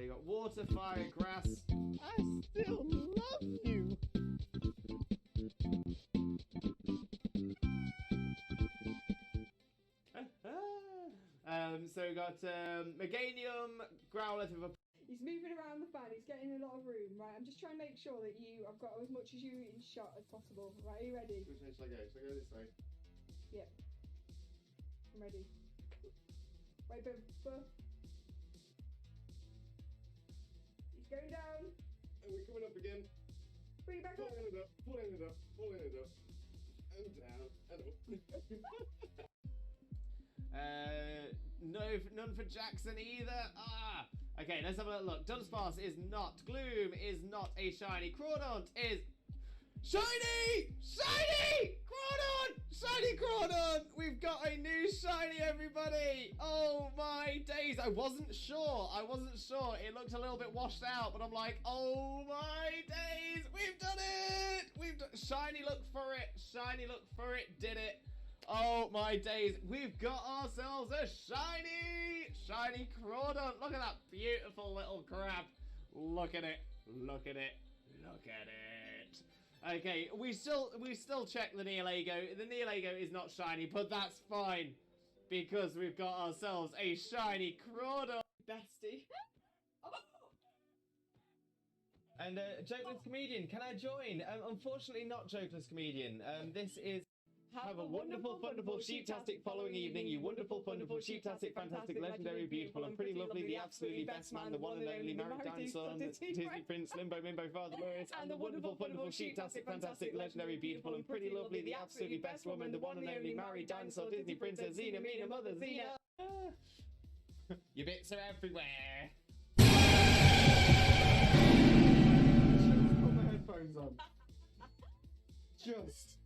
You got water, fire, grass. I still love you. So we got Meganium, Growlithe with a... He's moving around the fan, he's getting a lot of room, right? I'm just trying to make sure that I've got as much as you in shot as possible. Right, are you ready? Which way should I go? Should I go this way? Yeah. I'm ready. Wait, but... He's going down. And we're coming up again. Bring it back up. Pulling it up, pulling it up, pulling it up. And down, and up. None for Jackson either. Ah! Okay, let's have a little look. Dunsparce is not. Gloom is not a shiny. Crawdaunt is... Shiny! Shiny! Crawdaunt! Shiny Crawdaunt! We've got a new shiny, everybody! Oh my days. I wasn't sure. It looked a little bit washed out, but I'm like, oh my days! We've done it! Shiny look for it. Shiny look for it. Did it. Oh my days. We've got ourselves a shiny Crawdaunt. Look at that beautiful little crab. Look at it. Look at it. Look at it. Okay, we still check the Neolago. The Neolago is not shiny, but that's fine because we've got ourselves a shiny Crawdaunt. Bestie. And Jokeless Comedian, can I join? Unfortunately, not Jokeless Comedian. This is... Have a wonderful, wonderful, sheep-tastic following evening, you wonderful, wonderful, sheep-tastic, fantastic, legendary, beautiful, and pretty lovely, the absolutely best man, the one and only married dinosaur, Disney Prince, Limbo, Mimbo, Father Glorious, and the wonderful, wonderful, sheep-tastic, fantastic, legendary, beautiful, and pretty lovely, the absolutely best woman, the one and only married dinosaur, Disney Princess, Xena, Mina, Mother, Xena. Your bits are everywhere. Just put my headphones on. Just.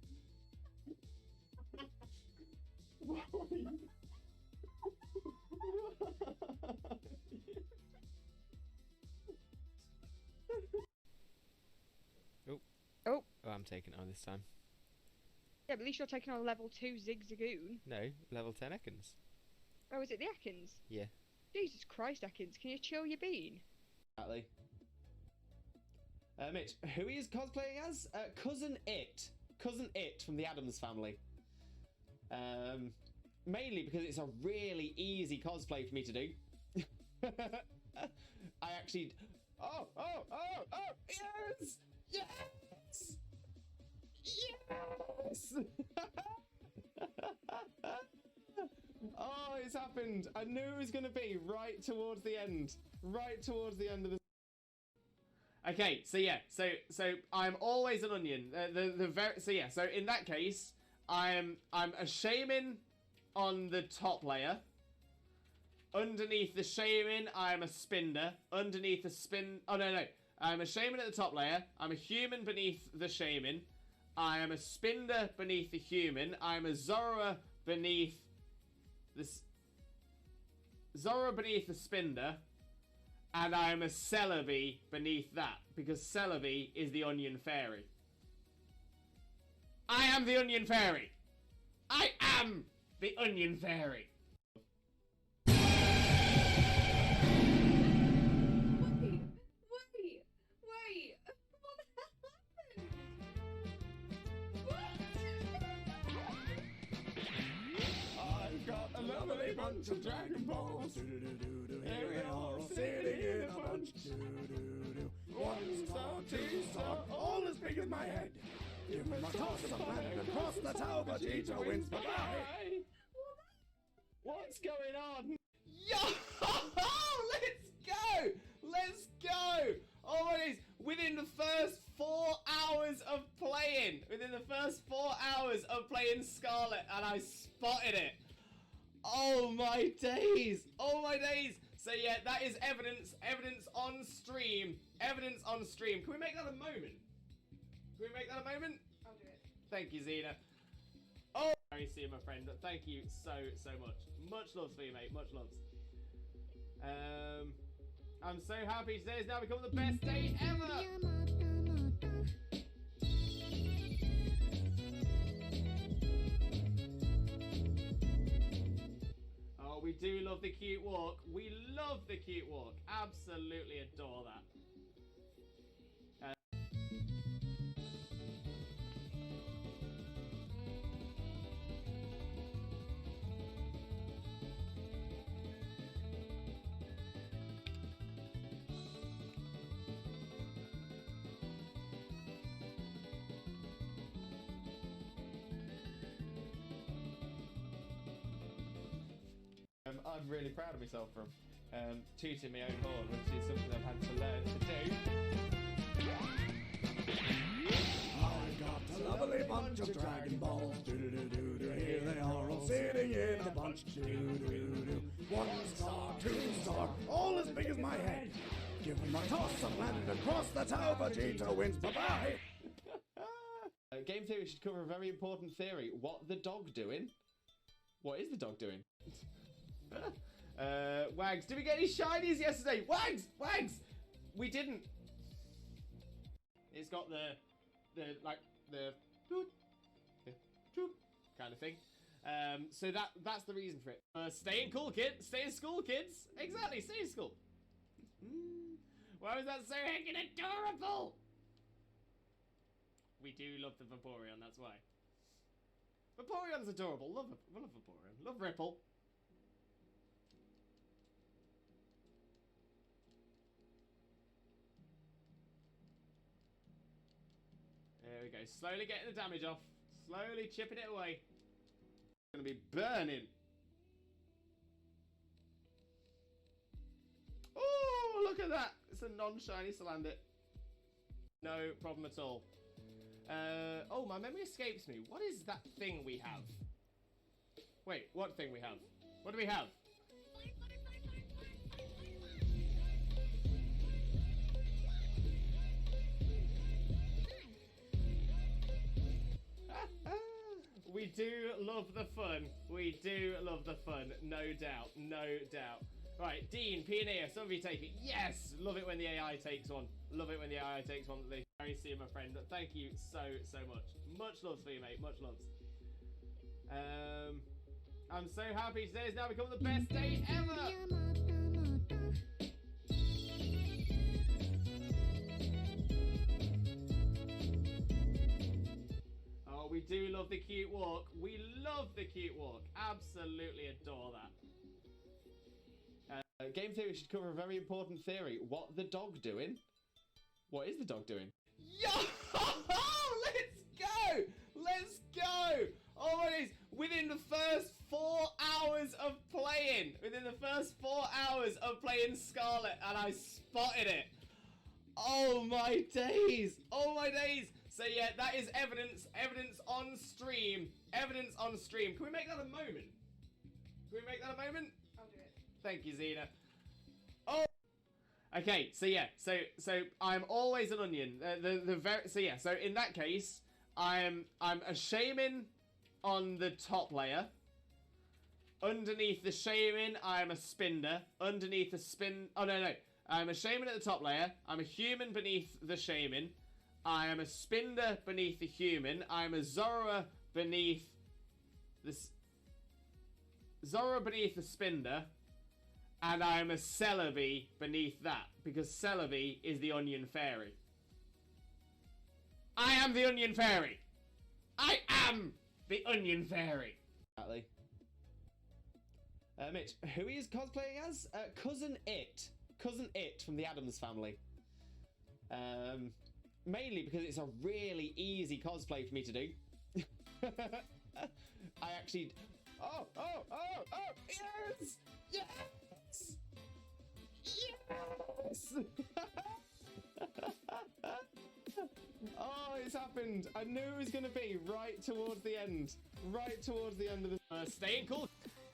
Oh, I'm taking it on this time. Yeah, but at least you're taking on level 2 Zigzagoon. No, level 10 Ekans. Oh, is it the Ekans? Yeah. Jesus Christ, Ekans, can you chill your bean? Exactly. Mitch, who he is cosplaying as? Cousin It. Cousin It from the Addams Family. Mainly because it's a really easy cosplay for me to do. I actually... Oh! Yes! Yes! Yes! Oh, it's happened. I knew it was going to be right towards the end. Right towards the end of the... Okay, so yeah, so I'm always an onion. So in that case, I'm a shaman on the top layer. Underneath the shaman, I'm a spinder. Underneath the I'm a shaman at the top layer. I'm a human beneath the shaman. I am a spinder beneath the human. I'm a Zorua beneath the spinder. And I'm a Celebi beneath that, because Celebi is the onion fairy. I am the onion fairy. I am the onion fairy. Wait. What the hell happened? I've got a lovely bunch of Dragon Balls. Here we are, all sitting in a bunch. 1 star, 2 star, all as big as my head. Give me my toss of planet and cross the tower, Vegeta wins. Bye-bye. What's going on? Yo! Let's go! Oh my days! Within the first 4 hours of playing, Scarlet, and I spotted it. Oh my days! So yeah, that is evidence on stream. Can we make that a moment? I'll do it. Thank you, Xena. Oh, sorry, see you, my friend. Thank you so much. Much loves for you, mate. Much loves. I'm so happy today has now become the best day ever. Oh, We do love the cute walk. We love the cute walk. Absolutely adore that. I'm really proud of myself for tooting my own horn, which is something I've had to learn to do. I got a lovely bunch of Dragon Balls. Do-do-do-do-do. Here they are all sitting in a bunch. Do-do-do-do. 1 star, 2 star, all as big as my head. Give them a toss and landed across the tower. Vegeta wins. Bye-bye. Game theory should cover a very important theory. What the dog doing? What is the dog doing? Wags, did we get any shinies yesterday? Wags! We didn't. It's got the kind of thing. So that's the reason for it. Stay in school, kids. Exactly, stay in school. Why was that so heckin' adorable? We do love the Vaporeon, that's why. Vaporeon's adorable. Love Vaporeon. Love Ripple. There we go. Slowly getting the damage off. Slowly chipping it away. It's going to be burning. Oh, look at that. It's a non-shiny Salandit. No problem at all. Oh, my memory escapes me. What is that thing we have? Wait, what thing we have? What do we have? We do love the fun. We do love the fun. No doubt. No doubt. Right, Dean, Pioneer, some of you take it. Yes! Love it when the AI takes one. Love it when the AI takes one. Very see my friend. Thank you so much. Much loves for you, mate. Much loves. I'm so happy today has now become the best day ever! Oh, we do love the cute walk. We love the cute walk. Absolutely adore that. Game theory should cover a very important theory. What the dog doing? What is the dog doing? Yo! Let's go! Let's go! Oh my days! Within the first 4 hours of playing, Scarlet, and I spotted it. Oh my days! Oh my days! So yeah, that is evidence on stream. Evidence on stream. Can we make that a moment? I'll do it. Thank you, Zena. Oh. Okay, so yeah, so I'm always an onion. So in that case, I'm a shaman on the top layer. Underneath the shaman, I'm a spinner. Underneath the spin, oh no, I'm a shaman at the top layer. I'm a human beneath the shaman. I am a spinner beneath the human. I'm a Zora beneath the spinner. And I'm a Celebi beneath that, because Celebi is the onion fairy. I am the onion fairy. I am the onion fairy. Exactly. Mitch, who he is cosplaying as? Cousin It. Cousin It from the Addams Family. Mainly because it's a really easy cosplay for me to do. I actually... Oh, yes! Yes! Yes! Oh, it's happened. I knew it was going to be right towards the end. Right towards the end of the... staying cool.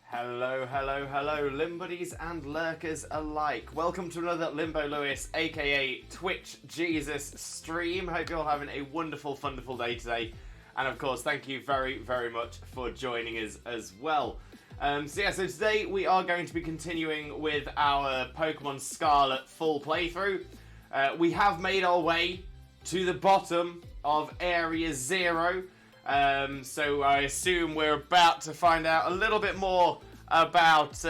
Hello, Limbuddies and lurkers alike. Welcome to another Limbo Lewis, aka Twitch Jesus stream. Hope you're all having a wonderful, wonderful day today. And of course, thank you very, very much for joining us as well. So today we are going to be continuing with our Pokemon Scarlet full playthrough. We have made our way to the bottom of Area 0. So I assume we're about to find out a little bit more about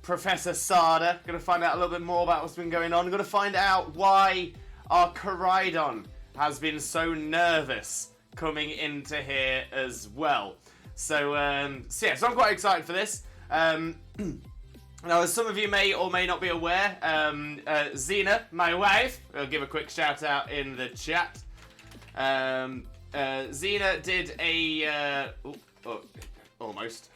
Professor Sada. Going to find out a little bit more about what's been going on. Going to find out why our Koraidon has been so nervous coming into here as well. So I'm quite excited for this. Now, as some of you may or may not be aware, Xena, my wife, I'll give a quick shout out in the chat. Xena did a... almost.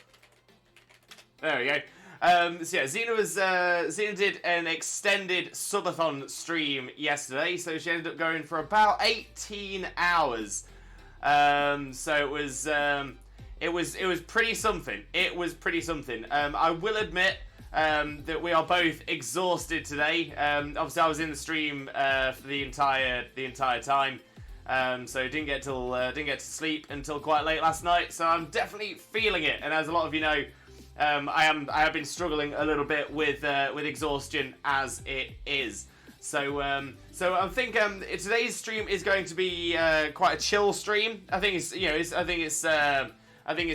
There we go. Xena did an extended subathon stream yesterday, so she ended up going for about 18 hours. So it was pretty something. It was pretty something. I will admit that we are both exhausted today. Obviously, I was in the stream for the entire time, so didn't get to sleep until quite late last night. So I'm definitely feeling it. And as a lot of you know, I have been struggling a little bit with exhaustion as it is. So I think today's stream is going to be quite a chill stream. I think it's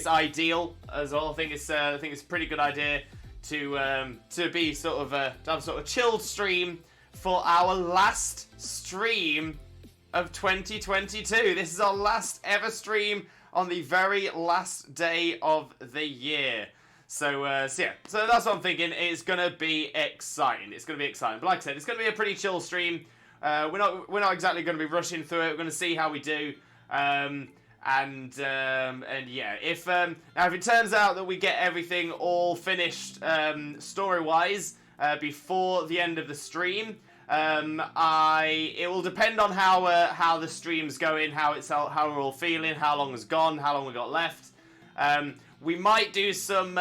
ideal as well. I think it's a pretty good idea to be sort of to have sort of chilled stream for our last stream of 2022. This is our last ever stream on the very last day of the year. So that's what I'm thinking. It's gonna be exciting. But like I said, it's gonna be a pretty chill stream. We're not exactly gonna be rushing through it. We're gonna see how we do. And yeah, if it turns out that we get everything all finished story-wise before the end of the stream, it will depend on how the stream's going, how we're all feeling, how long has gone, how long we got left. We might do some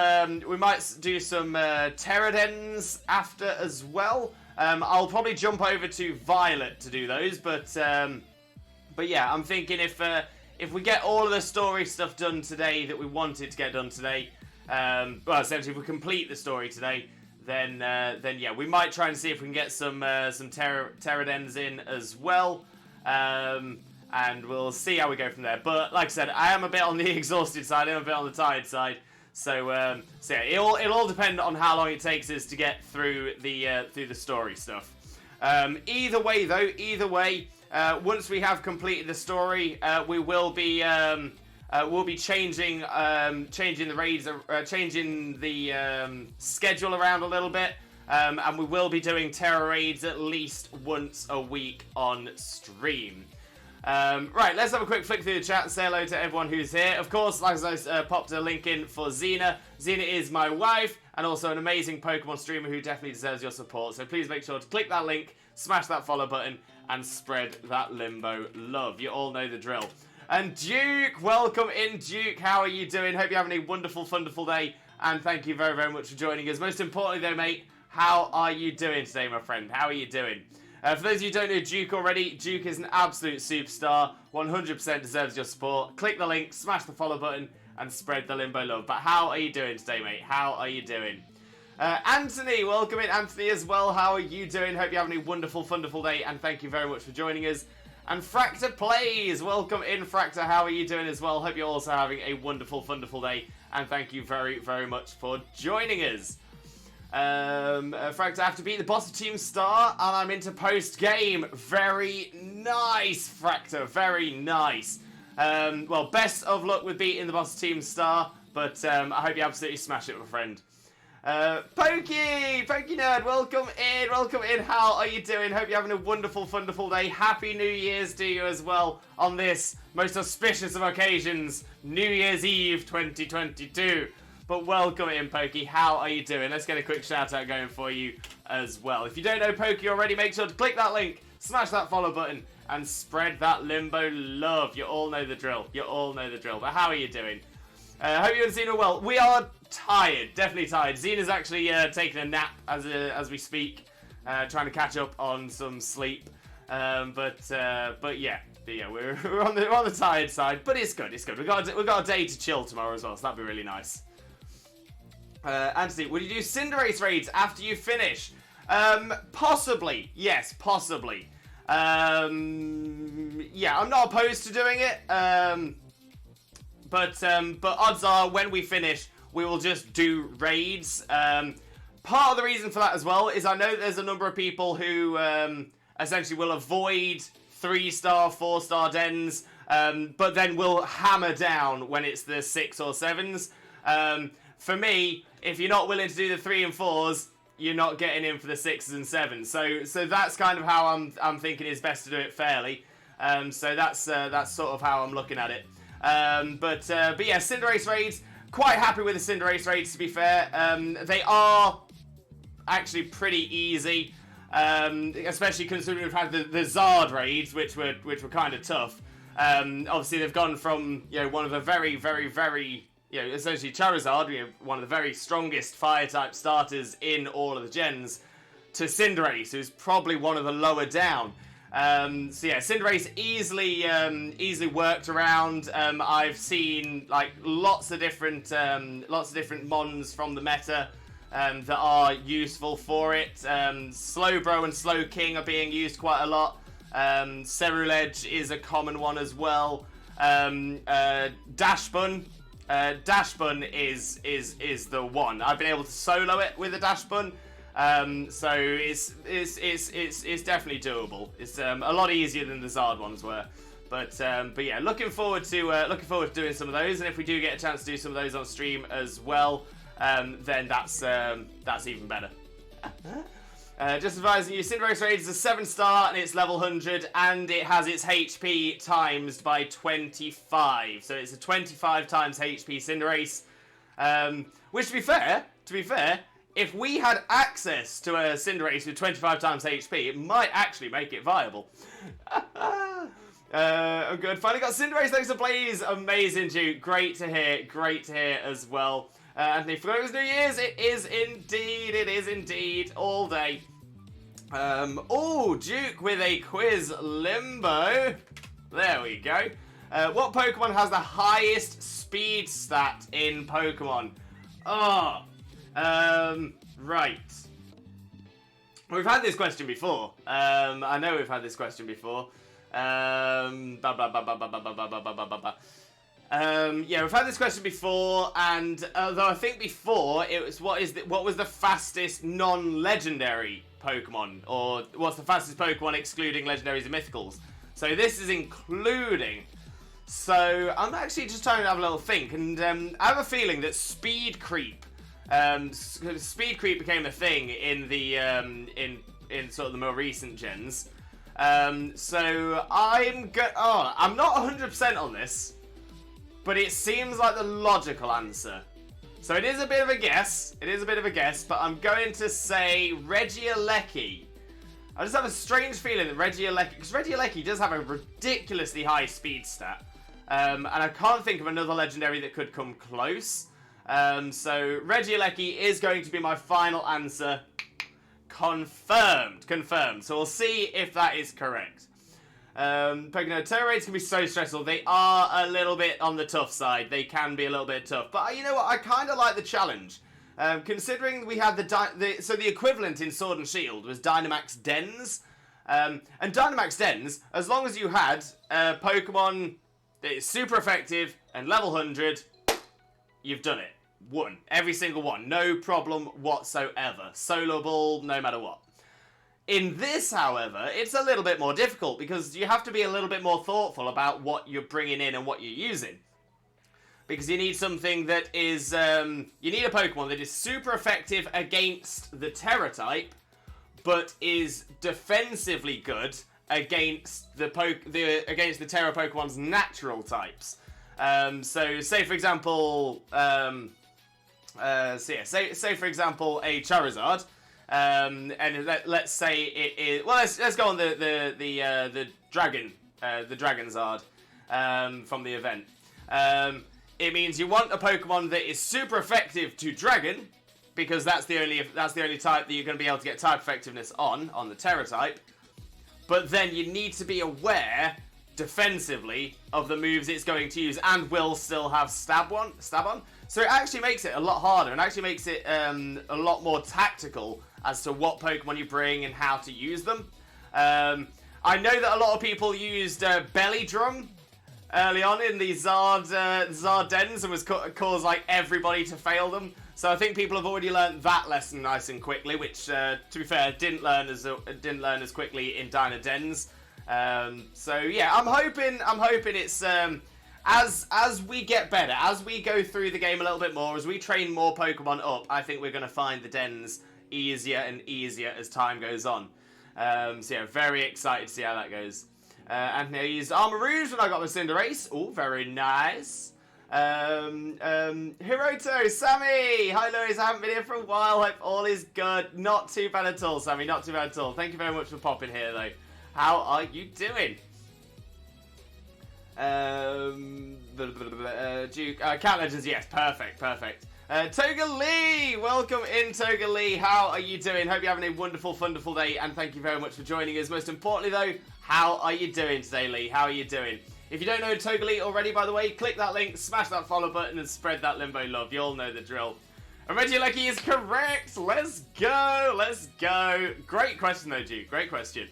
Pterodens after as well. I'll probably jump over to Violet to do those, but yeah, I'm thinking if we get all of the story stuff done today that we wanted to get done today, essentially if we complete the story today, then yeah, we might try and see if we can get some Pterodens in as well. And we'll see how we go from there. But like I said, I am a bit on the exhausted side. I'm a bit on the tired side. So yeah, it'll all depend on how long it takes us to get through the story stuff. Either way, once we have completed the story, we will be changing the raids, changing the schedule around a little bit. And we will be doing Terror Raids at least once a week on stream. Right, let's have a quick flick through the chat and say hello to everyone who's here. Of course, like I popped a link in for Xena. Xena is my wife and also an amazing Pokemon streamer who definitely deserves your support. So please make sure to click that link, smash that follow button, and spread that Limbo love. You all know the drill. And Duke, welcome in, Duke. How are you doing? Hope you're having a wonderful, wonderful day. And thank you very, very much for joining us. Most importantly, though, mate, how are you doing today, my friend? How are you doing? For those of you who don't know Duke already, Duke is an absolute superstar, 100% deserves your support. Click the link, smash the follow button, and spread the Limbo love. But how are you doing today, mate? How are you doing? Anthony, welcome in, Anthony, as well. How are you doing? Hope you're having a wonderful, wonderful day, and thank you very much for joining us. And Fractor Plays, welcome in, Fractor. How are you doing as well? Hope you're also having a wonderful, wonderful day, and thank you very, very much for joining us. Fractor, I have to beat the boss of Team Star, and I'm into post-game. Very nice, Fractor, very nice. Well, best of luck with beating the boss of Team Star, but I hope you absolutely smash it, my friend. Pokey Nerd, welcome in, how are you doing? Hope you're having a wonderful, wonderful day. Happy New Year's to you as well on this most auspicious of occasions, New Year's Eve 2022. But welcome in, Pokey. How are you doing? Let's get a quick shout out going for you as well. If you don't know Pokey already, make sure to click that link, smash that follow button, and spread that Limbo love. You all know the drill. But how are you doing? Hope you and Xena are well. We are tired, definitely tired. Xena's actually taking a nap as we speak, trying to catch up on some sleep. But yeah, we're on the tired side. But it's good. We've got a day to chill tomorrow as well, so that'd be really nice. Anthony, would you do Cinderace raids after you finish? Possibly. Yes, possibly. Yeah, I'm not opposed to doing it. But odds are when we finish, we will just do raids. Part of the reason for that as well is I know there's a number of people who essentially will avoid 3-star, 4-star dens, but then will hammer down when it's the 6 or 7s. For me, if you're not willing to do the 3 and 4s, you're not getting in for the 6s and 7s. So that's kind of how I'm thinking it's best to do it fairly. So that's sort of how I'm looking at it. But yeah, Cinderace raids. Quite happy with the Cinderace raids, to be fair. They are actually pretty easy, especially considering we've had the Zard raids, which were kind of tough. Obviously, they've gone from one of the very, very, very essentially Charizard, one of the very strongest Fire-type starters in all of the gens, to Cinderace, who's probably one of the lower down. So yeah, Cinderace easily worked around. I've seen like lots of different mons from the meta that are useful for it. Slowbro and Slowking are being used quite a lot. Ceruledge is a common one as well. Dashbun. Dashbun is the one. I've been able to solo it with a Dashbun. So it's definitely doable. It's a lot easier than the Zard ones were, but yeah, looking forward to doing some of those. And if we do get a chance to do some of those on stream as well, then that's even better. Just advising you, Cinderace Raid is a 7-star and it's level 100, and it has its HP times by 25. So it's a 25 times HP Cinderace. Which, to be fair, if we had access to a Cinderace with 25 times HP, it might actually make it viable. Oh, good. Finally got Cinderace thanks to Blaze. Amazing, Duke. Great to hear as well. Anthony, forgot it was New Year's. It is indeed. All day. Oh, Duke with a quiz limbo. There we go. What Pokemon has the highest speed stat in Pokemon? Oh. Right. We've had this question before. I know we've had this question before. Yeah, we've had this question before, and although I think before it was what was the fastest non-legendary Pokemon, or what's the fastest Pokemon excluding legendaries and mythicals? So this is including. So I'm actually just trying to have a little think, and I have a feeling that speed creep. Speed creep became a thing in the in sort of the more recent gens. So I'm not 100% on this, but it seems like the logical answer. So it is a bit of a guess. But I'm going to say Regieleki. I just have a strange feeling that Regieleki, because Regieleki does have a ridiculously high speed stat, and I can't think of another legendary that could come close. So Regieleki is going to be my final answer. Confirmed. So we'll see if that is correct. Pokemon turn rates can be so stressful. They are a little bit on the tough side. They can be a little bit tough. But you know what? I kind of like the challenge. Considering we had the equivalent in Sword and Shield was Dynamax Dens. And Dynamax Dens, as long as you had Pokemon that is super effective and level 100, you've done it. One. Every single one. No problem whatsoever. Solo ball, no matter what. In this, however, it's a little bit more difficult because you have to be a little bit more thoughtful about what you're bringing in and what you're using. Because you need something that is, you need a Pokemon that is super effective against the Terra type, but is defensively good against the Terra Pokemon's natural types. So say for example, say for example a Charizard. And let's say it is. Well, let's go on the Dragonzard from the event. It means you want a Pokemon that is super effective to Dragon, because that's the only type that you're going to be able to get type effectiveness on the Terra type. But then you need to be aware defensively of the moves it's going to use, and will still have stab on. So it actually makes it a lot harder, and actually makes it a lot more tactical as to what Pokemon you bring and how to use them. I know that a lot of people used Belly Drum early on in the Zard dens and was caused like everybody to fail them. So I think people have already learned that lesson nice and quickly, which to be fair didn't learn as quickly in Dino Dens. So yeah, I'm hoping it's as we get better, as we go through the game a little bit more, as we train more Pokemon up, I think we're going to find the dens easier and easier as time goes on. So yeah, very excited to see how that goes. Anthony, I used Armor Rouge when I got my Cinderace. Oh, very nice. Hiroto, Sammy! Hi Louise, I haven't been here for a while. Hope all is good. Not too bad at all, Sammy, not too bad at all. Thank you very much for popping here though. How are you doing? Duke, Cat Legends, yes, perfect. Toga Lee, welcome in Toga Lee. How are you doing? Hope you're having a wonderful, wonderful day, and thank you very much for joining us. Most importantly though, how are you doing today, Lee? How are you doing? If you don't know Toga Lee already, by the way, click that link, smash that follow button, and spread that Limbo love. You all know the drill. And Reggie Lucky is correct. Let's go. Great question though, Duke. Great question.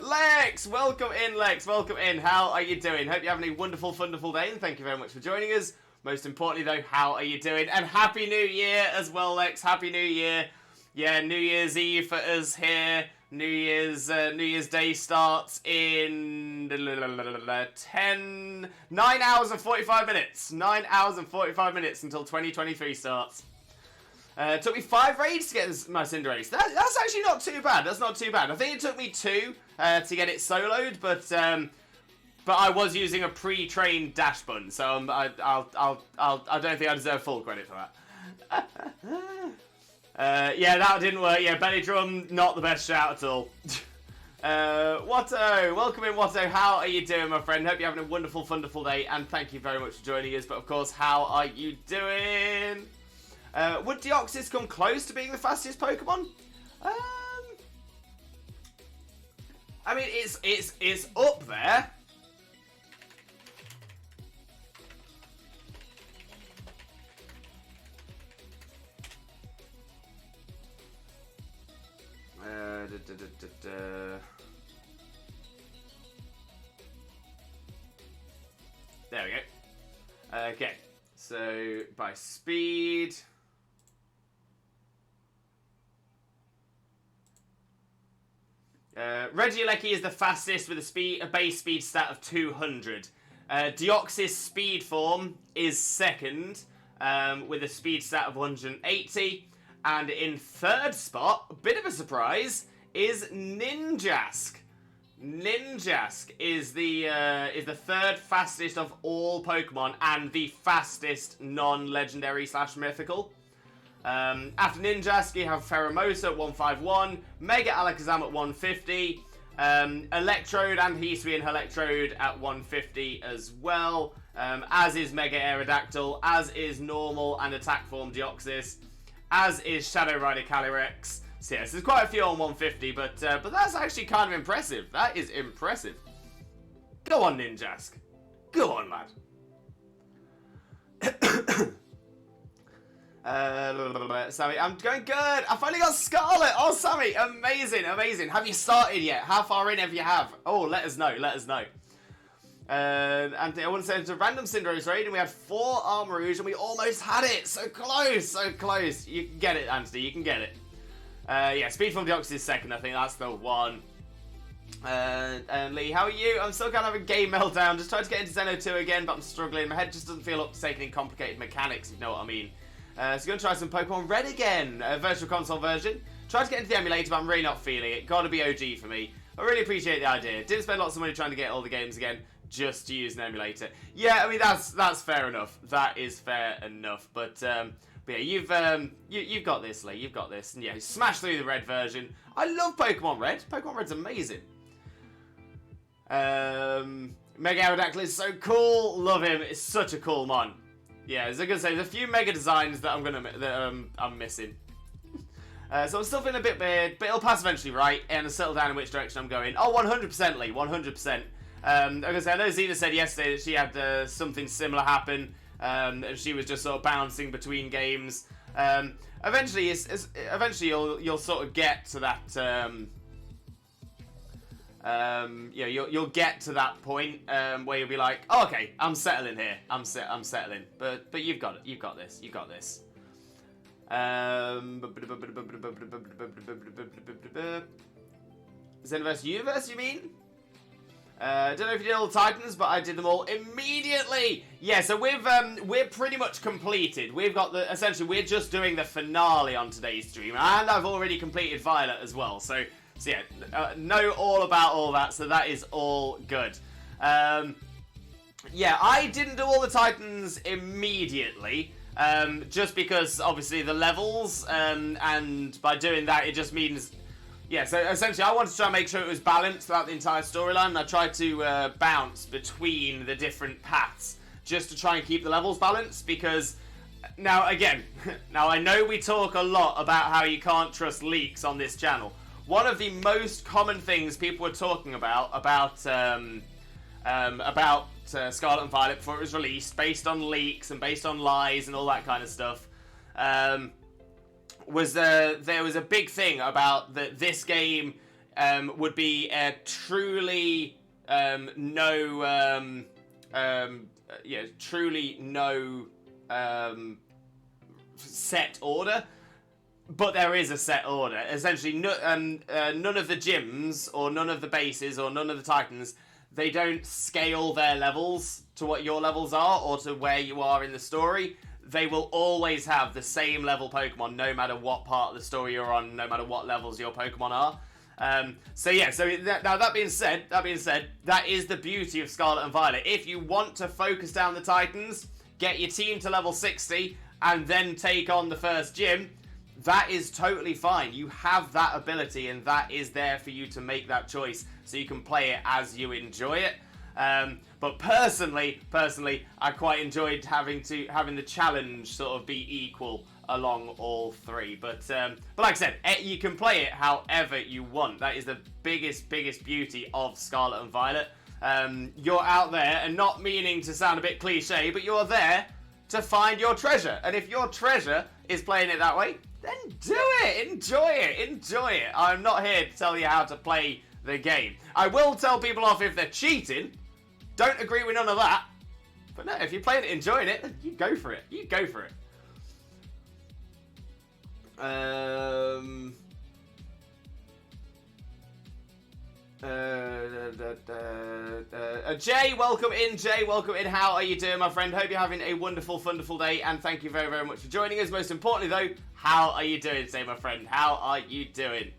Lex, welcome in, Lex. Welcome in. How are you doing? Hope you're having a wonderful, wonderful day, and thank you very much for joining us. Most importantly, though, how are you doing? And Happy New Year as well, Lex. Happy New Year. Yeah, New Year's Eve for us here. New Year's Day starts in 9 hours and 45 minutes. 9 hours and 45 minutes until 2023 starts. It took me 5 raids to get my Cinderace. That's actually not too bad. That's not too bad. I think it took me 2 to get it soloed, but I was using a pre-trained dash button, so I don't think I deserve full credit for that. Yeah, that didn't work. Yeah, belly drum, not the best shout at all. Watto, welcome in, Watto. How are you doing, my friend? Hope you're having a wonderful, wonderful day, and thank you very much for joining us. But of course, how are you doing? Would Deoxys come close to being the fastest Pokemon? I mean, it's up there. There we go. Okay, so by speed. Regieleki is the fastest with a base speed stat of 200. Deoxys speed form is second with a speed stat of 180. And in third spot, a bit of a surprise, is Ninjask. Ninjask is the third fastest of all Pokemon and the fastest non-legendary / mythical. After Ninjask, you have Pheromosa at 151, Mega Alakazam at 150, Electrode and Hisuian Electrode at 150 as well, as is Mega Aerodactyl, as is normal and attack form Deoxys, as is Shadow Rider Calyrex. So yes, there's quite a few on 150, but that's actually kind of impressive. That is impressive. Go on, Ninjask. Go on, lad. Sammy, I'm going good. I finally got Scarlet. Oh, Sammy, amazing, amazing. Have you started yet? How far in have you have? Oh, let us know. Let us know. Anthony, I want to say it's a random Cinderace raid, and we had 4 Armor Rouge, and we almost had it. So close, so close. You can get it, Anthony. You can get it. Yeah, Speed Form Deoxys is second. I think that's the one. And Lee, how are you? I'm still kind of having a game meltdown. Just trying to get into Xeno 2 again, but I'm struggling. My head just doesn't feel up to taking in complicated mechanics, if you know what I mean. So I'm going to try some Pokemon Red again, Virtual Console version. Tried to get into the emulator, but I'm really not feeling it. Gotta be OG for me. I really appreciate the idea. Didn't spend lots of money trying to get all the games again, just to use an emulator. Yeah, I mean, that's fair enough. That is fair enough. But yeah, you've got this, Lee. You've got this. And yeah, smash through the Red version. I love Pokemon Red. Pokemon Red's amazing. Mega Aerodactyl is so cool. Love him. It's such a cool mon. Yeah, as I was gonna say, there's a few Mega designs that I'm missing. So I'm still feeling a bit weird, but it'll pass eventually, right? And I'll settle down in which direction I'm going. Oh, 100%, Lee. 100%. I was gonna say, I know Zena said yesterday that she had something similar happen, and she was just sort of bouncing between games. Eventually, eventually you'll sort of get to that. You'll get to that point where you'll be like, oh, okay, I'm settling here. I'm settling. But you've got it. You've got this. You've got this. Xenoverse Universe, you mean? I don't know if you did all the Titans, but I did them all immediately. Yeah, so we're pretty much completed. We've got essentially we're just doing the finale on today's stream, and I've already completed Violet as well. So yeah, know all about all that. So that is all good. Yeah, I didn't do all the Titans immediately, just because obviously the levels, and by doing that, it just means. Yeah, so essentially I wanted to try and make sure it was balanced throughout the entire storyline, and I tried to bounce between the different paths just to try and keep the levels balanced, because now again, now I know we talk a lot about how you can't trust leaks on this channel. One of the most common things people were talking about Scarlet and Violet before it was released, based on leaks and based on lies and all that kind of stuff, there was a big thing about that this game would be a truly no set order, but there is a set order. Essentially, none of the gyms or none of the bases or none of the Titans, they don't scale their levels to what your levels are or to where you are in the story. They will always have the same level Pokemon, no matter what part of the story you're on, no matter what levels your Pokemon are. Now that being said, that is the beauty of Scarlet and Violet. If you want to focus down the Titans, get your team to level 60, and then take on the first gym, that is totally fine. You have that ability, and that is there for you to make that choice, so you can play it as you enjoy it. But personally, I quite enjoyed having the challenge sort of be equal along all three. But like I said, you can play it however you want. That is the biggest beauty of Scarlet and Violet. You're out there, and not meaning to sound a bit cliche, but you're there to find your treasure. And if your treasure is playing it that way, then do it. Enjoy it. I'm not here to tell you how to play the game. I will tell people off if they're cheating. Don't agree with none of that. But no, if you're playing it, enjoying it, you go for it. Jay, welcome in. How are you doing, my friend? Hope you're having a wonderful day, and thank you very much for joining us. Most importantly, though, how are you doing today, my friend? How are you doing?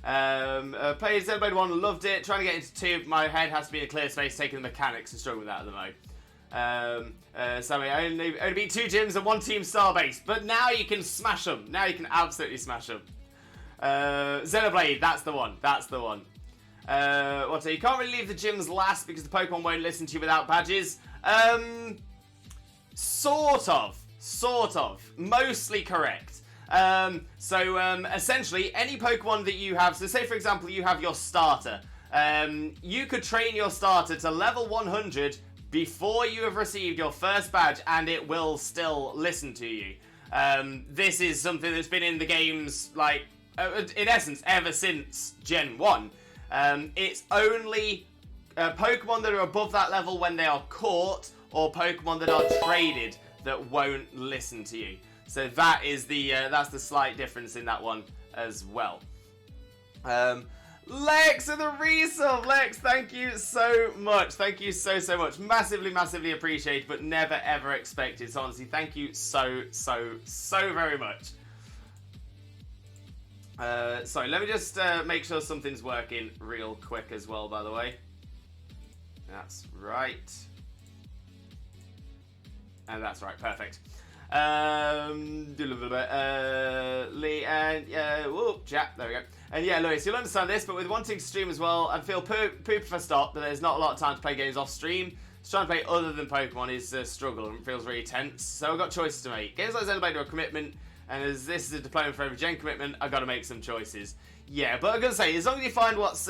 Played Xenoblade 1, loved it. Trying to get into 2, my head has to be in a clear space, taking the mechanics and struggling with that at the moment. Sammy, I only beat 2 gyms and 1 team star base, but now you can smash them. Now you can absolutely smash them. Xenoblade, that's the one. You can't really leave the gyms last because the Pokemon won't listen to you without badges. Sort of. Mostly correct. Essentially, any Pokemon that you have, so say for example you have your starter, you could train your starter to level 100 before you have received your first badge, and it will still listen to you. This is something that's been in the games, like, in essence, ever since Gen 1. It's only Pokemon that are above that level when they are caught, or Pokemon that are traded that won't listen to you. So that is that's the slight difference in that one as well. Lex of the resub, Lex, thank you so much. Thank you so much. Massively appreciated, but never ever expected. So honestly, thank you so very much. Sorry, let me just make sure something's working real quick as well, by the way. That's right. And that's right, perfect. Lee and chat, there we go. And yeah, Lewis, you'll understand this, but with wanting to stream as well, I'd feel poop if I stopped, but there's not a lot of time to play games off stream. So trying to play other than Pokemon is a struggle and feels really tense. So I've got choices to make. Games like Xenoblade are a commitment, and as this is a deployment for every gen commitment, I've got to make some choices. Yeah, but I'm gonna say, as long as you find what's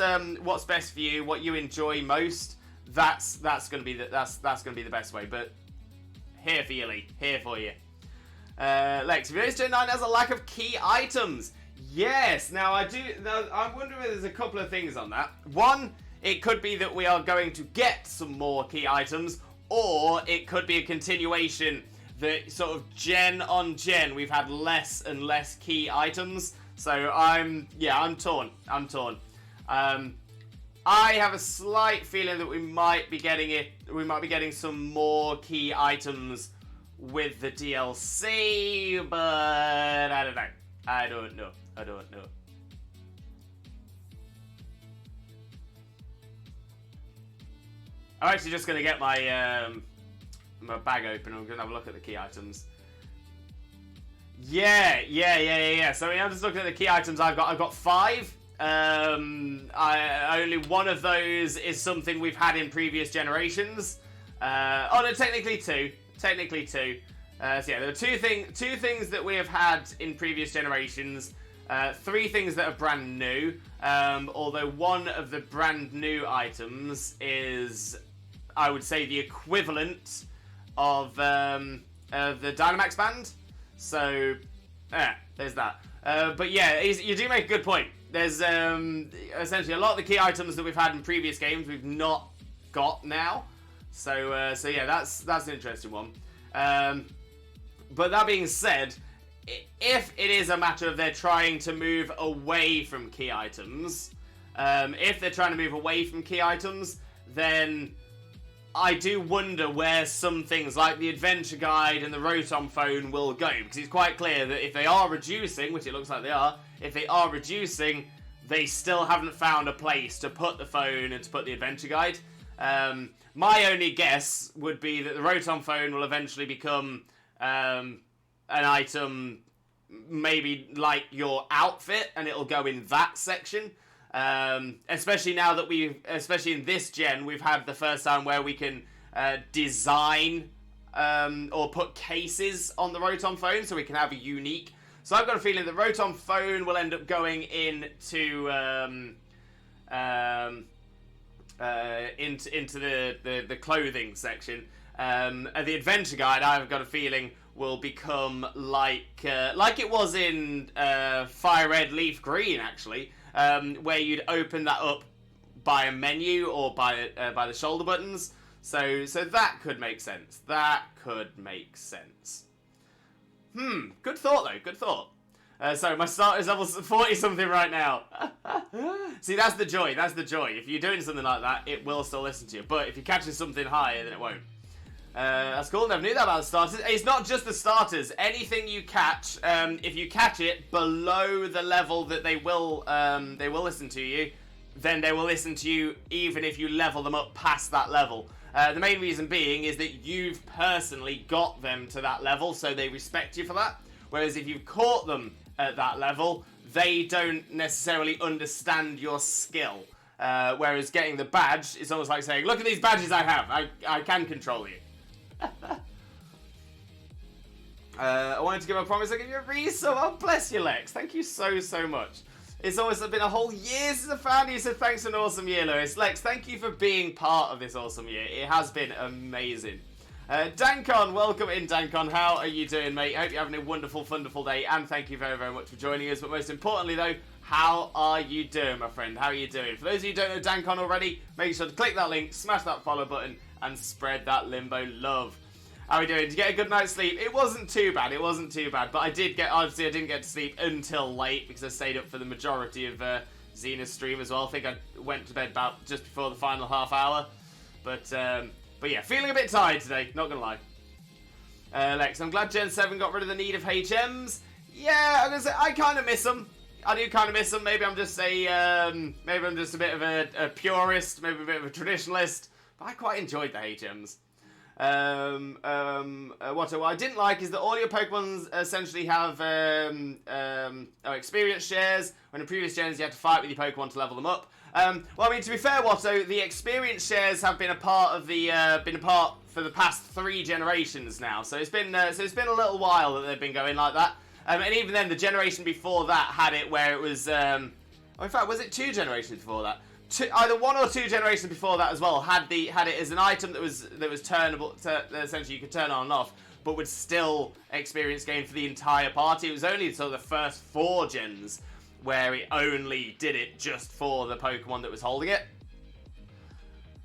best for you, what you enjoy most, that's gonna be the best way. But here for you, Lee. Here for you. Lex, if you notice Gen 9 has a lack of key items. Yes. Now I do. Now I'm wondering if there's a couple of things on that. One, it could be that we are going to get some more key items, or it could be a continuation that sort of gen on gen we've had less and less key items. So I'm torn. I have a slight feeling that we might be getting some more key items with the DLC, but I don't know. I don't know. I'm actually just gonna get my my bag open. I'm gonna have a look at the key items. Yeah. So I'm just looking at the key items I've got. I've got 5. Only one of those is something we've had in previous generations. Oh no, technically 2. So yeah, there are two things that we have had in previous generations. 3 things that are brand new. Although one of the brand new items is, I would say, the equivalent of the Dynamax band. So, there's that. But yeah, you do make a good point. There's essentially a lot of the key items that we've had in previous games we've not got now. So yeah, that's an interesting one. But that being said, if it is a matter of they're trying to move away from key items, then I do wonder where some things like the adventure guide and the Rotom phone will go, because it's quite clear that if they are reducing, which it looks like they are, they still haven't found a place to put the phone and to put the adventure guide. My only guess would be that the Rotom phone will eventually become an item maybe like your outfit, and it'll go in that section. Especially now that especially in this gen, we've had the first time where we can design or put cases on the Rotom phone, so we can have a unique. So I've got a feeling that Rotom phone will end up going into the clothing section. The adventure guide, I've got a feeling, will become like it was in Fire Red Leaf Green, actually, where you'd open that up by a menu or by the shoulder buttons. So that could make sense. Good thought though. Good thought. So my starter's level 40 something right now. See, that's the joy. If you're doing something like that, it will still listen to you. But if you're catching something higher, then it won't. That's cool. Never knew that about the starters. It's not just the starters. Anything you catch, if you catch it below the level that they will listen to you, then they will listen to you even if you level them up past that level. The main reason being is that you've personally got them to that level, so they respect you for that. Whereas if you've caught them at that level, they don't necessarily understand your skill. Whereas getting the badge is almost like saying, look at these badges I have. I can control you. I wanted to give a promise. I'll give you a resub. Oh, bless you, Lex. Thank you so much. It's almost been a whole year since I found you, so thanks for an awesome year, Lewis. Lex, thank you for being part of this awesome year. It has been amazing. Dankon, welcome in, Dankon. How are you doing, mate? Hope you're having a wonderful day, and thank you very much for joining us. But most importantly, though, how are you doing, my friend? How are you doing? For those of you who don't know Dankon already, make sure to click that link, smash that follow button, and spread that Limbo love. How are we doing? Did you get a good night's sleep? It wasn't too bad, but I didn't get to sleep until late because I stayed up for the majority of Xena's stream as well. I think I went to bed about just before the final half hour. But yeah, feeling a bit tired today, not gonna lie. Lex, I'm glad Gen 7 got rid of the need of HMs. Yeah, I'm gonna say, I kind of miss them. I do kind of miss them. Maybe I'm just a bit of a purist, maybe a bit of a traditionalist, but I quite enjoyed the HMs. What I didn't like is that all your Pokemons essentially have experience shares, when in previous gens you had to fight with your Pokemon to level them up. Well, I mean, to be fair, Watto, the experience shares have been a part for the past 3 generations now. So it's been a little while that they've been going like that. And even then, the generation before that had it where it was. In fact, was it 2 generations before that? Either 1 or 2 generations before that as well had it as an item that was turnable. Essentially, you could turn on and off, but would still experience gain for the entire party. It was only until the first 4 gens where it only did it just for the Pokemon that was holding it.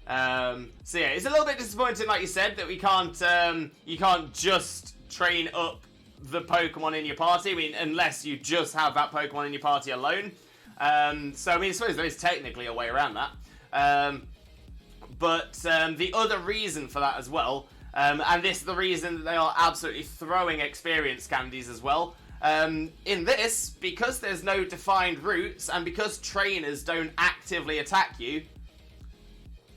So yeah, it's a little bit disappointing, like you said, that we can't, you can't just train up the Pokemon in your party. I mean, unless you just have that Pokemon in your party alone. So I mean, I suppose there is technically a way around that. But the other reason for that as well, and this is the reason that they are absolutely throwing experience candies as well. In this, because there's no defined routes, and because trainers don't actively attack you,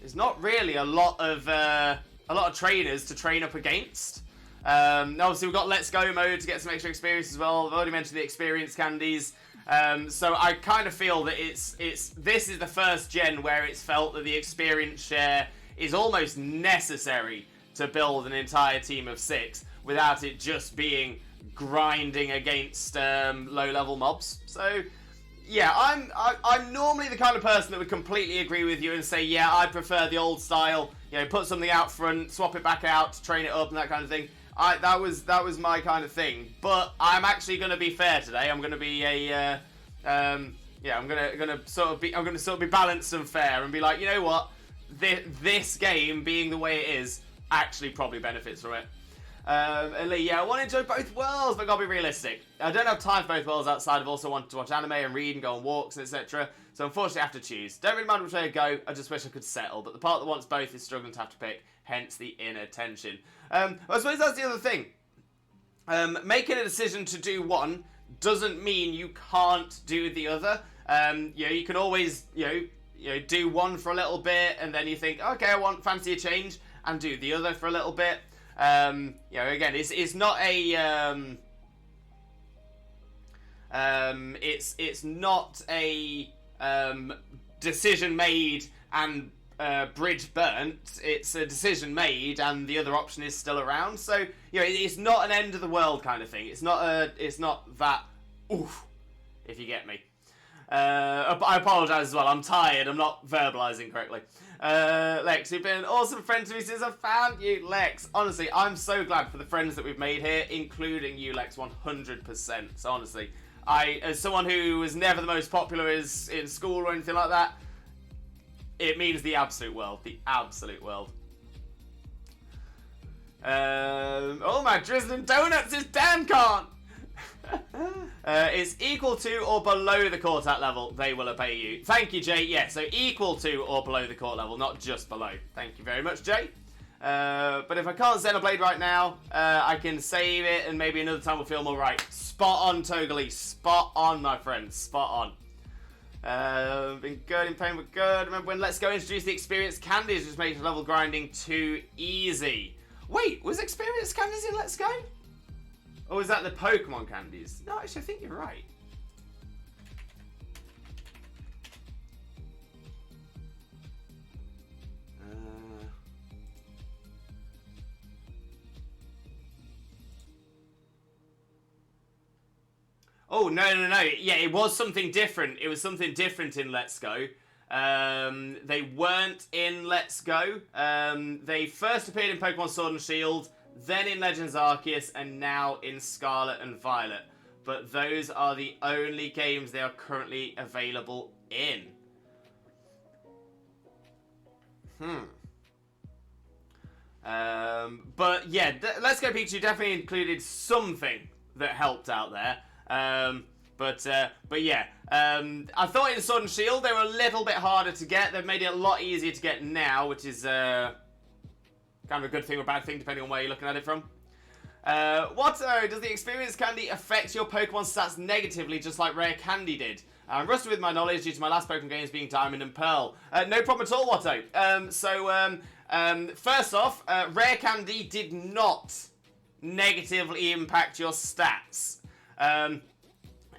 there's not really a lot of trainers to train up against. Obviously, we've got Let's Go mode to get some extra experience as well. I've already mentioned the experience candies. So I kind of feel that this is the first gen where it's felt that the experience share is almost necessary to build an entire team of 6 without it just being grinding against low-level mobs. So yeah, I'm normally the kind of person that would completely agree with you and say, yeah, I prefer the old style. You know, put something out front, swap it back out, train it up, and that kind of thing. That was my kind of thing. But I'm actually going to be fair today. I'm going to be I'm going to sort of be balanced and fair and be like, you know what, this game being the way it is actually probably benefits from it. And yeah, I want to enjoy both worlds, but I gotta be realistic. I don't have time for both worlds outside of also wanting to watch anime and read and go on walks, etc. So unfortunately I have to choose. Don't really mind which way I go, I just wish I could settle. But the part that wants both is struggling to have to pick, hence the inattention. I suppose that's the other thing. Making a decision to do one doesn't mean you can't do the other. You can always, do one for a little bit, and then you think, okay, I fancy a change, and do the other for a little bit. Again, it's not a it's not a decision made and bridge burnt. It's a decision made and the other option is still around. So it's not an end of the world kind of thing. It's not that oof, if you get me. I apologise as well. I'm tired. I'm not verbalising correctly. Lex, you've been an awesome friend to me since I found you, Lex. Honestly, I'm so glad for the friends that we've made here, including you, Lex, 100%. So honestly, as someone who was never the most popular in school or anything like that, it means the absolute world. The absolute world. Oh my drizzling donuts is DanCon! It's equal to or below the court at level, they will obey you. Thank you, Jay. Yeah, so equal to or below the court level, not just below. Thank you very much, Jay. But if I can't Xenoblade right now, I can save it and maybe another time will feel more right. Spot on, Togally. Spot on, my friend. Spot on. Been good, in pain but good. Remember when Let's Go introduced the experience candies, which makes level grinding too easy. Wait, was experience candies in Let's Go? Or was that the Pokemon candies? No, actually, I think you're right. Oh, no. Yeah, it was something different. It was something different in Let's Go. They weren't in Let's Go. They first appeared in Pokemon Sword and Shield, then in Legends Arceus, and now in Scarlet and Violet. But those are the only games they are currently available in. But yeah, Let's Go Pikachu definitely included something that helped out there. But yeah, I thought in Sword and Shield they were a little bit harder to get. They've made it a lot easier to get now, which is kind of a good thing or bad thing, depending on where you're looking at it from. Does the experience candy affect your Pokemon stats negatively, just like Rare Candy did? I'm rusty with my knowledge due to my last Pokemon games being Diamond and Pearl. No problem at all, Watto. First off, Rare Candy did not negatively impact your stats.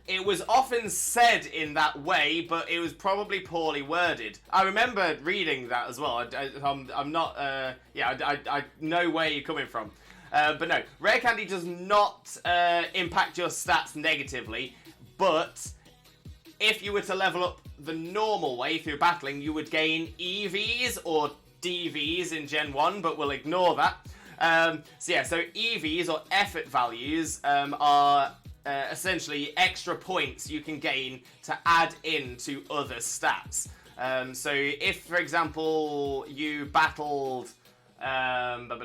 It was often said in that way, but it was probably poorly worded. I remember reading that as well. I'm not, I know where you're coming from. But no, Rare Candy does not impact your stats negatively, but if you were to level up the normal way, if you're battling, you would gain EVs or DVs in Gen 1, but we'll ignore that. So EVs or effort values are essentially extra points you can gain to add into other stats. So if, for example, you battled... I'm gonna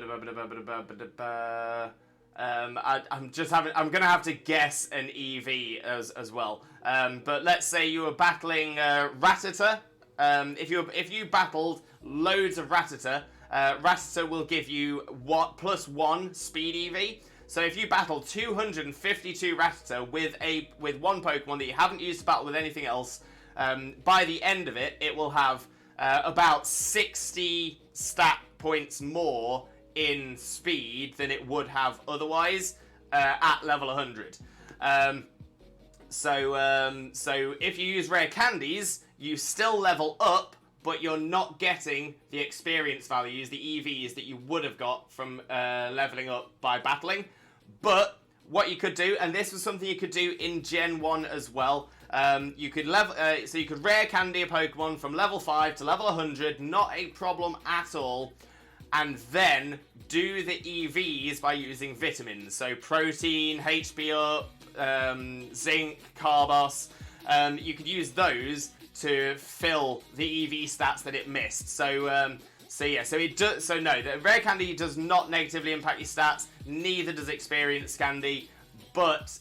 have to guess an EV as well. But let's say you were battling Rattata. If you battled loads of Rattata, Rattata will give you +1 speed EV. So if you battle 252 Rattata with one Pokemon that you haven't used to battle with anything else, by the end of it, it will have about 60 stat points more in speed than it would have otherwise at level 100. So if you use rare candies, you still level up, but you're not getting the experience values, the EVs that you would have got from leveling up by battling. But what you could do, and this was something you could do in Gen 1 as well, you could so you could rare candy a Pokemon from level 5 to level 100, not a problem at all, and then do the EVs by using vitamins. So protein, HP up, zinc, Carbos, you could use those to fill the EV stats that it missed. So the rare candy does not negatively impact your stats, neither does experience candy, but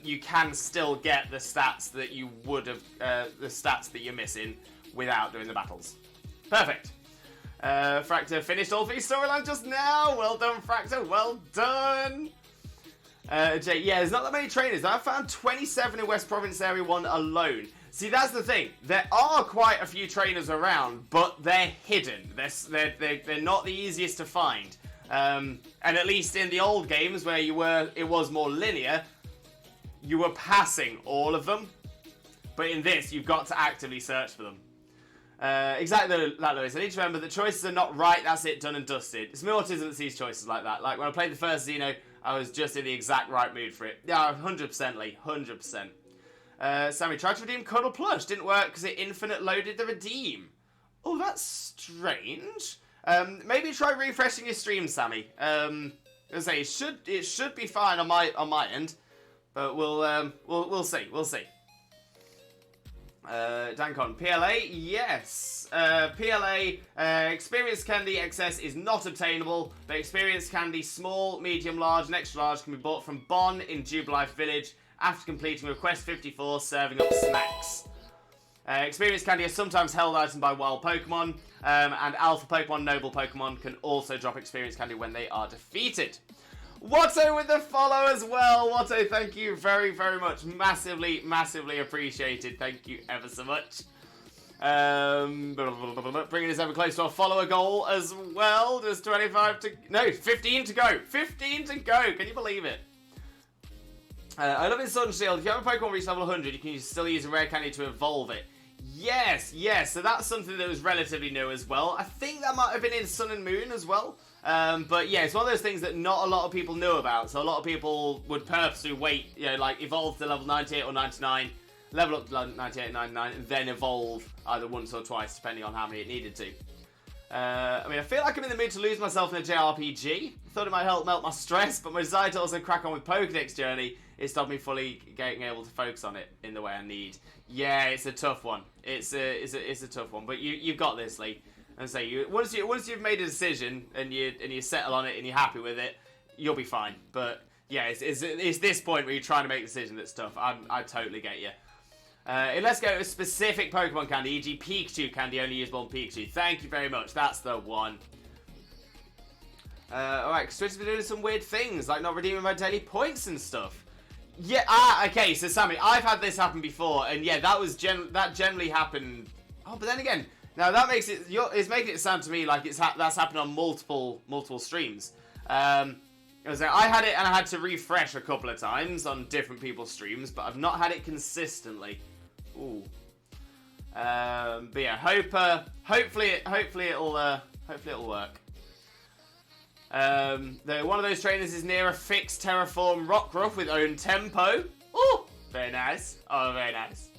you can still get the stats that you would have, the stats that you're missing without doing the battles. Perfect. Fractor finished all 3 storylines just now. Well done, Fractor. Well done. Jay, yeah, there's not that many trainers. I found 27 in West Province Area 1 alone. See, that's the thing. There are quite a few trainers around, but they're hidden. They're not the easiest to find. And at least in the old games where it was more linear, you were passing all of them. But in this, you've got to actively search for them. Exactly that, Lewis. I need to remember that choices are not right, that's it, done and dusted. It's my autism that sees choices like that. Like, when I played the first Xeno, I was just in the exact right mood for it. Yeah, 100%, Lee. 100%. Sammy, tried to redeem Cuddle Plush. Didn't work because it infinite loaded the redeem. Oh, that's strange. Maybe try refreshing your stream, Sammy. I say it should be fine on my end, but we'll see. We'll see. Dancon, PLA, yes. PLA, Experience Candy XS is not obtainable, but Experience Candy Small, Medium, Large, and Extra Large can be bought from Bon in Jubilife Village after completing Request 54, serving up snacks. Experience Candy is sometimes held item by wild Pokemon, and Alpha Pokemon, Noble Pokemon can also drop Experience Candy when they are defeated. Watto with the follow as well. Watto, thank you very, very much. Massively, massively appreciated. Thank you ever so much. Bringing us ever close to our follower goal as well. There's 15 to go. 15 to go. Can you believe it? I love it, Sword and Shield. If you have a Pokemon reach level 100, you can still use a rare candy to evolve it. Yes. So that's something that was relatively new as well. I think that might have been in Sun and Moon as well. But yeah, it's one of those things that not a lot of people knew about. So a lot of people would purposely wait, like evolve to level 98 or 99, level up to 98, 99, and then evolve either once or twice, depending on how many it needed to. I feel like I'm in the mood to lose myself in a JRPG. Thought it might help melt my stress, but my desire to also crack on with Pokedex Journey is stopped me fully getting able to focus on it in the way I need. Yeah, it's a tough one. It's a tough one, but you've got this, Lee. And so once you've made a decision and you settle on it and you're happy with it, you'll be fine. But yeah, it's this point where you're trying to make a decision that's tough. I totally get you. Let's go to a specific Pokemon candy, e.g. Pikachu candy, only usable on Pikachu. Thank you very much. That's the one. Alright, Twitter's been doing some weird things, like not redeeming my daily points and stuff. Yeah, okay, so Sammy, I've had this happen before, and yeah, that generally happened. Oh, but then again, now that makes it's making it sound to me like that's happened on multiple streams. I had it and I had to refresh a couple of times on different people's streams, but I've not had it consistently. Ooh. But yeah, hopefully it'll work. One of those trainers is near a fixed terraform Rockruff with own tempo. Oh, very nice. Oh, very nice.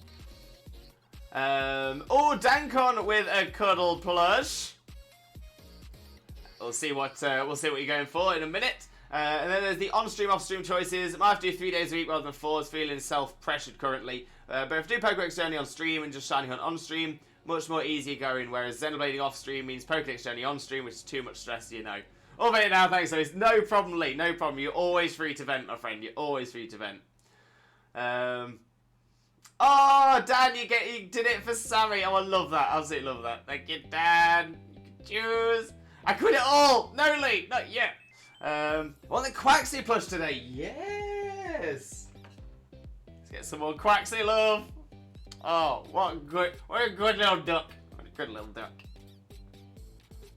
Dancon with a Cuddle Plush. We'll see what you're going for in a minute. And then there's the on-stream, off-stream choices. I might have to do 3 days a week rather than 4. It's feeling self-pressured currently. But if I do Pokedex Journey on stream and just Shiny Hunt on stream, much more easier going. Whereas Xenoblading off stream means Pokedex Journey on stream, which is too much stress, you know. All of it now, thanks. So it's no problem, Lee. No problem. You're always free to vent, my friend. You're always free to vent. Oh, Dan, you did it for Sammy. Oh, I love that. Absolutely love that. Thank you, Dan. Choose. I quit it all. No, Lee, not yet. Want the Quaxley plush today? Yes. Let's get some more Quaxley love. Oh, what a good little duck. What a good little duck.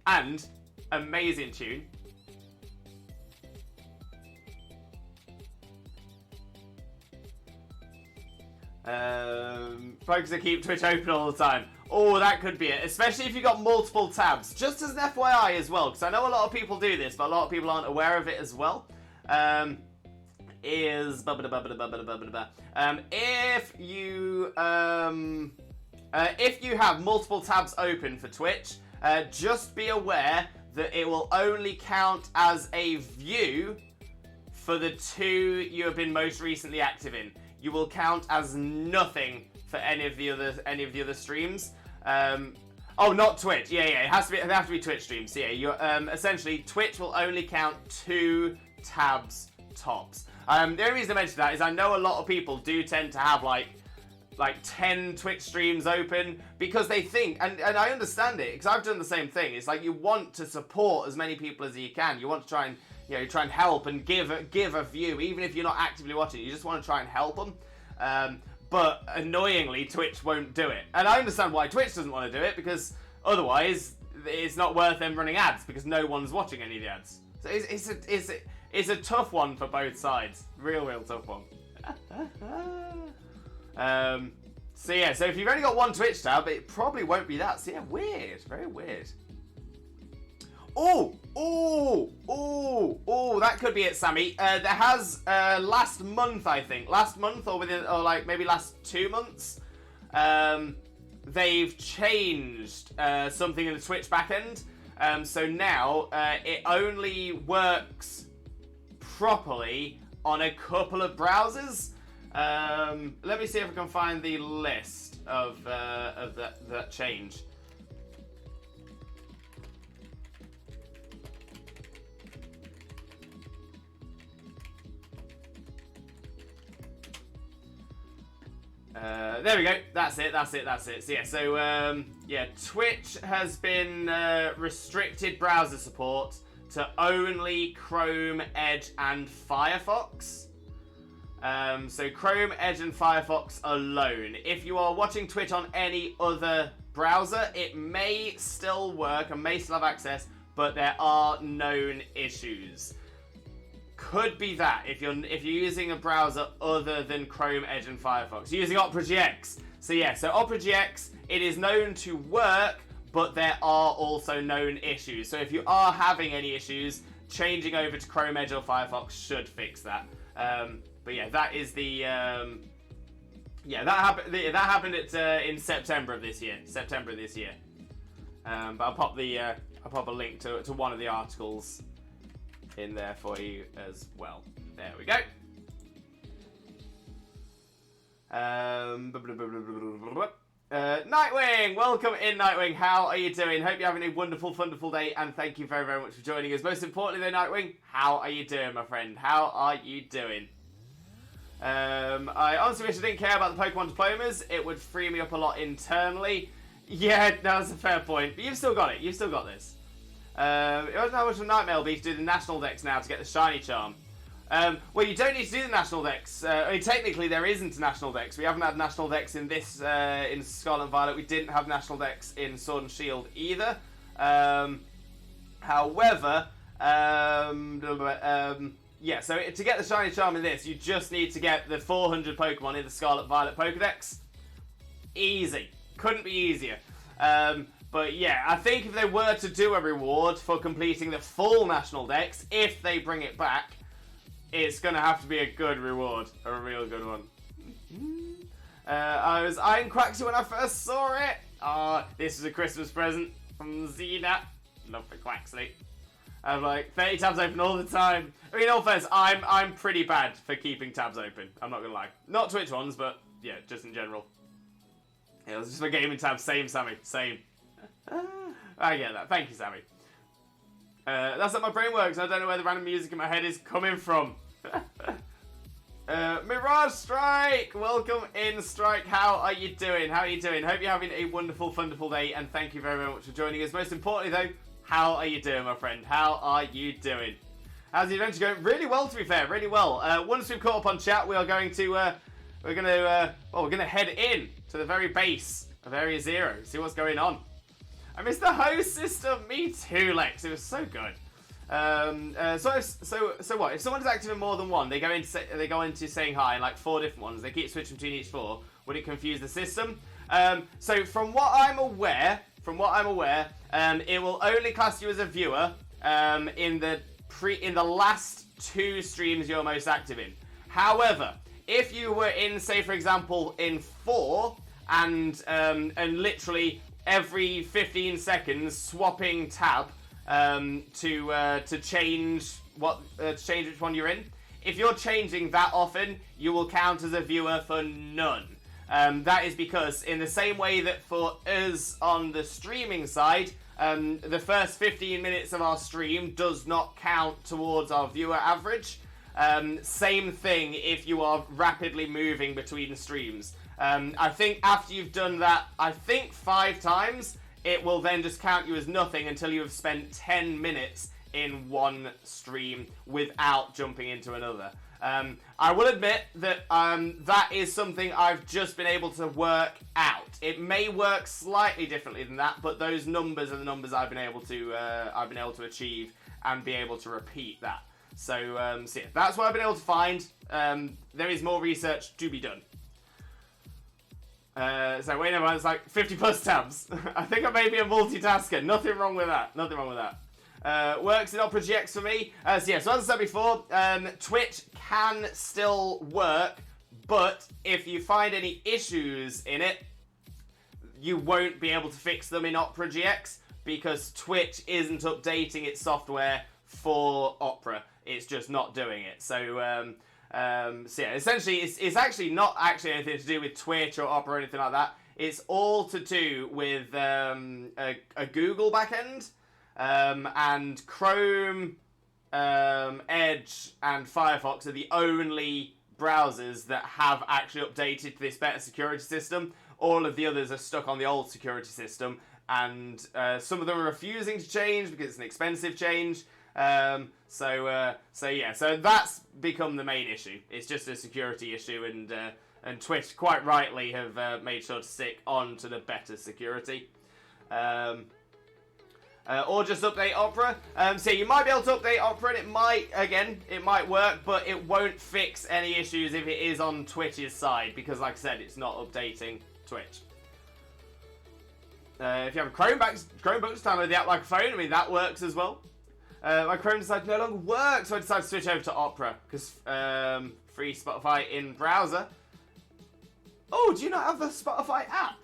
And amazing tune. Folks that keep Twitch open all the time. Oh, that could be it. Especially if you've got multiple tabs. Just as an FYI as well, because I know a lot of people do this, but a lot of people aren't aware of it as well. If you have multiple tabs open for Twitch, just be aware that it will only count as a view for the 2 you have been most recently active in. You will count as nothing for any of the other streams. Oh, not Twitch. Yeah. It have to be Twitch streams. So, yeah, you're essentially Twitch will only count 2 tabs tops. The only reason I mention that is I know a lot of people do tend to have like 10 Twitch streams open because they think, and I understand it because I've done the same thing. It's like you want to support as many people as you can. You want to try and help and give a view, even if you're not actively watching. You just want to try and help them. But annoyingly, Twitch won't do it, and I understand why Twitch doesn't want to do it because otherwise it's not worth them running ads because no one's watching any of the ads. So it's a tough one for both sides. Real tough one. So yeah, so if you've only got 1 Twitch tab, it probably won't be that. So yeah, weird, very weird. Oh, that could be it, Sammy. There has, last month, I think, or maybe last 2 months, they've changed something in the Twitch backend. So now it only works properly on a couple of browsers. Let me see if I can find the list of that change. There we go. That's it. So yeah, Twitch has been restricted browser support to only Chrome, Edge, and Firefox. So Chrome, Edge, and Firefox alone. If you are watching Twitch on any other browser, it may still work and may still have access, but there are known issues. Could be that if you're using a browser other than Chrome, Edge, and Firefox. You're using Opera GX. So yeah, so Opera GX, it is known to work, but there are also known issues. So if you are having any issues, changing over to Chrome, Edge, or Firefox should fix that. But yeah, that is the that happened in September of this year. But I'll pop a link to one of the articles in there for you as well. There we go. Nightwing, welcome in, Nightwing. How are you doing? Hope you're having a wonderful, wonderful day, and thank you very, very much for joining us. Most importantly, though, Nightwing, how are you doing, my friend? How are you doing? I honestly wish I didn't care about the Pokemon diplomas. It would free me up a lot internally. Yeah, no, that's a fair point. But you've still got it. You've still got this. It wasn't how much of a nightmare will be to do the national dex now to get the shiny charm. Well, you don't need to do the national dex. I mean, technically, there isn't a national dex. We haven't had national dex in this in Scarlet and Violet. We didn't have national dex in Sword and Shield either. However, yeah. So to get the shiny charm in this, you just need to get the 400 Pokemon in the Scarlet Violet Pokedex. Easy. Couldn't be easier. But yeah, I think if they were to do a reward for completing the full national dex, if they bring it back, it's going to have to be a good reward. A real good one. I was eyeing Quaxley when I first saw it. This is a Christmas present from Zena. Love for Quaxley. I have like 30 tabs open all the time. I mean, all fairness, I'm pretty bad for keeping tabs open. I'm not gonna lie. Not Twitch ones, but yeah, just in general. Yeah, it was just my gaming tabs. Same, Sammy. Same. I get that. Thank you, Sammy. That's how my brain works. I don't know where the random music in my head is coming from. Mirage Strike! Welcome in, Strike. How are you doing? How are you doing? Hope you're having a wonderful, wonderful day, and thank you very, very much for joining us. Most importantly, though, how are you doing, my friend? How are you doing? How's the adventure going? Really well, to be fair. Really well. Once we've caught up on chat, we are going to, we're gonna head in to the very base of Area Zero. See what's going on. I missed the host system. Me too, Lex. It was so good. So what? If someone is active in more than one, they go into saying hi in like 4 different ones. They keep switching between each 4. Would it confuse the system? So from what I'm aware, it will only class you as a viewer in the last 2 streams you're most active in. However, if you were in, say for example, in 4 and literally every 15 seconds swapping tab to change which one you're in. If you're changing that often, you will count as a viewer for none. That is because in the same way that for us on the streaming side, the first 15 minutes of our stream does not count towards our viewer average. Same thing if you are rapidly moving between streams. I think after you've done that, 5 times, it will then just count you as nothing until you have spent 10 minutes in one stream without jumping into another. I will admit that that is something I've just been able to work out. It may work slightly differently than that, but those numbers are the numbers I've been able to achieve and be able to repeat that. So yeah, that's what I've been able to find. There is more research to be done. So wait a minute, it's like 50 plus tabs. I think I may be a multitasker. Nothing wrong with that. Nothing wrong with that. Works in Opera GX for me. So yeah, so as I said before, Twitch can still work, but if you find any issues in it, you won't be able to fix them in Opera GX because Twitch isn't updating its software for Opera. It's just not doing it. So yeah, essentially, it's actually not actually anything to do with Twitch or Opera or anything like that. It's all to do with a Google backend, and Chrome, Edge, and Firefox are the only browsers that have actually updated to this better security system. All of the others are stuck on the old security system, and some of them are refusing to change because it's an expensive change. So yeah, so that's become the main issue. It's just a security issue, and Twitch quite rightly have made sure to stick on to the better security. Or just update Opera. So you might be able to update Opera, and it might work, but it won't fix any issues if it is on Twitch's side, because like I said, it's not updating Twitch. If you have a Chromebook, just download the app like a phone. I mean, that works as well. My Chrome decided to no longer work, so I decided to switch over to Opera, because free Spotify in browser. Oh, do you not have the Spotify app?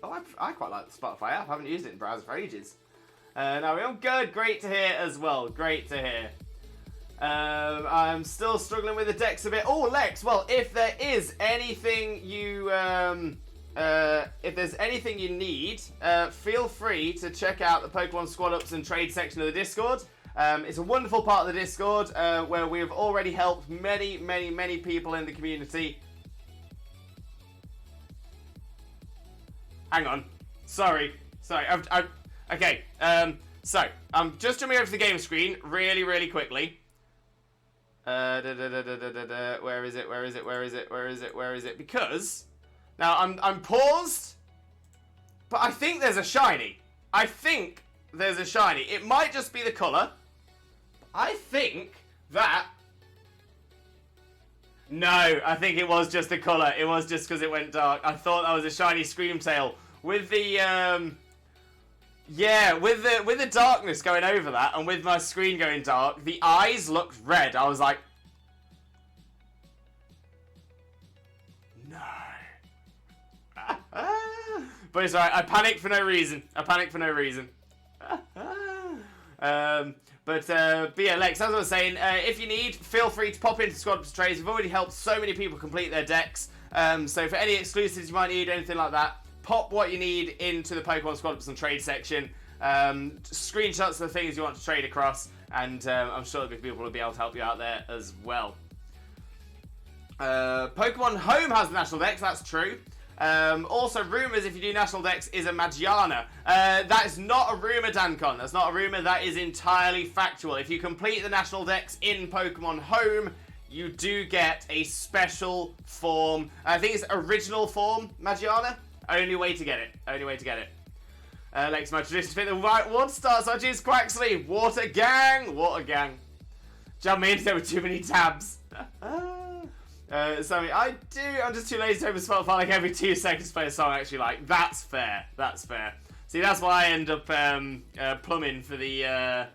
Oh, I quite like the Spotify app. I haven't used it in browser for ages. Now we're on good. Great to hear as well. Great to hear. I'm still struggling with the decks a bit. Oh, Lex. Well, if there is anything you need, feel free to check out the Pokemon Squad Ups and Trade section of the Discord. It's a wonderful part of the Discord where we have already helped many, many, many people in the community. Hang on. Sorry. Okay. So I'm just jumping over to the game screen really, really quickly. Where is it? Because now I'm paused, but I think there's a shiny. It might just be the colour. I think that... No, I think it was just the colour. It was just because it went dark. I thought that was a shiny Screamtail. With the, yeah, with the darkness going over that, and with my screen going dark, the eyes looked red. I was like... No. But it's alright, I panicked for no reason. But yeah, Lex, as I was saying, if you need, feel free to pop into Squad Ups Trades. We've already helped so many people complete their decks. So for any exclusives you might need, anything like that, pop what you need into the Pokemon Squad Ups and Trade section. Screenshots of the things you want to trade across, and I'm sure that people will be able to help you out there as well. Pokemon Home has the national dex, that's true. Also, rumours, if you do national dex, is a Magiana. That is not a rumour, Dancon. That's not a rumour, that is entirely factual. If you complete the national dex in Pokemon Home, you do get a special form. I think it's original form, Magiana. Only way to get it. Only way to get it. Lex, my tradition to pick the right water start, such as Quaxley. Water Gang. Water Gang. Jump me in there with too many tabs. Sammy, I'm just too lazy to open Spotify like every 2 seconds to play a song I actually like. That's fair. That's fair. See, that's why I end up plumbing for the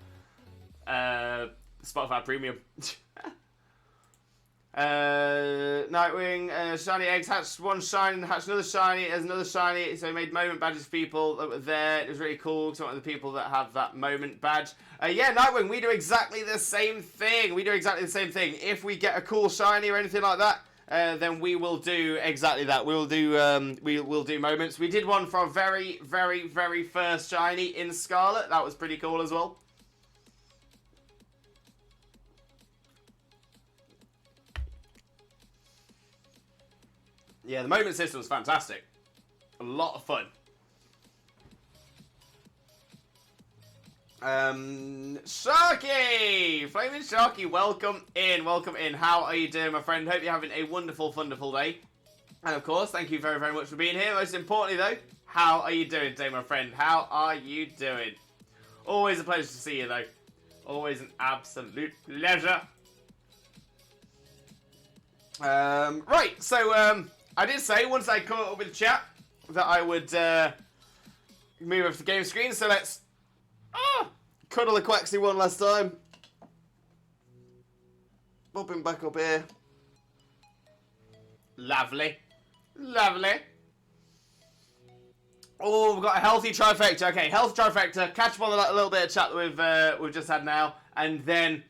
Spotify Premium. Nightwing, shiny eggs, hatched one shiny, hatched another shiny, there's another shiny, so he made moment badges for people that were there. It was really cool, some of the people that have that moment badge. Yeah, Nightwing, we do exactly the same thing. We do exactly the same thing. If we get a cool shiny or anything like that, then we will do exactly that. We'll do moments. We did one for our very, very, very first shiny in Scarlet. That was pretty cool as well. Yeah, the moment system was fantastic. A lot of fun. Sharky! Flaming Sharky, welcome in, welcome in. How are you doing, my friend? Hope you're having a wonderful, wonderful day. And of course, thank you very, very much for being here. Most importantly, though, how are you doing today, my friend? How are you doing? Always a pleasure to see you, though. Always an absolute pleasure. Right, so, I did say, once I caught up with the chat, that I would move over to the game screen, so let's cuddle the Quaxley one last time. Pop him back up here. Lovely. Lovely. Oh, we've got a healthy trifecta. Okay, health trifecta. Catch up on that little bit of chat that we've just had now, and then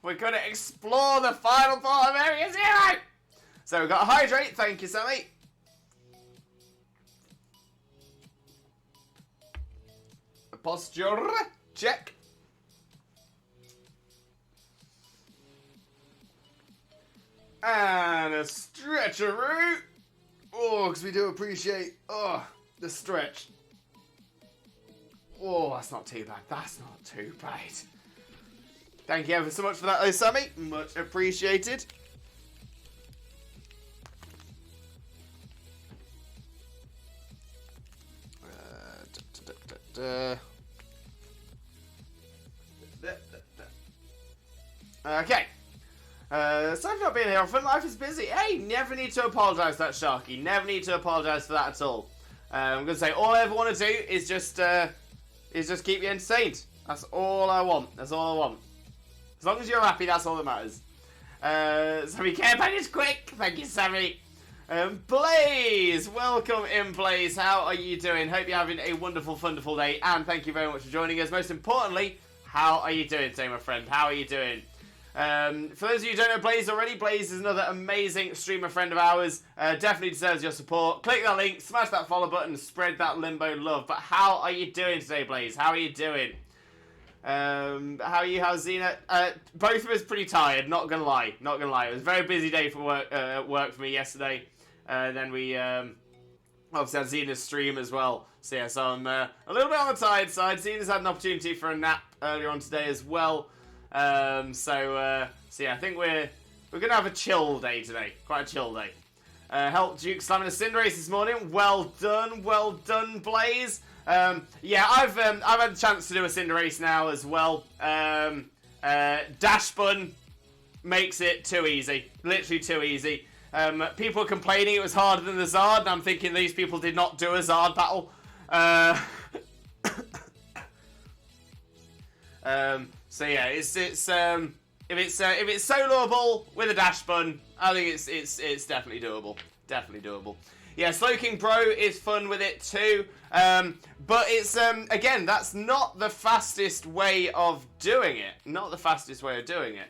we're going to explore the final part of Area 0! So we've got a hydrate, thank you, Sammy. A posture, check. And a stretcheroo. Oh, because we do appreciate, the stretch. Oh, that's not too bad, that's not too bad. Thank you ever so much for that, though, Sammy. Much appreciated. Okay. Sorry for not being here often. Life is busy. Hey, never need to apologise for that, Sharky. Never need to apologise for that at all. I'm going to say all I ever want to do is just keep you entertained. That's all I want. That's all I want. As long as you're happy, that's all that matters. Sammy Care Package quick. Thank you, Sammy. Blaze, welcome in, Blaze. How are you doing? Hope you're having a wonderful, wonderful day, and thank you very much for joining us. Most importantly, how are you doing today, my friend? How are you doing? For those of you who don't know Blaze already, Blaze is another amazing streamer friend of ours. Definitely deserves your support. Click that link, smash that follow button, spread that Limbo love. But how are you doing today, Blaze? How are you doing? How are you? How's Xena? Both of us pretty tired, not gonna lie. Not gonna lie. It was a very busy day for work for me yesterday. Then we obviously had Xena's stream as well. So yeah, so I'm a little bit on the tired side. Xena's had an opportunity for a nap earlier on today as well. So yeah, I think we're gonna have a chill day today. Quite a chill day. Helped Duke slamming a Cinderace this morning. Well done, Blaze. Yeah, I've had a chance to do a Cinderace now as well. Dash Bun makes it too easy. Literally too easy. People were complaining it was harder than the Zard, and I'm thinking these people did not do a Zard battle. So yeah, if it's soloable with a Dash Bun, I think it's definitely doable. Definitely doable. Yeah, Slowking Bro is fun with it too. But it's, again, that's not the fastest way of doing it. Not the fastest way of doing it.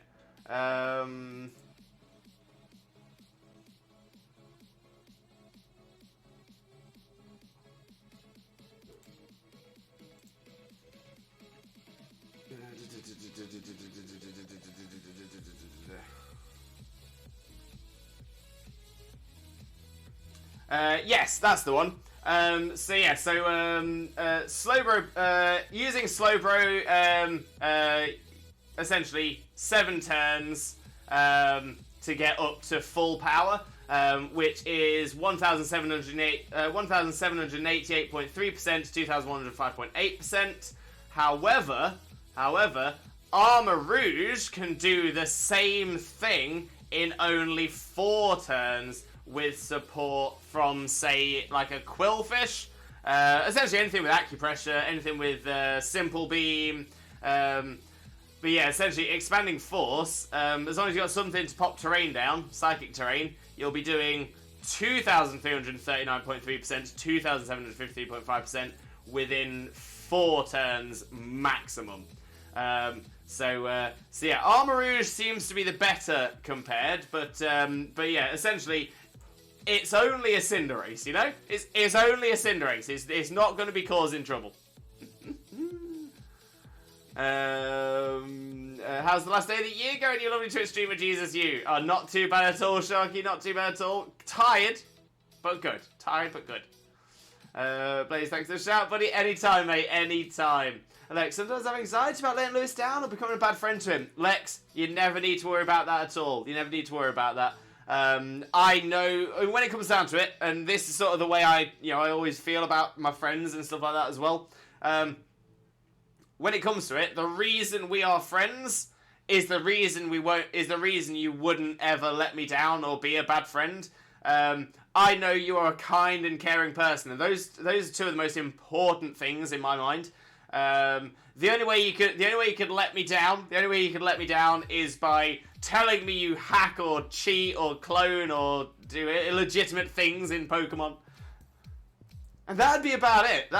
Yes, that's the one. Slowbro, using Slowbro, essentially 7 turns to get up to full power, which is 1,788.3% to 2,105.8%. However, Armor Rouge can do the same thing in only 4 turns with support from, say, like a Quillfish. Essentially anything with acupressure, anything with simple beam. But yeah, essentially expanding force. As long as you've got something to pop terrain down, psychic terrain, you'll be doing 2,339.3% to 2,750.5% within 4 turns maximum. So yeah, Armor Rouge seems to be the better compared, but yeah, essentially, it's only a Cinderace, you know? It's only a Cinderace. It's not going to be causing trouble. How's the last day of the year going, you lovely Twitch streamer, Jesus you? Oh, not too bad at all, Sharky, not too bad at all. Tired, but good. Tired, but good. Blaze, thanks for the shout, buddy. Anytime, mate, anytime. Lex, sometimes I have anxiety about letting Lewis down or becoming a bad friend to him. Lex, you never need to worry about that at all. You never need to worry about that. I know when it comes down to it, and this is sort of the way I always feel about my friends and stuff like that as well. When it comes to it, the reason we are friends is the reason you wouldn't ever let me down or be a bad friend. I know you are a kind and caring person, and those are 2 of the most important things in my mind. The only way you could let me down is by telling me you hack or cheat or clone or do illegitimate things in Pokemon. And that'd be about it.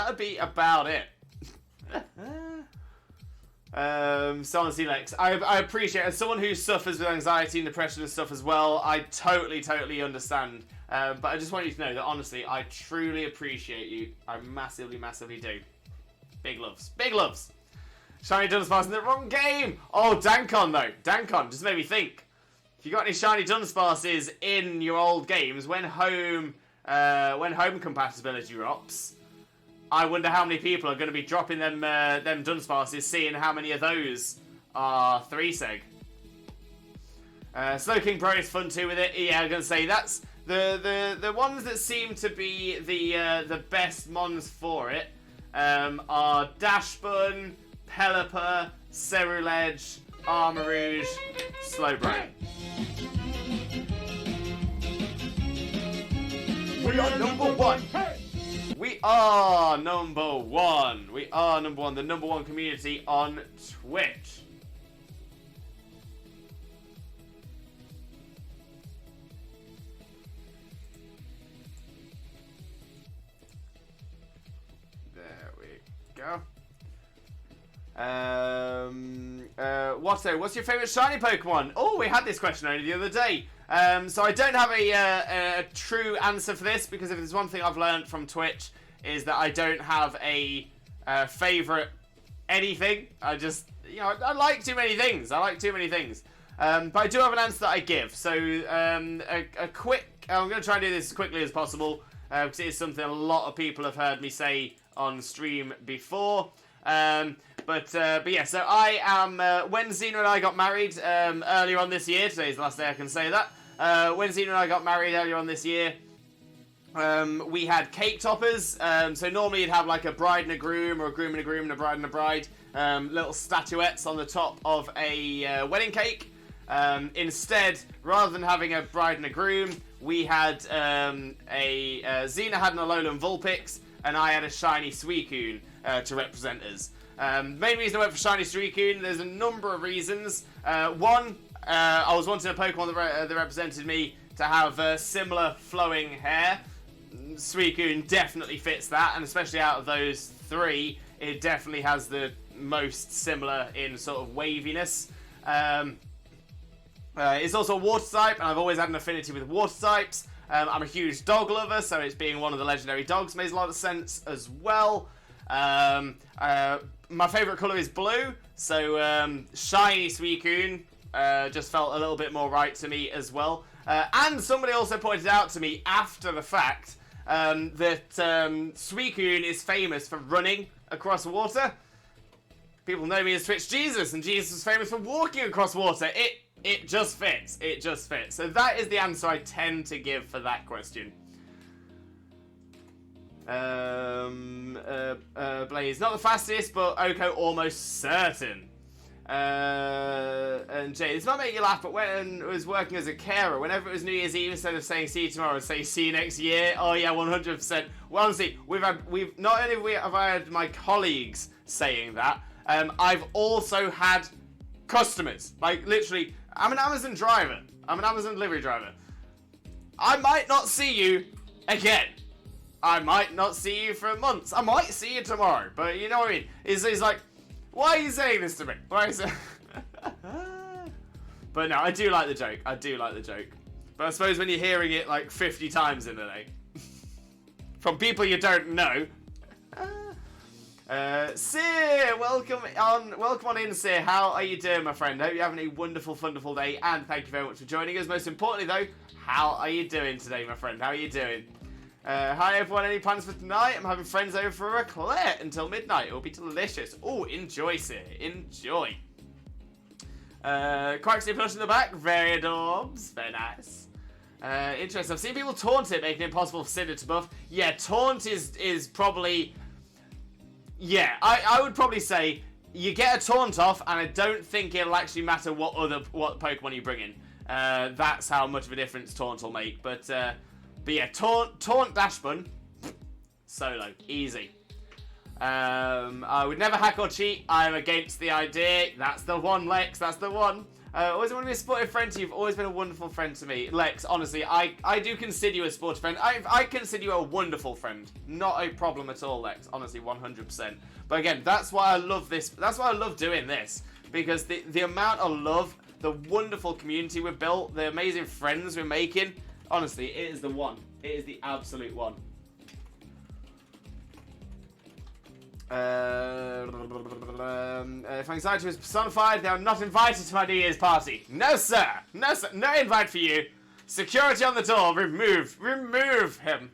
So honestly, Lex, I appreciate it. As someone who suffers with anxiety and depression and stuff as well, I totally understand. But I just want you to know that honestly, I truly appreciate you. I massively do. Big loves. Shiny Dunsparce in the wrong game! Oh, Dankon though. Dankon just made me think. If you got any Shiny Dunsparces in your old games, when home compatibility drops, I wonder how many people are going to be dropping them Dunsparces, seeing how many of those are 3-seg. Slowking Pro is fun too with it. Yeah, I'm going to say that's the ones that seem to be the best mons for it. Are Dashbun, Pelipper, Ceruledge, Armor Rouge, Slowbro. We are number 1! We are number 1! We are number 1, the number 1 community on Twitch. Go. What's your favourite shiny Pokemon? Oh, we had this question only the other day. So I don't have a true answer for this, because if there's one thing I've learned from Twitch is that I don't have a favourite anything. I just, I like too many things. But I do have an answer that I give. So a quick, I'm going to try and do this as quickly as possible, because it is something a lot of people have heard me say on stream before. But yeah, so I am, when Xena and I got married earlier on this year, today's the last day I can say that, when Xena and I got married earlier on this year, we had cake toppers. So normally you'd have like a bride and a groom, or a groom and a groom and a bride and a bride, little statuettes on the top of a wedding cake. Instead, rather than having a bride and a groom, we had Xena had an Alolan Vulpix, and I had a shiny Suicune to represent us. Main reason I went for shiny Suicune, there's a number of reasons. One, I was wanting a Pokemon that represented me to have similar flowing hair. Suicune definitely fits that, and especially out of those three, it definitely has the most similar in sort of waviness. It's also a water type, and I've always had an affinity with water types. I'm a huge dog lover, so it's being one of the legendary dogs makes a lot of sense as well. My favourite colour is blue, so shiny Suicune just felt a little bit more right to me as well. And somebody also pointed out to me after the fact that Suicune is famous for running across water. People know me as Twitch Jesus, and Jesus is famous for walking across water. It just fits. It just fits. So that is the answer I tend to give for that question. Blaze, not the fastest, but Oko almost certain. And Jay, it's not making you laugh, but when I was working as a carer, whenever it was New Year's Eve, instead of saying see you tomorrow, I'd say see you next year. Oh yeah, 100%. Well, honestly, we've not only have I had my colleagues saying that, I've also had customers. Like literally, I'm an Amazon driver. I'm an Amazon delivery driver. I might not see you again. I might not see you for months. I might see you tomorrow, but you know what I mean. It's like, why are you saying this to me? Why are you saying... But no, I do like the joke. I do like the joke. But I suppose when you're hearing it like 50 times in a day from people you don't know. Sir, welcome on in, Sir. How are you doing, my friend? Hope you're having a wonderful, wonderful day, and thank you very much for joining us. Most importantly, though, how are you doing today, my friend? How are you doing? Hi, everyone. Any plans for tonight? I'm having friends over for a raclette until midnight. It will be delicious. Oh, enjoy, Sir. Enjoy. Quacksley push in the back. Very adorbs. Very nice. Interesting. I've seen people taunt it, making it impossible for Cinder to buff. Yeah, taunt is probably... Yeah, I would probably say you get a taunt off, and I don't think it'll actually matter what Pokemon you bring in. That's how much of a difference taunt will make. But yeah, taunt dash bun, solo, easy. I would never hack or cheat. I'm against the idea. That's the one, Lex. That's the one. Always want to be a supportive friend to you. You've always been a wonderful friend to me. Lex, honestly, I do consider you a supportive friend. I consider you a wonderful friend. Not a problem at all, Lex. Honestly, 100%. But again, that's why I love this. That's why I love doing this. Because the amount of love, the wonderful community we've built, the amazing friends we're making, honestly, it is the one. It is the absolute one. If anxiety was personified, they are not invited to my New Year's party. No, sir. No, sir. No invite for you. Security on the door. Remove him.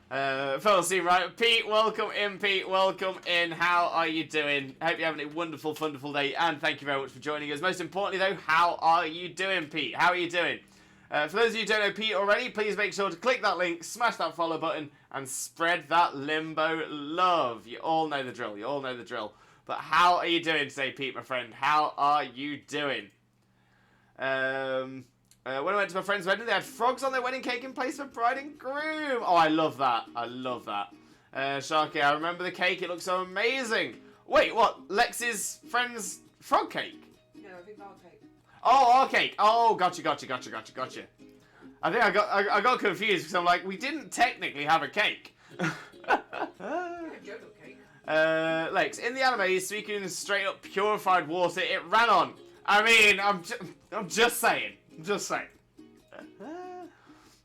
Phil, right? Pete, welcome in, Pete. Welcome in. How are you doing? Hope you're having a wonderful, wonderful day, and thank you very much for joining us. Most importantly, though, how are you doing, Pete? How are you doing? For those of you who don't know Pete already, please make sure to click that link, smash that follow button, and spread that Limbo love. You all know the drill. You all know the drill. But how are you doing today, Pete, my friend? How are you doing? When I went to my friend's wedding, they had frogs on their wedding cake in place for bride and groom. Oh, I love that. I love that. Sharky, I remember the cake. It looks so amazing. Wait, what? Lex's friend's frog cake? No, I think our cake. Oh, our cake. Oh, gotcha. I think I got confused because I'm like, we didn't technically have a cake. Lex, in the anime, Suicune is straight up purified water it ran on. I mean, I'm just saying.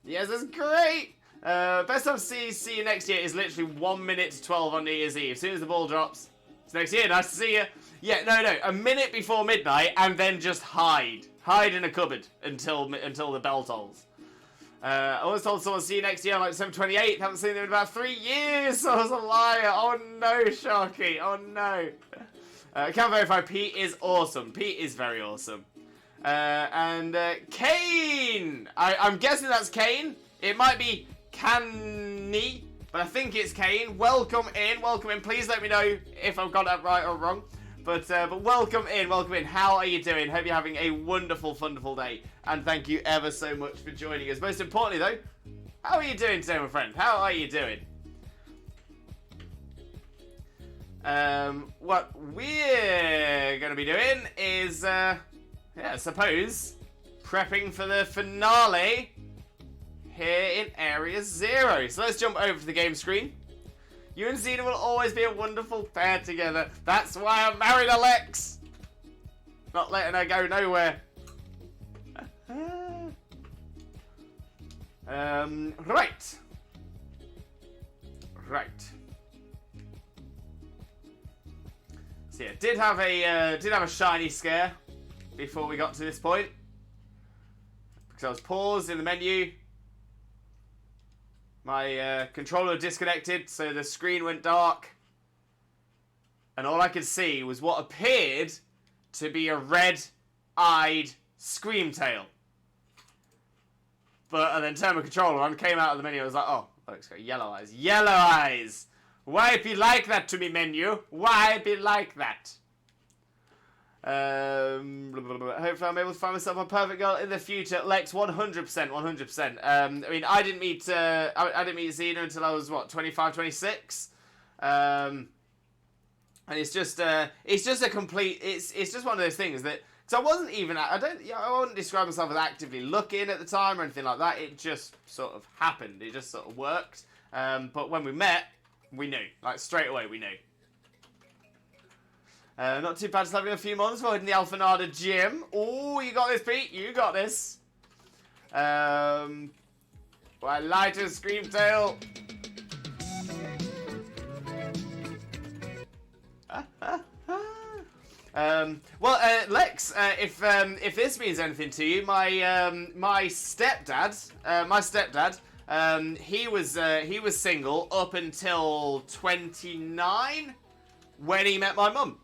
Yes, that's great. Best time to see you next year is literally 1 minute to 12 on New Year's Eve. As soon as the ball drops, it's next year. Nice to see you. Yeah, no, a minute before midnight, and then just hide in a cupboard until the bell tolls. I always told someone see you next year on like December 28th. Haven't seen them in about 3 years. So I was a liar. Oh no, Sharky. Oh no. I can't verify. Pete is awesome. Pete is very awesome. And Kane. I'm guessing that's Kane. It might be Canny, but I think it's Kane. Welcome in. Please let me know if I've got that right or wrong. But welcome in. How are you doing? Hope you're having a wonderful, wonderful day. And thank you ever so much for joining us. Most importantly, though, how are you doing today, my friend? How are you doing? What we're going to be doing is, I suppose, prepping for the finale here in Area 0. So let's jump over to the game screen. You and Xena will always be a wonderful pair together. That's why I married Alex. Not letting her go nowhere. Right. So yeah, did have a shiny scare before we got to this point because I was paused in the menu. My controller disconnected, so the screen went dark, and all I could see was what appeared to be a red-eyed Screamtail. But and then turned my controller on, came out of the menu, I was like, oh, it's got yellow eyes. Yellow eyes! Why be like that to me, menu? Why be like that? Hopefully I'm able to find myself a perfect girl in the future. Lex, 100%, 100%. I mean, I didn't meet Xena until I was, what, 25, 26? And it's just a complete, it's just one of those things that, because I wasn't even, I wouldn't describe myself as actively looking at the time or anything like that. It just sort of happened. It just sort of worked. But when we met, we knew. Like, straight away, we knew. Not too bad, just having a few months for hitting the Alphanada gym. Oh, you got this, Pete. You got this. Well, lighter Screamtail. Lex, if this means anything to you, my stepdad, he was single up until 29 when he met my mum.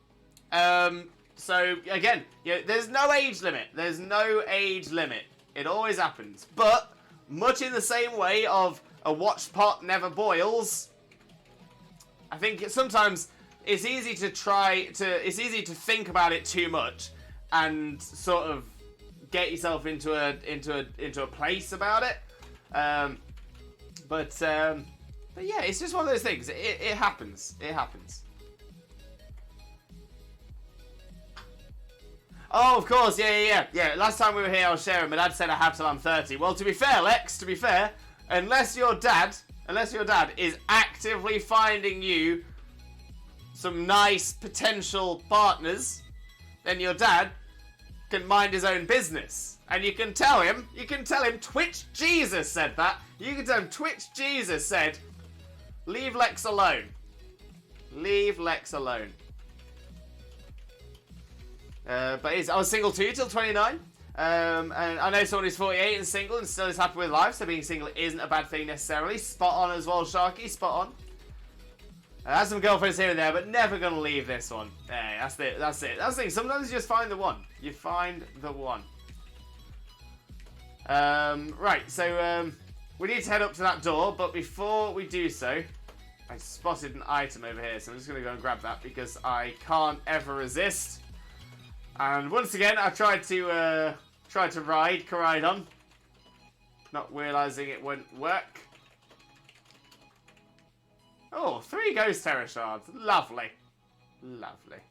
So again, there's no age limit. There's no age limit. It always happens. But much in the same way of a watched pot never boils, I think sometimes it's easy to think about it too much and sort of get yourself into a place about it. But yeah, it's just one of those things. It happens. It happens. Oh, of course, yeah. Last time we were here, I was sharing. My dad said I have till I'm 30. Well, to be fair, Lex, unless your dad is actively finding you some nice potential partners, then your dad can mind his own business. And you can tell him, Twitch Jesus said that. You can tell him Twitch Jesus said, leave Lex alone. Leave Lex alone. But I was single too till 29. And I know someone who's 48 and single and still is happy with life, so being single isn't a bad thing necessarily. Spot on as well, Sharky, spot on. I have some girlfriends here and there, but never gonna leave this one. Hey, that's it. That's the thing. Sometimes you just find the one. You find the one. Right, so we need to head up to that door, but before we do so, I spotted an item over here, so I'm just gonna go and grab that because I can't ever resist. And once again, I tried to ride Coridon, not realizing it wouldn't work. Oh, 3 Ghost Terror Shards. Lovely. Lovely.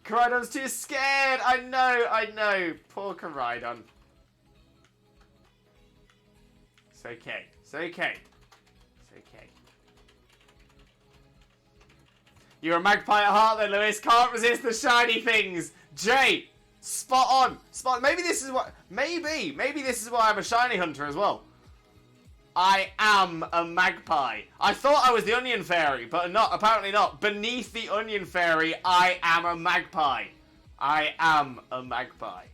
Coridon's too scared! I know! Poor Coridon. It's okay. It's okay. It's okay. You're a magpie at heart then, Lewis. Can't resist the shiny things. Jay! Spot on. Maybe this is why I'm a shiny hunter as well. I am a magpie. I thought I was the onion fairy, but not. Apparently not. Beneath the onion fairy, I am a magpie. I am a magpie.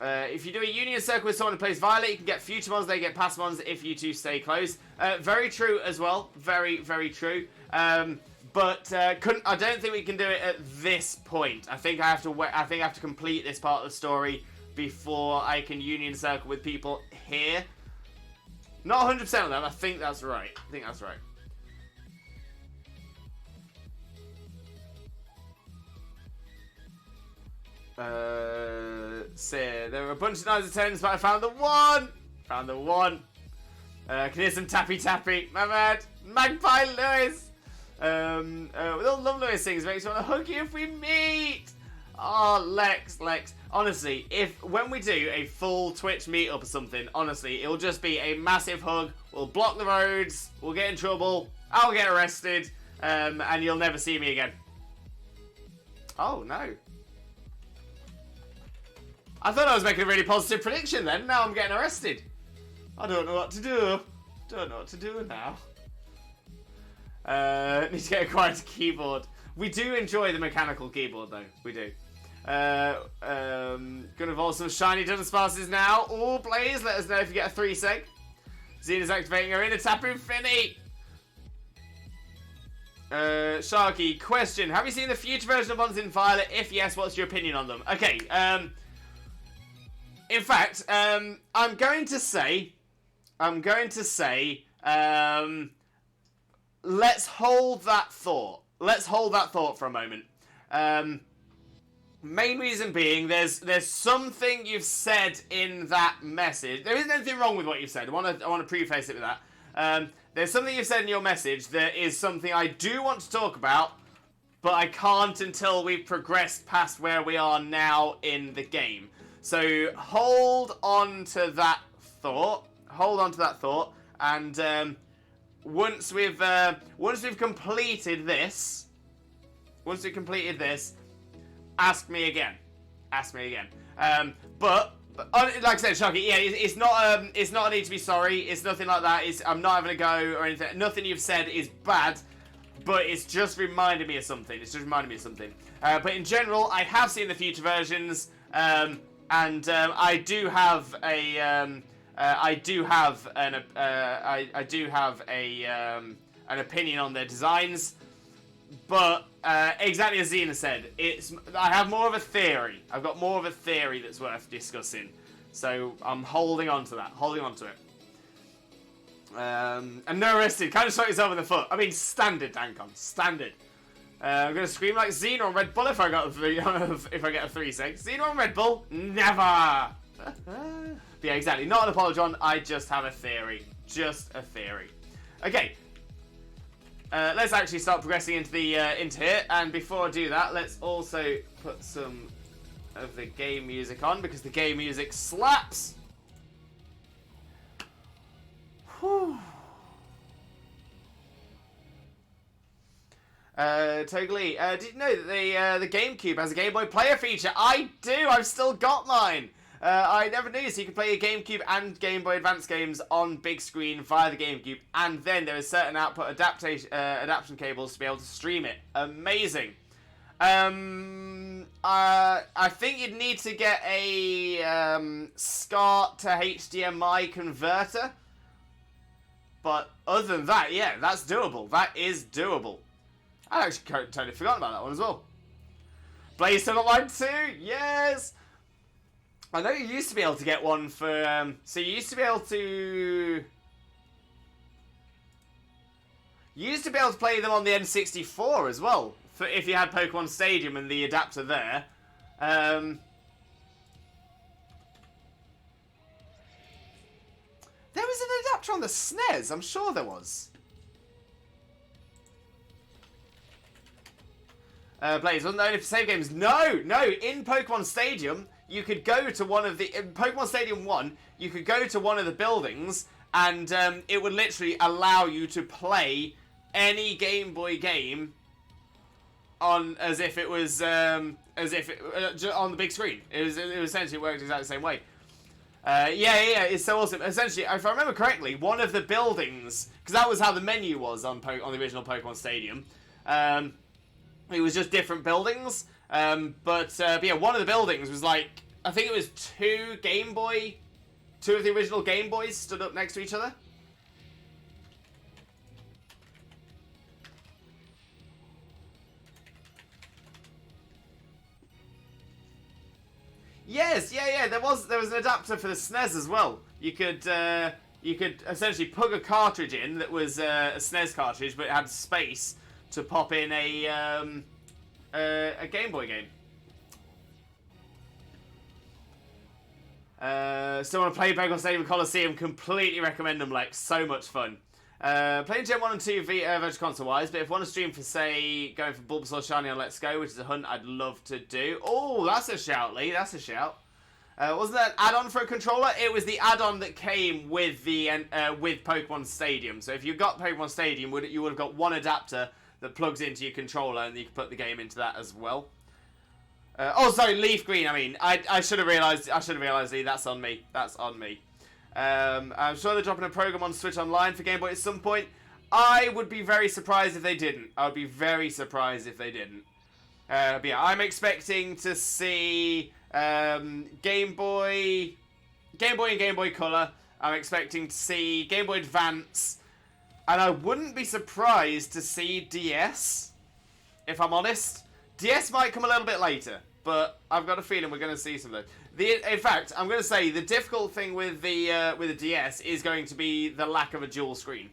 If you do a union circle with someone who plays Violet, you can get future mons, they get past mons if you two stay close. Very true as well. Very, very true. But I don't think we can do it at this point. I think I have to complete this part of the story before I can union circle with people here. Not 100% of them. I think that's right. So there were a bunch of 9s and 10s, but I found the one. Found the one. Can hear some tappy tappy. My bad. Magpie Lewis. We all love Lewis sings. Makes me want to hug you if we meet. Oh, Lex. Honestly, when we do a full Twitch meetup or something, honestly, it'll just be a massive hug. We'll block the roads. We'll get in trouble. I'll get arrested. And you'll never see me again. Oh, no. I thought I was making a really positive prediction then. Now I'm getting arrested. I don't know what to do. Don't know what to do now. Need to get a quieter keyboard. We do enjoy the mechanical keyboard though. We do. Gonna evolve some shiny Dunsparces now. Oh, please let us know if you get a 3-seg. Xena's activating her inner Tapu Fini. Sharky, question. Have you seen the future version of ones in Violet? If yes, what's your opinion on them? Okay, in fact, I'm going to say, let's hold that thought. Let's hold that thought for a moment. Main reason being, there's something you've said in that message. There isn't anything wrong with what you've said. I want to preface it with that. There's something you've said in your message that is something I do want to talk about, but I can't until we've progressed past where we are now in the game. So hold on to that thought. Hold on to that thought, and once we've completed this, ask me again. But like I said, Sharky, yeah, it's not a need to be sorry. It's nothing like that. I'm not having a go or anything. Nothing you've said is bad, but it's just reminded me of something. But in general, I have seen the future versions, and I do have an opinion on their designs. But exactly as Xena said, I have more of a theory. I've got more of a theory that's worth discussing. So I'm holding on to that. And no arrested. Kind of shot yourself in the foot. I mean, standard, Dankon. Standard. I'm gonna scream like Xena on Red Bull if I get a 3-seg. Xena on Red Bull, never. But yeah, exactly. Not an apologon. I just have a theory. Just a theory. Okay. Let's actually start progressing into here, and before I do that, let's also put some of the game music on, because the game music slaps! Whew. Totally. Did you know that the GameCube has a Game Boy Player feature? I do! I've still got mine! I never knew, so you can play your GameCube and Game Boy Advance games on big screen via the GameCube, and then there is certain output adaptation cables to be able to stream it. Amazing. I think you'd need to get a SCART to HDMI converter, but other than that, yeah, that's doable. That is doable. I actually totally forgot about that one as well. Blaze still got mine too. Yes. I know you used to be able to get one for, so you used to be able to play them on the N64 as well, for if you had Pokemon Stadium and the adapter there. There was an adapter on the SNES, I'm sure there was. Blaze, wasn't there only for save games? No, in Pokemon Stadium, you could go to one of the... In Pokemon Stadium 1, you could go to one of the buildings, and it would literally allow you to play any Game Boy game on as if it was on the big screen. It was essentially worked exactly the same way. Yeah, it's so awesome. Essentially, if I remember correctly, one of the buildings, because that was how the menu was on the original Pokemon Stadium. It was just different buildings. But yeah, one of the buildings was like, I think it was two of the original Game Boys stood up next to each other. Yes, yeah. There was an adapter for the SNES as well. You could essentially plug a cartridge in that was a SNES cartridge, but it had space to pop in a Game Boy game. Still want to play Pokemon Stadium Coliseum. Completely recommend them, Lex. So much fun. Playing Gen 1 and 2 Virtual Console wise, but if you want to stream for, say, going for Bulbasaur Shiny on Let's Go, which is a hunt I'd love to do. Oh, that's a shout, Lee. That's a shout. Wasn't that an add-on for a controller? It was the add-on that came with the with Pokemon Stadium. So if you got Pokemon Stadium, you would have got one adapter that plugs into your controller, and you can put the game into that as well. Oh, sorry, Leaf Green. I mean, I should have realised. Lee. That's on me. That's on me. I'm sure they're dropping a program on Switch Online for Game Boy at some point. I would be very surprised if they didn't. I would be very surprised if they didn't. But yeah, I'm expecting to see Game Boy and Game Boy Color. I'm expecting to see Game Boy Advance. And I wouldn't be surprised to see DS, if I'm honest. DS might come a little bit later, but I've got a feeling we're going to see something. In fact, I'm going to say the difficult thing with the DS is going to be the lack of a dual screen.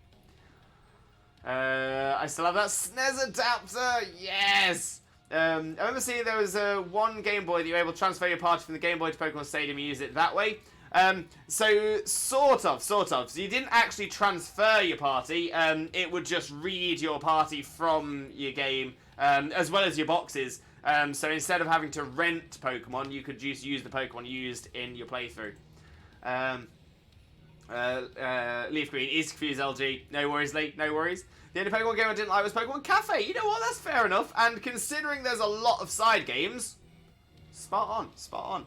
I still have that SNES adapter. Yes. I remember seeing there was one Game Boy that you were able to transfer your party from the Game Boy to Pokemon Stadium and use it that way. So sort of. So you didn't actually transfer your party. It would just read your party from your game, as well as your boxes. So instead of having to rent Pokemon, you could just use the Pokemon used in your playthrough. Leaf Green is confused, LG. No worries, Lee. No worries. The only Pokemon game I didn't like was Pokemon Cafe. You know what? That's fair enough. And considering there's a lot of side games, spot on.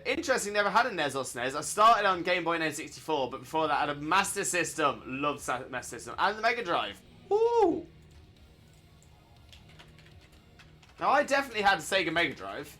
Interesting, never had a NES or SNES. I started on Game Boy and N64, but before that I had a Master System. Loved Master System. And the Mega Drive. Ooh! Now, I definitely had a Sega Mega Drive.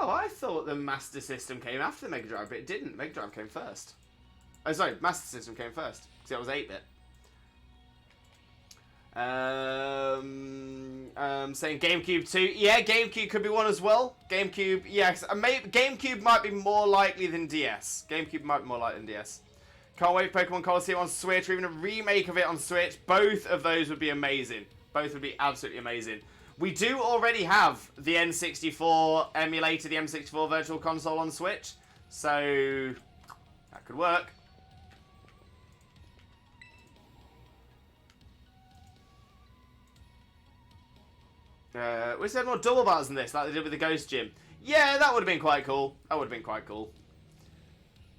Oh, I thought the Master System came after the Mega Drive, but it didn't. Mega Drive came first. Oh, sorry, Master System came first, because that was 8-bit. Saying GameCube 2. Yeah, GameCube could be one as well. GameCube, yes. GameCube might be more likely than DS. GameCube might be more likely than DS. Can't wait for Pokemon Coliseum on Switch, or even a remake of it on Switch. Both of those would be amazing. Both would be absolutely amazing. We do already have the N64 emulator, the M64 Virtual Console on Switch. So, that could work. We said more double battles than this, like they did with the Ghost Gym. Yeah, that would have been quite cool.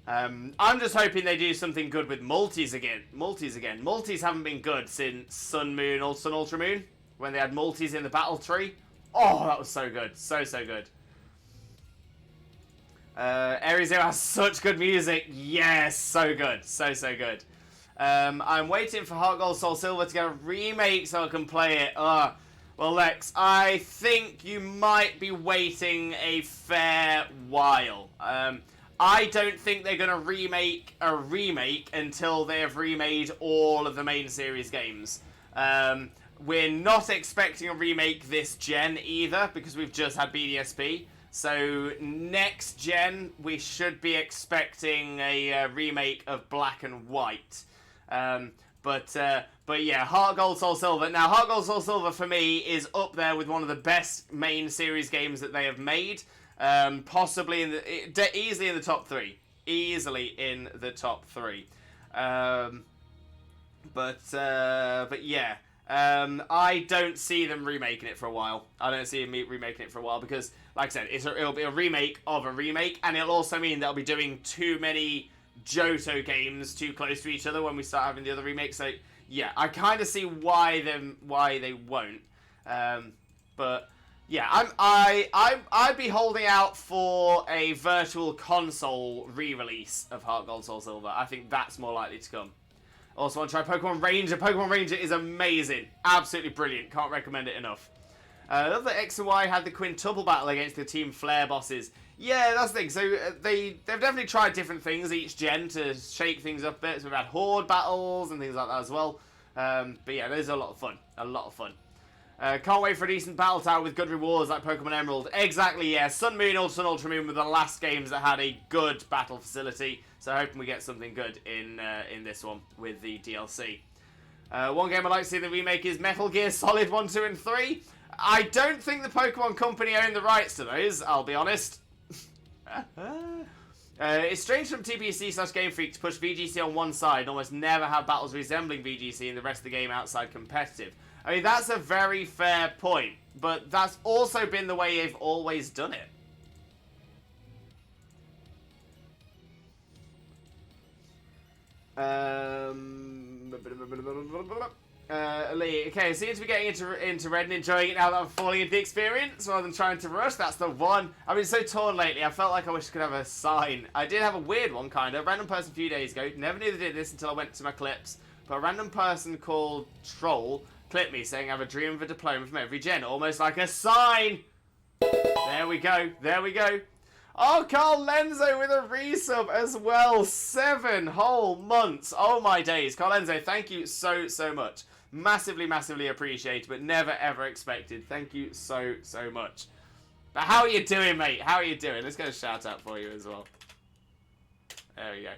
I'm just hoping they do something good with multis again. Multis haven't been good since Sun, Moon, or Sun Ultra Moon, when they had multis in the battle tree. Oh, that was so good. So good. Area Zero has such good music. Yes, so good. So good. I'm waiting for Heart Gold Soul Silver to get a remake so I can play it. Well, Lex, I think you might be waiting a fair while. I don't think they're going to remake a remake until they have remade all of the main series games. We're not expecting a remake this gen either, because we've just had BDSP. So next gen, we should be expecting a remake of Black and White. But yeah, Heart Gold Soul Silver. Now, Heart Gold Soul Silver for me is up there with one of the best main series games that they have made. Possibly easily in the top 3. Easily in the top 3. But yeah. I don't see them remaking it for a while. Because, like I said, it'll be a remake of a remake, and it'll also mean they'll be doing too many Johto games too close to each other when we start having the other remakes. So yeah, I kind of see why they won't. But Yeah, I'd be holding out for a virtual console re-release of Heart Gold Soul Silver. I think that's more likely to come. Also, want to try Pokemon Ranger. Pokemon Ranger is amazing, absolutely brilliant. Can't recommend it enough. I love that X and Y had the quintuple battle against the Team Flare bosses. Yeah, that's the thing. So they've definitely tried different things each gen to shake things up a bit. So we've had Horde battles and things like that as well. But yeah, those are a lot of fun. A lot of fun. Can't wait for a decent battle tower with good rewards like Pokemon Emerald. Exactly, yeah. Sun Moon, Ultra Sun, Ultra Moon were the last games that had a good battle facility. So hoping we get something good in this one with the DLC. One game I'd like to see the remake is Metal Gear Solid 1, 2, and 3. I don't think the Pokemon Company own the rights to those, I'll be honest. It's strange from TPC/Game Freak to push VGC on one side and almost never have battles resembling VGC and the rest of the game outside competitive. I mean, that's a very fair point, but that's also been the way they've always done it. Lee, okay, I seem to be getting into Red and enjoying it now that I'm falling into the experience rather than trying to rush. That's the one. I've been so torn lately. I felt like I wish I could have a sign. I did have a weird one, kind of. Random person a few days ago. Never knew they did this until I went to my clips. But a random person called Troll clipped me saying I have a dream of a diploma from every gen. Almost like a sign. There we go. There we go. Oh, Carl Lenzo with a resub as well. 7 whole months. Oh, my days. Carl Lenzo, thank you so, so much. Massively, massively appreciated, but never, ever expected. Thank you so, so much. But how are you doing, mate? How are you doing? Let's get a shout out for you as well. There we go.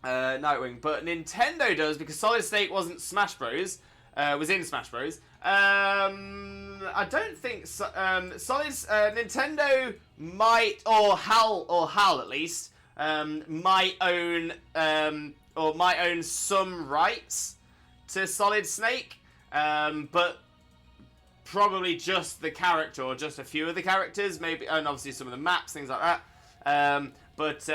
Nightwing. But Nintendo does, because Solid Snake wasn't Smash Bros. Was in Smash Bros. I don't think Nintendo might, or HAL at least, might own some rights to Solid Snake, but probably just the character or just a few of the characters, maybe, and obviously some of the maps, things like that. But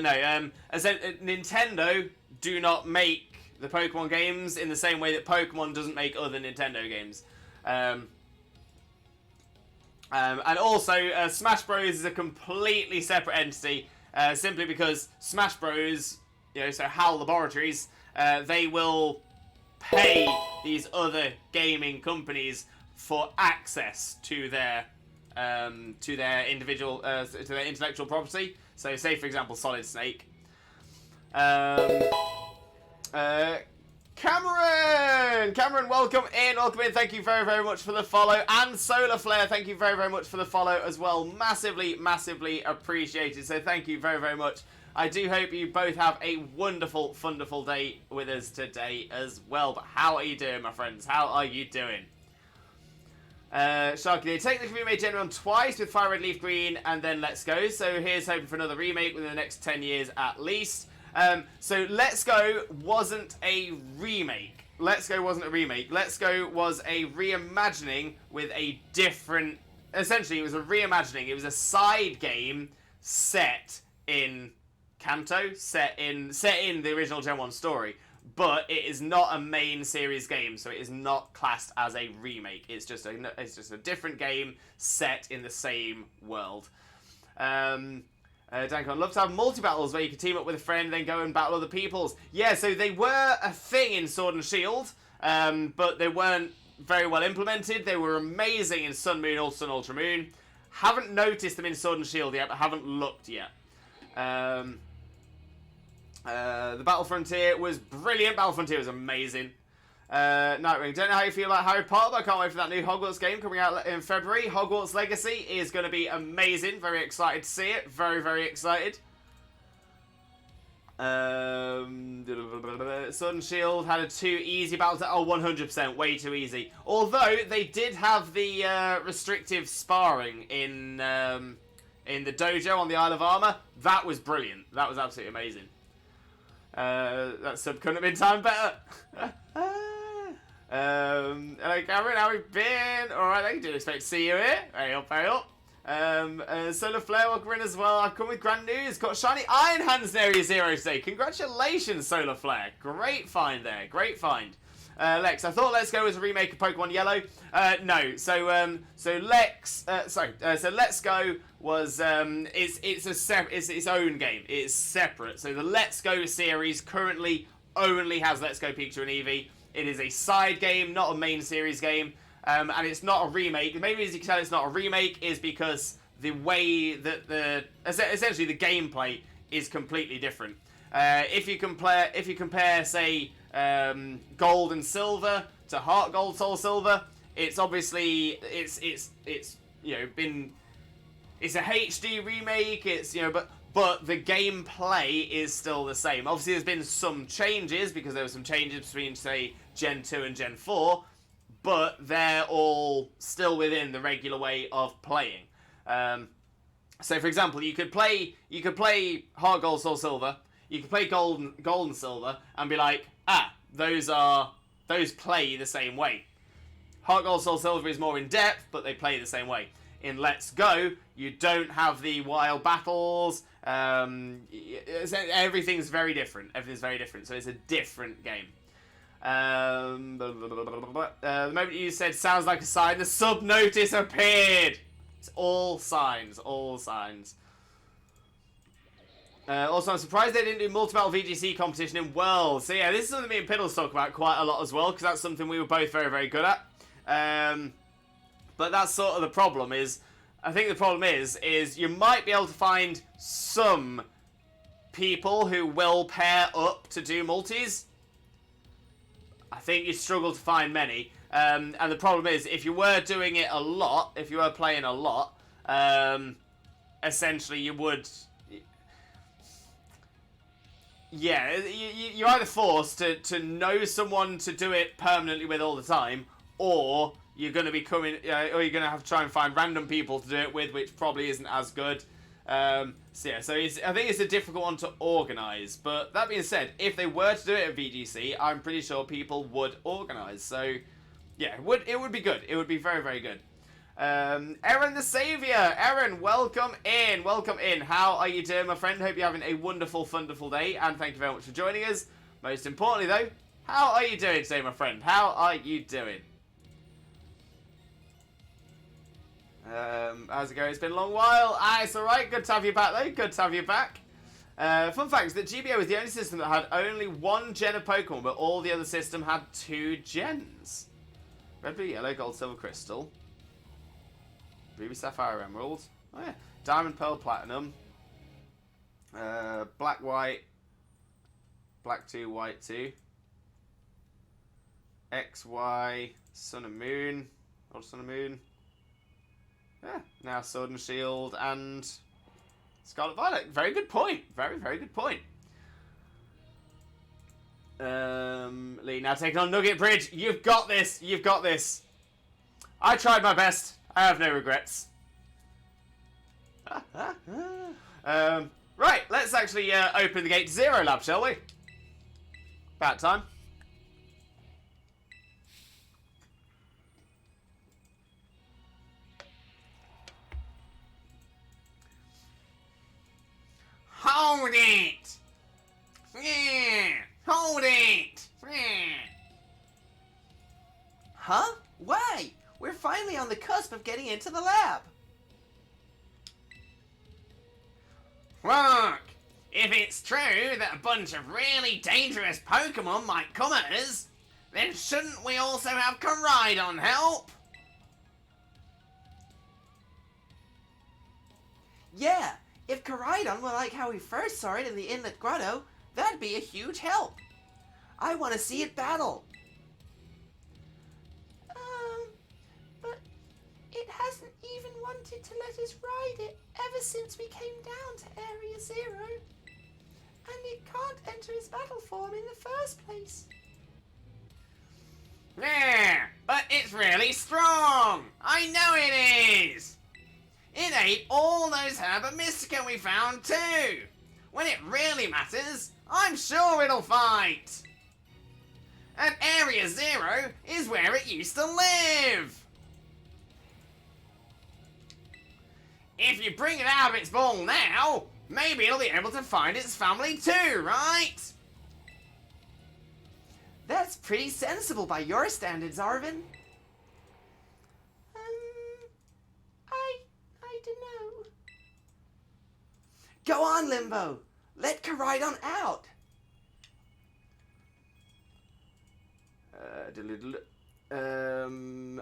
no, Nintendo do not make the Pokemon games in the same way that Pokemon doesn't make other Nintendo games. And also, Smash Bros. Is a completely separate entity, simply because Smash Bros., so HAL Laboratories, they will pay these other gaming companies for access to their individual, to their intellectual property. So, say for example, Solid Snake. Cameron, welcome in. Thank you very, very much for the follow. And Solar Flare, thank you very, very much for the follow as well. Massively, massively appreciated. So thank you very, very much. I do hope you both have a wonderful, wonderful day with us today as well. But how are you doing, my friends? How are you doing? Sharky, they technically remade Gen 1 twice with Fire Red, Leaf Green, and then Let's Go. So here's hoping for another remake within the next 10 years at least. So Let's Go wasn't a remake. Let's Go wasn't a remake. Let's Go was a reimagining with a different... Essentially, it was a reimagining. It was a side game set in Kanto, set in the original Gen 1 story. But it is not a main series game, so it is not classed as a remake. It's just a different game set in the same world. Dankon, I'd love to have multi-battles where you could team up with a friend and then go and battle other peoples. Yeah, so they were a thing in Sword and Shield, but they weren't very well implemented. They were amazing in Sun Moon, Ultra Sun, Ultra Moon. Haven't noticed them in Sword and Shield yet, but haven't looked yet. The Battle Frontier was brilliant. Battle Frontier was amazing. Nightwing, don't know how you feel about Harry Potter, but I can't wait for that new Hogwarts game coming out in February. Hogwarts Legacy is going to be amazing. Very excited to see it. Very, very excited. Sword and Shield had a too easy battle. Oh, 100%. Way too easy. Although, they did have the restrictive sparring in the dojo on the Isle of Armor. That was brilliant. That was absolutely amazing. That sub couldn't have been timed better. Hello Cameron, how have you been? Alright, I do expect to see you here. Very up, very up. Solar Flare, welcome in as well. I've come with grand news. Got shiny Iron Hands in Area 0 today. Congratulations, Solar Flare. Great find there. Great find. Lex, I thought Let's Go was a remake of Pokemon Yellow. No. So Let's Go was it's its own game. It's separate. So the Let's Go series currently only has Let's Go Pikachu and Eevee. It is a side game, not a main series game, and it's not a remake. Maybe as you can tell, it's not a remake is because the way that essentially the gameplay is completely different. If you compare, say, Gold and Silver to Heart Gold, Soul Silver, it's obviously it's a HD remake. But the gameplay is still the same. Obviously, there's been some changes because there were some changes between, say, Gen 2 and Gen 4, but they're all still within the regular way of playing. So, for example, you could play Heart Gold, Soul Silver. You could play Gold and Silver and be like, those play the same way. Heart Gold, Soul Silver is more in depth, but they play the same way. In Let's Go, you don't have the wild battles. Everything's very different. So it's a different game. The moment you said sounds like a sign, the sub notice appeared. It's all signs. Also, I'm surprised they didn't do multi-battle VGC competition in Worlds. So yeah, this is something me and Piddles talk about quite a lot as well, because that's something we were both very, very good at. But that's sort of the problem I think the problem is you might be able to find some people who will pair up to do multis. I think you'd struggle to find many. And the problem is, if you were doing it a lot, if you were playing a lot, essentially you would... Yeah, you're either forced to know someone to do it permanently with all the time, or you're going to be or you're going to have to try and find random people to do it with, which probably isn't as good. I think it's a difficult one to organise. But that being said, if they were to do it at VGC, I'm pretty sure people would organise. So, yeah, it would be good. It would be very, very good. Aaron the Saviour. Aaron, welcome in. Welcome in. How are you doing, my friend? Hope you're having a wonderful, wonderful day. And thank you very much for joining us. Most importantly, though, how are you doing today, my friend? How are you doing? How's it going? It's been a long while. It's alright. Good to have you back, though. Good to have you back. Fun fact is that GBO was the only system that had only one gen of Pokemon, but all the other system had 2 gens. Red, Blue, Yellow, Gold, Silver, Crystal. Ruby, Sapphire, Emerald. Oh, yeah. Diamond, Pearl, Platinum. Black, White. Black 2, White 2. X, Y, Sun and Moon. Old Sun and Moon. Yeah, now Sword and Shield and Scarlet Violet. Very good point. Very, very good point. Lee, now taking on Nugget Bridge. You've got this. You've got this. I tried my best. I have no regrets. Right, let's actually open the gate to Zero Lab, shall we? About time. Hold it! Yeah! Hold it! Yeah! Huh? Why? We're finally on the cusp of getting into the lab. Look! If it's true that a bunch of really dangerous Pokemon might come at us, then shouldn't we also have Koraidon help? Yeah, if Koraidon were like how we first saw it in the Inlet Grotto, that'd be a huge help. I want to see it battle. But it hasn't even wanted to let us ride it ever since we came down to Area 0. And it can't enter its battle form in the first place. Yeah, but it's really strong! I know it is! It ate all those Herba Mystica we found too! When it really matters, I'm sure it'll fight! And Area 0 is where it used to live! If you bring it out of its ball now, maybe it'll be able to find its family too, right? That's pretty sensible by your standards, Arvin. I don't know. Go on, Limbo. Let Koridon out.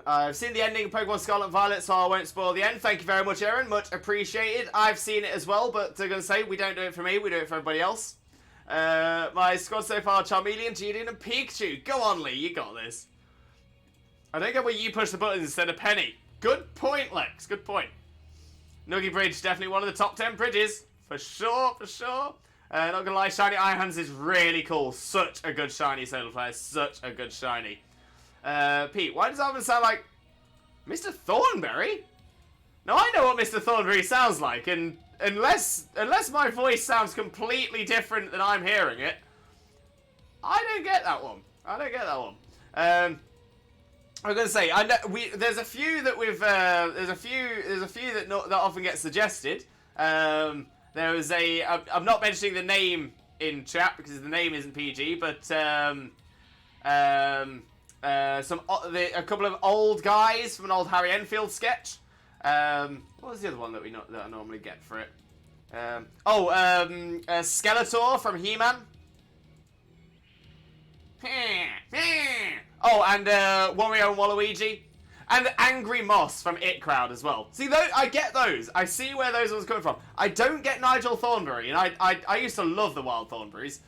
I've seen the ending of Pokemon Scarlet and Violet, so I won't spoil the end. Thank you very much, Aaron. Much appreciated. I've seen it as well, but I'm going to say we don't do it for me. We do it for everybody else. My squad so far: Charmeleon, Geodude, and Pikachu. Go on, Lee. You got this. I don't get why you push the buttons instead of Penny. Good point, Lex. Good point. Noogie Bridge, definitely one of the top 10 bridges. For sure, for sure. Not gonna lie, Shiny Ironhands is really cool. Such a good shiny Solar Flare. Such a good shiny. Pete, why does Alvin sound like Mr. Thornberry? Now, I know what Mr. Thornberry sounds like, and unless my voice sounds completely different than I'm hearing it, I don't get that one. I don't get that one. I'm gonna say, I know there's a few that we've there's a few that often get suggested. I'm not mentioning the name in chat because the name isn't PG, but a couple of old guys from an old Harry Enfield sketch. What was the other one that I normally get for it? Skeletor from He-Man. Oh, and Wario and Waluigi. And Angry Moss from It Crowd as well. See, I get those. I see where those ones are coming from. I don't get Nigel Thornberry, and I used to love the Wild Thornberries.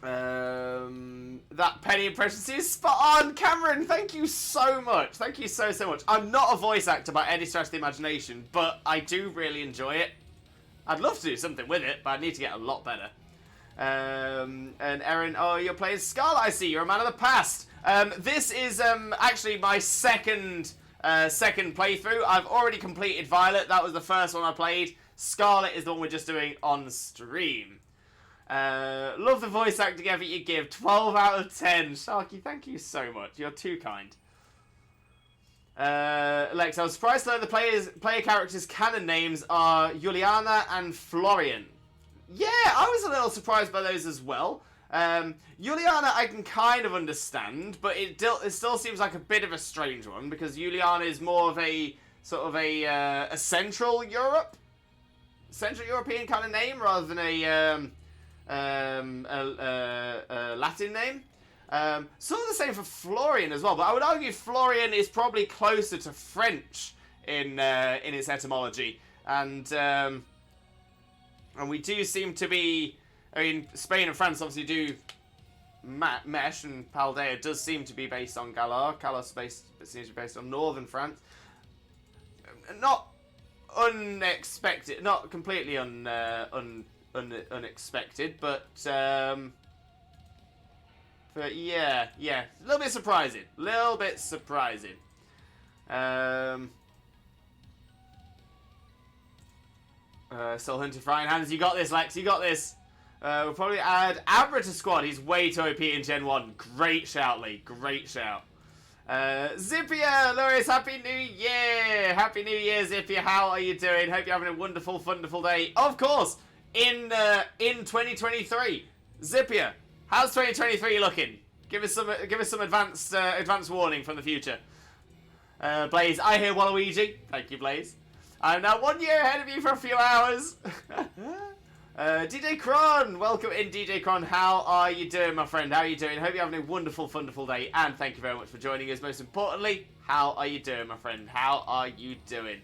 That Penny impression is spot on, Cameron. Thank you so much. Thank you so much. I'm not a voice actor by any stretch of the imagination, but I do really enjoy it. I'd love to do something with it, but I need to get a lot better. And Erin, oh, you're playing Scarlet. I see. You're a man of the past. This is actually my second playthrough. I've already completed Violet. That was the first one I played. Scarlet is the one we're just doing on stream. Love the voice acting effort you give. 12 out of 10. Sharky, thank you so much. You're too kind. Lex, I was surprised to learn the player characters' canon names are Juliana and Florian. Yeah, I was a little surprised by those as well. Juliana I can kind of understand, but it still seems like a bit of a strange one because Juliana is more of a sort of a Central European kind of name rather than a Latin name. Sort of the same for Florian as well, but I would argue Florian is probably closer to French in its etymology, and we do seem to be. I mean, Spain and France obviously do mesh, and Paldea does seem to be based on Galar. Galar seems to be based on northern France. Not unexpected, not completely unexpected, but yeah, a little bit surprising. Soul Hunter Frying Hands, you got this, Lex, you got this. We'll probably add Abra to squad. He's way too OP in Gen 1. Great shout, Lee. Great shout. Zippia, Loris, Happy New Year. Happy New Year, Zippia. How are you doing? Hope you're having a wonderful, wonderful day. Of course, in 2023. Zippia, how's 2023 looking? Give us some advanced warning from the future. Blaze, I hear Waluigi. Thank you, Blaze. I'm now 1 year ahead of you for a few hours. DJ Kron, welcome in, DJ Kron. How are you doing, my friend? How are you doing? Hope you're having a wonderful, wonderful day, and thank you very much for joining us. Most importantly, how are you doing, my friend? How are you doing?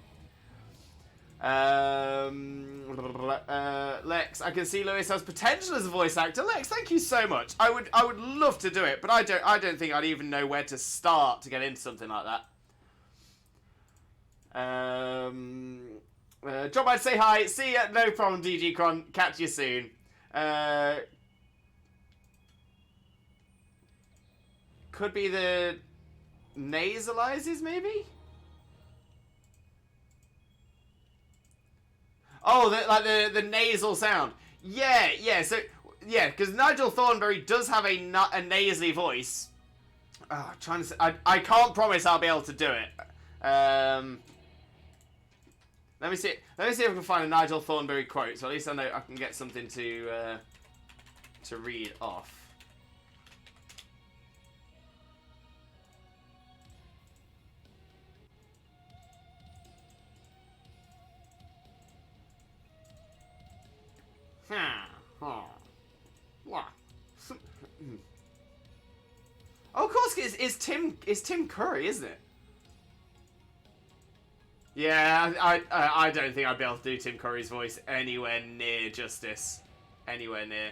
Lex, I can see Lewis has potential as a voice actor. Lex, thank you so much. I would love to do it, but I don't think I'd even know where to start to get into something like that. John, I'd say hi. See ya. No problem, DG Cron. Catch you soon. Could be the nasalizes, maybe? Oh, the nasal sound. Yeah. So, yeah, because Nigel Thornberry does have a nasally voice. Oh, trying to say, I can't promise I'll be able to do it. Let me see if I can find a Nigel Thornberry quote, so at least I know I can get something to read off. Oh, of course, it's Tim Curry, isn't it? Yeah, I don't think I'd be able to do Tim Curry's voice anywhere near justice. Anywhere near.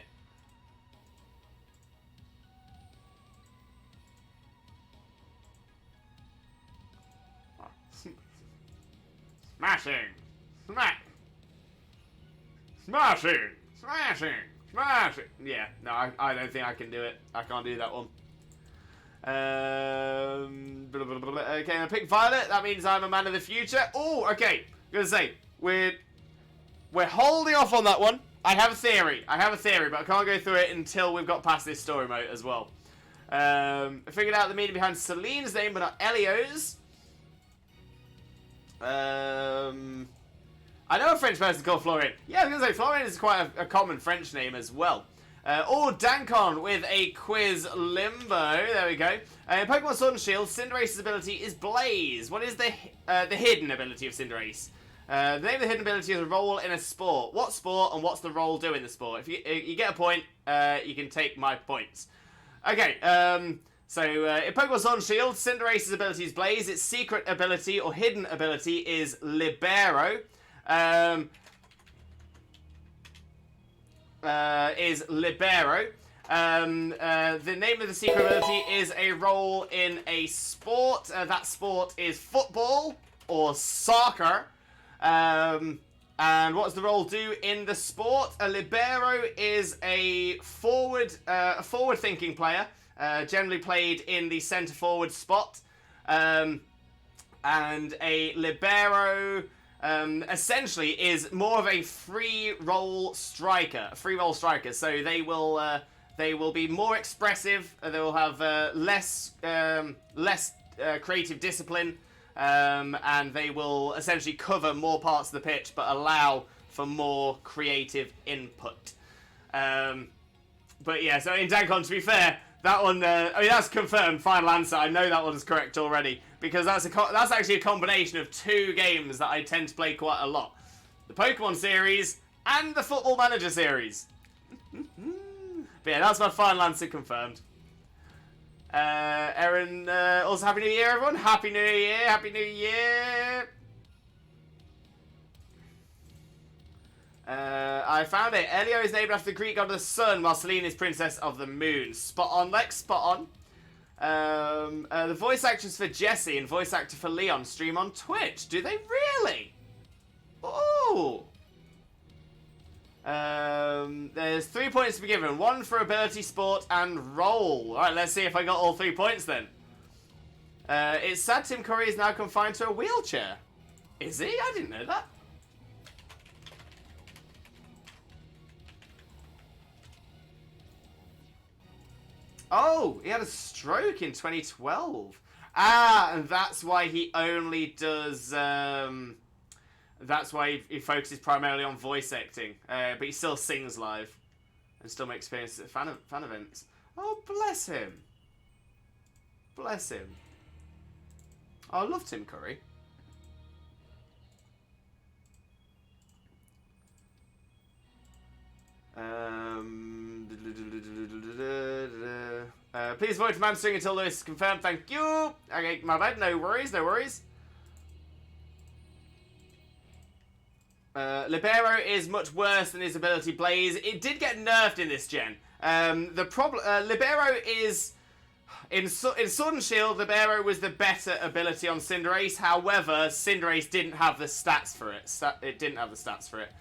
Smashing! Smashing! Smashing! Yeah, no, I don't think I can do it. I can't do that one. Okay, I pick Violet. That means I'm a man of the future. Oh, okay. I'm gonna say we're holding off on that one. I have a theory, but I can't go through it until we've got past this story mode as well. I figured out the meaning behind Celine's name, but not Elio's. I know a French person called Florian. Yeah, I was gonna say Florian is quite a common French name as well. Dankon with a quiz limbo. There we go. In Pokemon Sword and Shield, Cinderace's ability is Blaze. What is the hidden ability of Cinderace? The name of the hidden ability is a role in a sport. What sport and what's the role do in the sport? If you get a point, you can take my points. Okay, so in Pokemon Sword and Shield, Cinderace's ability is Blaze. Its secret ability or hidden ability is Libero. Is Libero. The name of the secret ability is a role in a sport. That sport is football or soccer. And what does the role do in the sport? A Libero is a forward-thinking player, generally played in the centre-forward spot. And a Libero essentially is more of a free roll striker. So they will be more expressive. They will have less creative discipline, and they will essentially cover more parts of the pitch, but allow for more creative input. But yeah, so in Dankon, to be fair, that one, I mean, that's confirmed, final answer. I know that one's correct already, because that's actually a combination of two games that I tend to play quite a lot. The Pokemon series and the Football Manager series. But yeah, that's my final answer confirmed. Erin, also Happy New Year, everyone. Happy New Year, Happy New Year. I found it. Elio is named after the Greek god of the sun, while Selene is princess of the moon. Spot on, Lex, spot on. The voice actress for Jessie and voice actor for Leon stream on Twitch. Do they really? Oh. There's 3 points to be given. 1 for ability, sport, and role. Alright, let's see if I got all 3 points then. It's sad Tim Curry is now confined to a wheelchair. Is he? I didn't know that. Oh, he had a stroke in 2012. Ah, and that's why he only does... that's why he focuses primarily on voice acting. But he still sings live. And still makes appearances at fan events. Oh, bless him. Bless him. Oh, I love Tim Curry. Please vote for Mamstring until Lewis is confirmed. Thank you. Okay, my bad. No worries, no worries. Libero is much worse than his ability Blaze. It did get nerfed in this gen. The problem, Libero is in Sword and Shield. Libero was the better ability on Cinderace. However, Cinderace didn't have the stats for it. It didn't have the stats for it.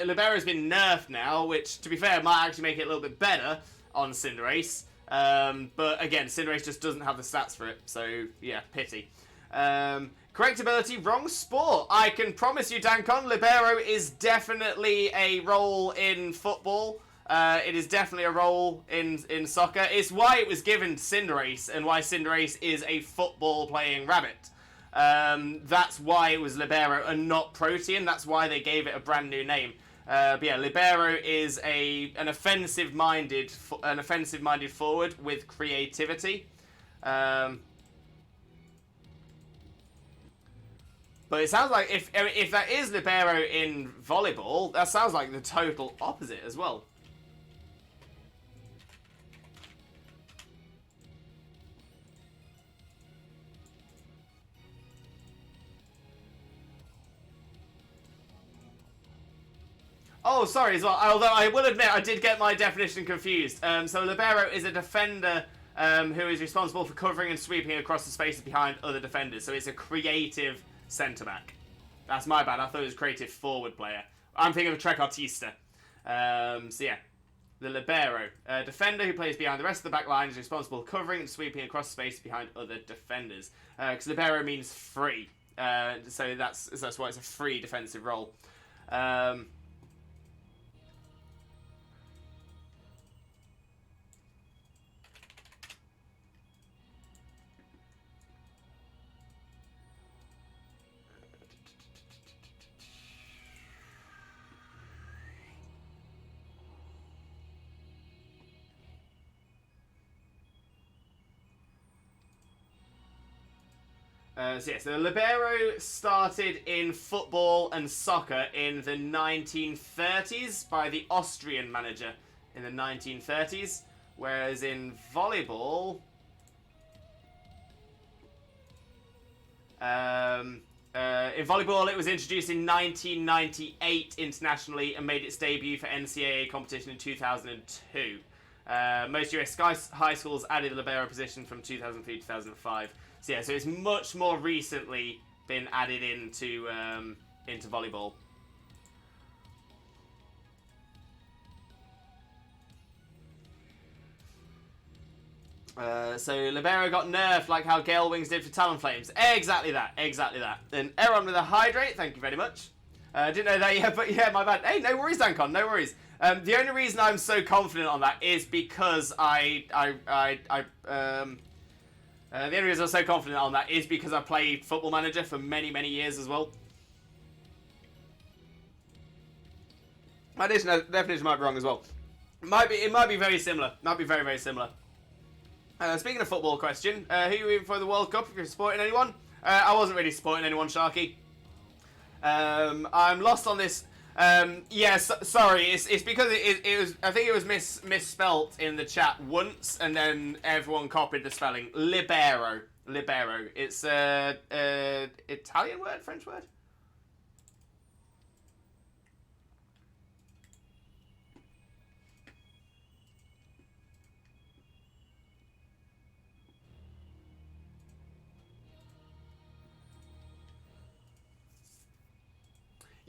Libero's been nerfed now, which, to be fair, might actually make it a little bit better on Cinderace. But again, Cinderace just doesn't have the stats for it. So yeah, pity. Correct ability, wrong sport. I can promise you, Dankon, Libero is definitely a role in football. It is definitely a role in soccer. It's why it was given to Cinderace, and why Cinderace is a football-playing rabbit. That's why it was Libero and not Protean. That's why they gave it a brand new name. But yeah, Libero is an offensive-minded forward with creativity. But it sounds like if that is Libero in volleyball, that sounds like the total opposite as well. Oh, sorry as well. Although I will admit I did get my definition confused. So Libero is a defender who is responsible for covering and sweeping across the spaces behind other defenders. So it's a creative centre-back. That's my bad. I thought it was a creative forward player. I'm thinking of a trequartista. So yeah, the Libero. A defender who plays behind the rest of the back line is responsible for covering and sweeping across the space behind other defenders. Because Libero means free. So that's why it's a free defensive role. So the Libero started in football and soccer in the 1930s by the Austrian manager in the 1930s, whereas in volleyball, it was introduced in 1998 internationally and made its debut for NCAA competition in 2002. Most US high schools added the Libero position from 2003 to 2005. So yeah, so it's much more recently been added into volleyball. So Libero got nerfed like how Gale Wings did for Talonflames. Exactly that. And Aaron with a hydrate, thank you very much. Didn't know that yet, but yeah, my bad. Hey, no worries, Dankon, no worries. The only reason I'm so confident on that is because the only reason I'm so confident on that is because I played Football Manager for many, many years as well. My definition might be wrong as well. It might be very similar. Might be very, very similar. Speaking of football question, who are you in for the World Cup if you're supporting anyone? I wasn't really supporting anyone, Sharky. I'm lost on this. Sorry. It's because it was. I think it was misspelt in the chat once, and then everyone copied the spelling. Libero. It's Italian word, French word.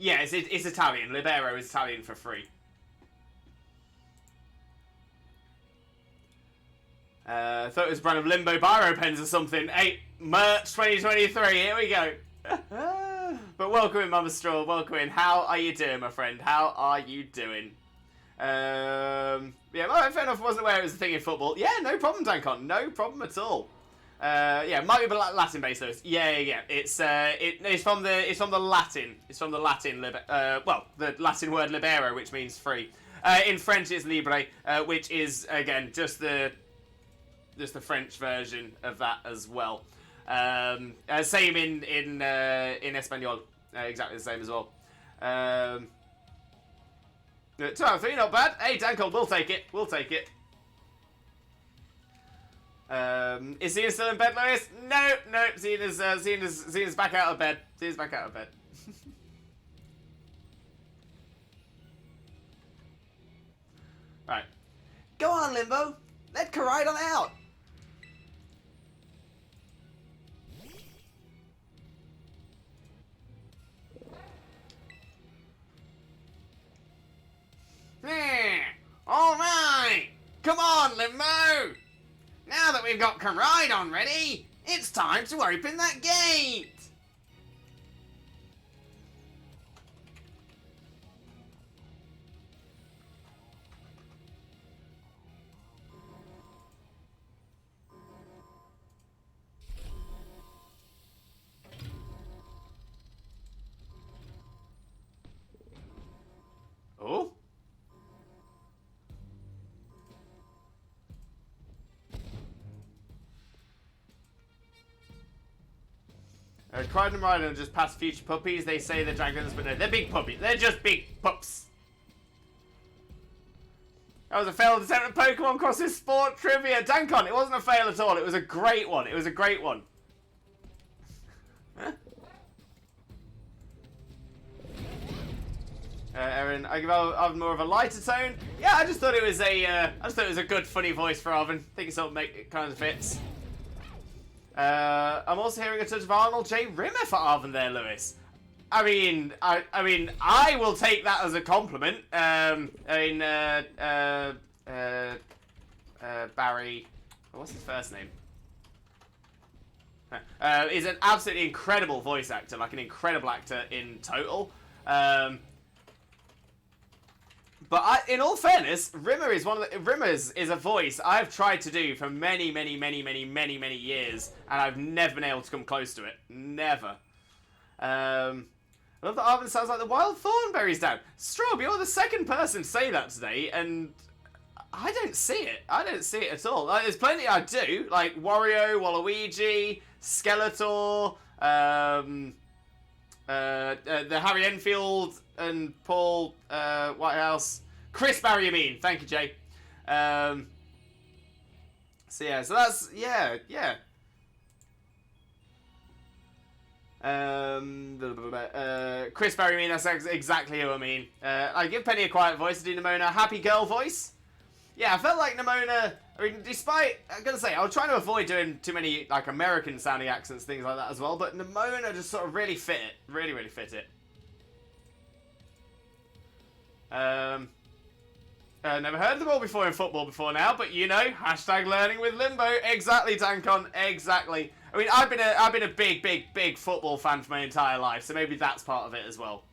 Yeah, it's Italian. Libero is Italian for free. Thought it was a brand of Limbo Biro pens or something. Hey, Merch 2023, here we go. But welcome in, Mama Straw, welcome in. How are you doing, my friend? How are you doing? Yeah, well, fair enough, I wasn't aware it was a thing in football. Yeah, no problem, Dankon, no problem at all. Yeah, might be Latin based though. Yeah. It's from the Latin. It's from the Latin the Latin word libero, which means free. In French, it's libre, which is again just the French version of that as well. Same in Espanol, exactly the same as well. 2 out of 3, not bad. Hey, Dankon, we'll take it. Is Xena still in bed, Lois? No. Xena's back out of bed. Right. Go on, Limbo. Let Karide on out. All right. Come on, Limbo. Now that we've got Karide on ready, it's time to open that gate! Cried and Rhino just past future puppies. They say they're dragons, but no, they're big puppies. They're just big pups. That was a failed attempt at Pokemon Crosses Sport Trivia. Dankon, it wasn't a fail at all. It was a great one. It was a great one. Aaron, I give Arvin more of a lighter tone. Yeah, I just thought it was a good, funny voice for Arvin. I think it sort of it kind of fits. I'm also hearing a touch of Arnold J. Rimmer for Arvin there, Lewis. I mean, I will take that as a compliment. Barry, what's his first name? Is an absolutely incredible voice actor, like an incredible actor in total. But in all fairness, Rimmer is Rimmer's is a voice I've tried to do for many years, and I've never been able to come close to it. Never. I love that Arvin sounds like the wild Thornberry's dad. Strobe, you're the second person to say that today, and I don't see it. I don't see it at all. Like, there's plenty I do, like Wario, Waluigi, Skeletor, the Harry Enfield and Paul Whitehouse. Chris Barry, you mean. Thank you, Jay. So that's, yeah. Chris Barry, I mean, that's exactly who I mean. I give Penny a quiet voice. I do Nimona a happy girl voice. Yeah, I felt like Nimona, I mean, I'm gonna say, I was trying to avoid doing too many, like, American sounding accents, things like that as well, but Nimona just sort of really fit it. Really fit it. Never heard of them all before in football before now, but you know, hashtag learning with Limbo. Exactly, Dankon, exactly. I mean, I've been a big football fan for my entire life, so maybe that's part of it as well.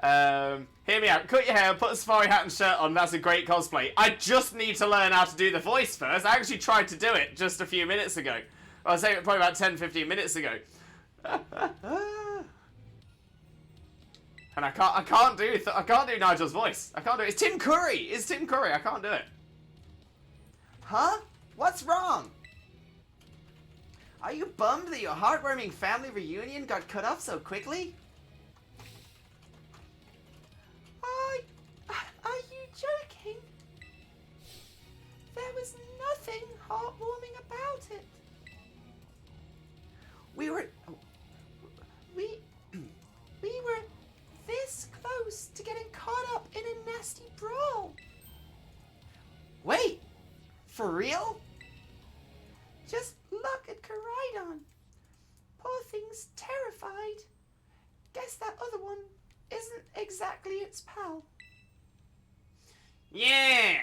Hear me out. Cut your hair, put a safari hat and shirt on. That's a great cosplay. I just need to learn how to do the voice first. I actually tried to do it just a few minutes ago. I was saying it probably about 10-15 minutes ago. And I can't do Nigel's voice. I can't do it. It's Tim Curry. I can't do it. Huh? What's wrong? Are you bummed that your heartwarming family reunion got cut off so quickly? Are you joking? There was nothing heartwarming about it. We were this close to getting caught up in a nasty brawl. Wait, for real? Just look at Koraidon. Poor thing's terrified. Guess that other one isn't exactly its pal. Yeah,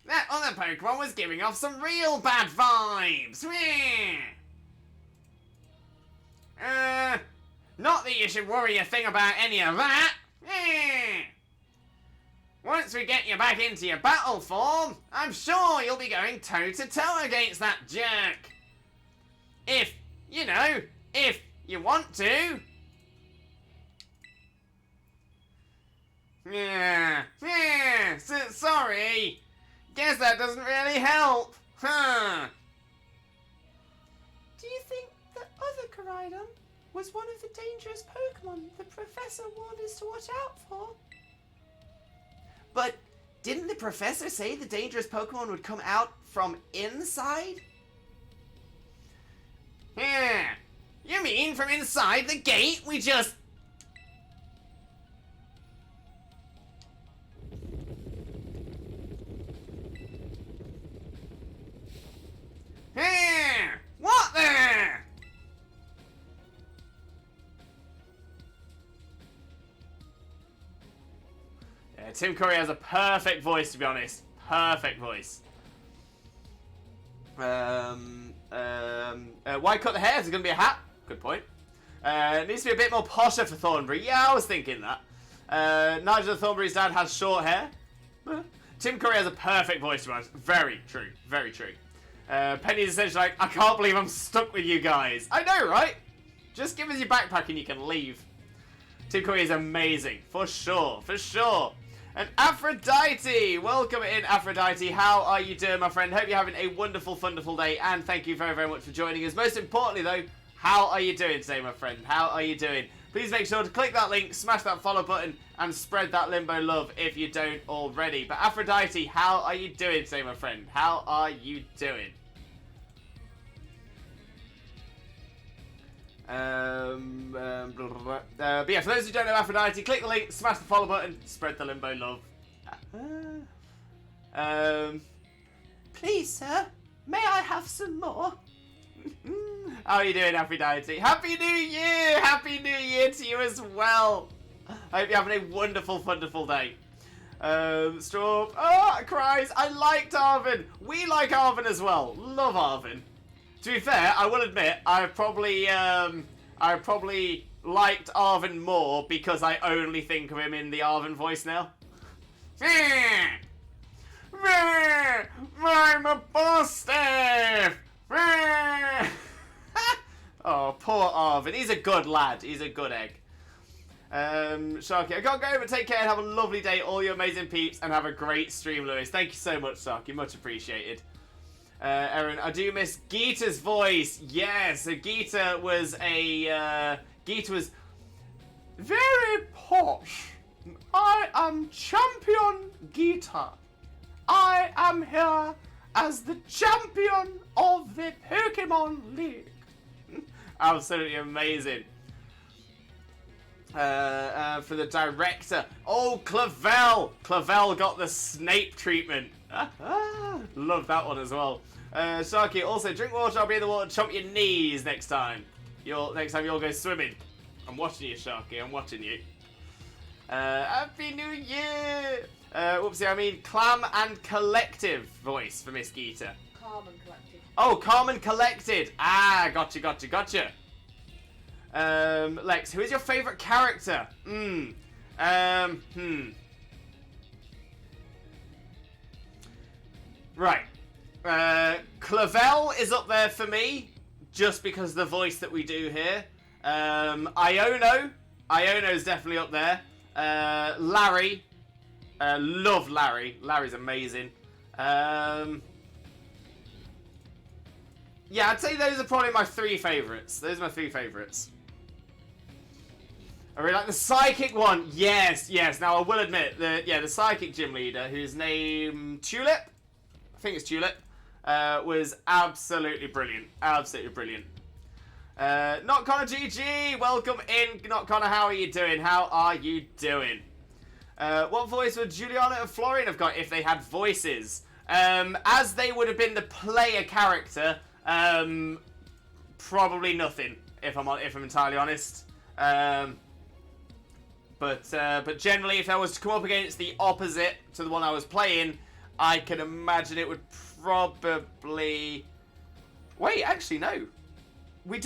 that other Pokemon was giving off some real bad vibes. Not that you should worry a thing about any of that. Once we get you back into your battle form, I'm sure you'll be going toe-to-toe against that jerk. If you want to. Sorry. Guess that doesn't really help. Huh. Do you think the other Koraidon was one of the dangerous Pokemon the Professor warned us to watch out for? But didn't the Professor say the dangerous Pokemon would come out from inside? You mean from inside the gate? We just... What there? Yeah, Tim Curry has a perfect voice, to be honest. Perfect voice. Why cut the hair? Is it going to be a hat? Good point. It needs to be a bit more posher for Thornberry. Yeah, I was thinking that. Nigel Thornberry's dad has short hair. Tim Curry has a perfect voice, to be honest. Very true. Very true. Penny's essentially like, I can't believe I'm stuck with you guys. I know, right? Just give us your backpack and you can leave. Tim Curry is amazing. For sure. For sure. And Aphrodite! Welcome in, Aphrodite. How are you doing, my friend? Hope you're having a wonderful, wonderful day. And thank you very, very much for joining us. Most importantly, though, How are you doing today, my friend? How are you doing? Please make sure to click that link, smash that follow button, and spread that Limbo love if you don't already. But Aphrodite, how are you doing today, my friend? How are you doing? But yeah, for those who don't know Aphrodite, click the link, smash the follow button, spread the Limbo love. Please, sir, may I have some more? How are you doing, Aphrodite? Happy New Year! Happy New Year to you as well! I hope you're having a wonderful, wonderful day. Straw. Oh, cries! I liked Arvin! We like Arvin as well. Love Arvin. To be fair, I will admit, I probably liked Arvin more because I only think of him in the Arvin voice now. I'm a boss staff! Oh, poor Arvin. He's a good lad. He's a good egg. Sharky, I gotta go, but take care and have a lovely day, all you amazing peeps, and have a great stream, Lewis. Thank you so much, Sharky. Much appreciated. Erin, I do miss Geeta's voice. Yes, so Geeta was very posh. I am Champion Geeta. I am here as the champion of the Pokemon League. Absolutely amazing. For the director. Oh, Clavel! Clavel got the Snape treatment. Love that one as well. Sharky, also drink water, I'll be in the water, chomp your knees next time. Next time you'll go swimming. I'm watching you, Sharky, I'm watching you. Happy New Year! Whoopsie, I mean Clam and Collective voice for Miss Geeta. Calm and collected. Oh, Calm and Collected. Ah, gotcha. Lex, who is your favourite character? Right. Clavel is up there for me, just because of the voice that we do here. Iono's definitely up there. Larry. Love Larry. Larry's amazing. Yeah, I'd say those are probably my three favourites. Those are my three favourites. I really like the psychic one. Yes. Now I will admit the psychic gym leader, whose name Tulip, I think it's Tulip, was absolutely brilliant. Absolutely brilliant. Not Connor GG, welcome in. Not Connor, how are you doing? How are you doing? What voice would Juliana and Florian have got if they had voices? As they would have been the player character, probably nothing. If I'm entirely honest. But generally, if I was to come up against the opposite to the one I was playing, I can imagine it would probably. Wait, actually no. We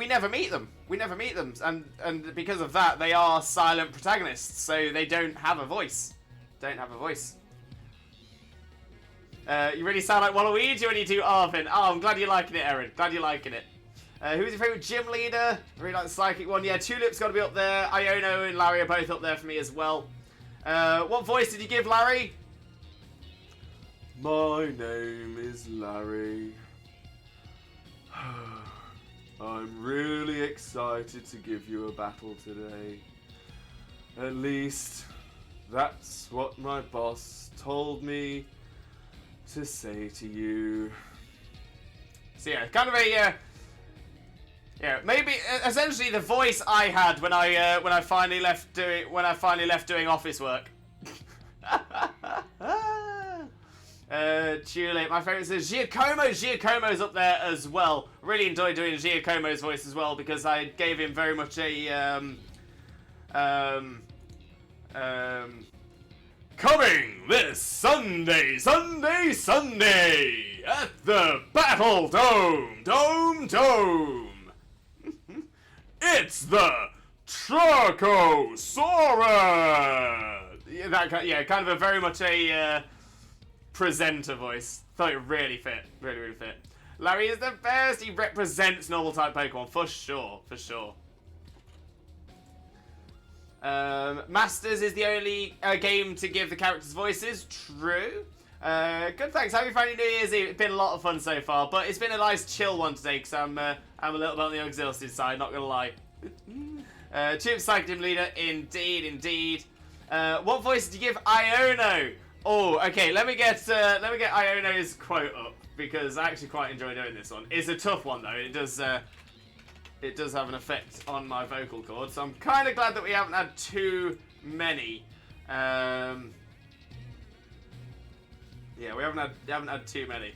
never meet them. And because of that, they are silent protagonists, so they don't have a voice. You really sound like Waluigi when you do Arvin. Oh, I'm glad you're liking it, Erin. Glad you're liking it. Who's your favourite gym leader? I really like the psychic one. Yeah, Tulip's got to be up there. Iono and Larry are both up there for me as well. What voice did you give Larry? My name is Larry. I'm really excited to give you a battle today. At least, that's what my boss told me to say to you. So yeah, kind of a maybe essentially the voice I had when I finally left doing office work. Tulip, my favourite is Giacomo. Giacomo's up there as well. Really enjoyed doing Giacomo's voice as well because I gave him very much a coming this Sunday at the Battle Dome. It's the Trochosaurus. Kind of a very much a presenter voice. Thought it really fit. Really fit. Larry is the best. He represents normal type Pokemon for sure. Masters is the only game to give the characters voices. True. Good, thanks. How have you found your New Year's Eve? It's been a lot of fun so far, but it's been a nice chill one today because I'm a little bit on the exhausted side, not gonna lie. Chief Psych Team Leader, indeed. What voice did you give Iono? Oh, okay. Let me get Iono's quote up because I actually quite enjoy doing this one. It's a tough one though. It does have an effect on my vocal cords, so I'm kind of glad that we haven't had too many. Yeah, we haven't had too many.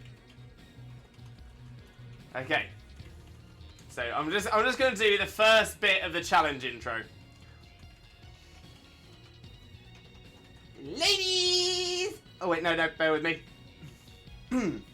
Okay. So I'm just going to do the first bit of the challenge intro. Ladies! Oh wait, no, bear with me. Ladies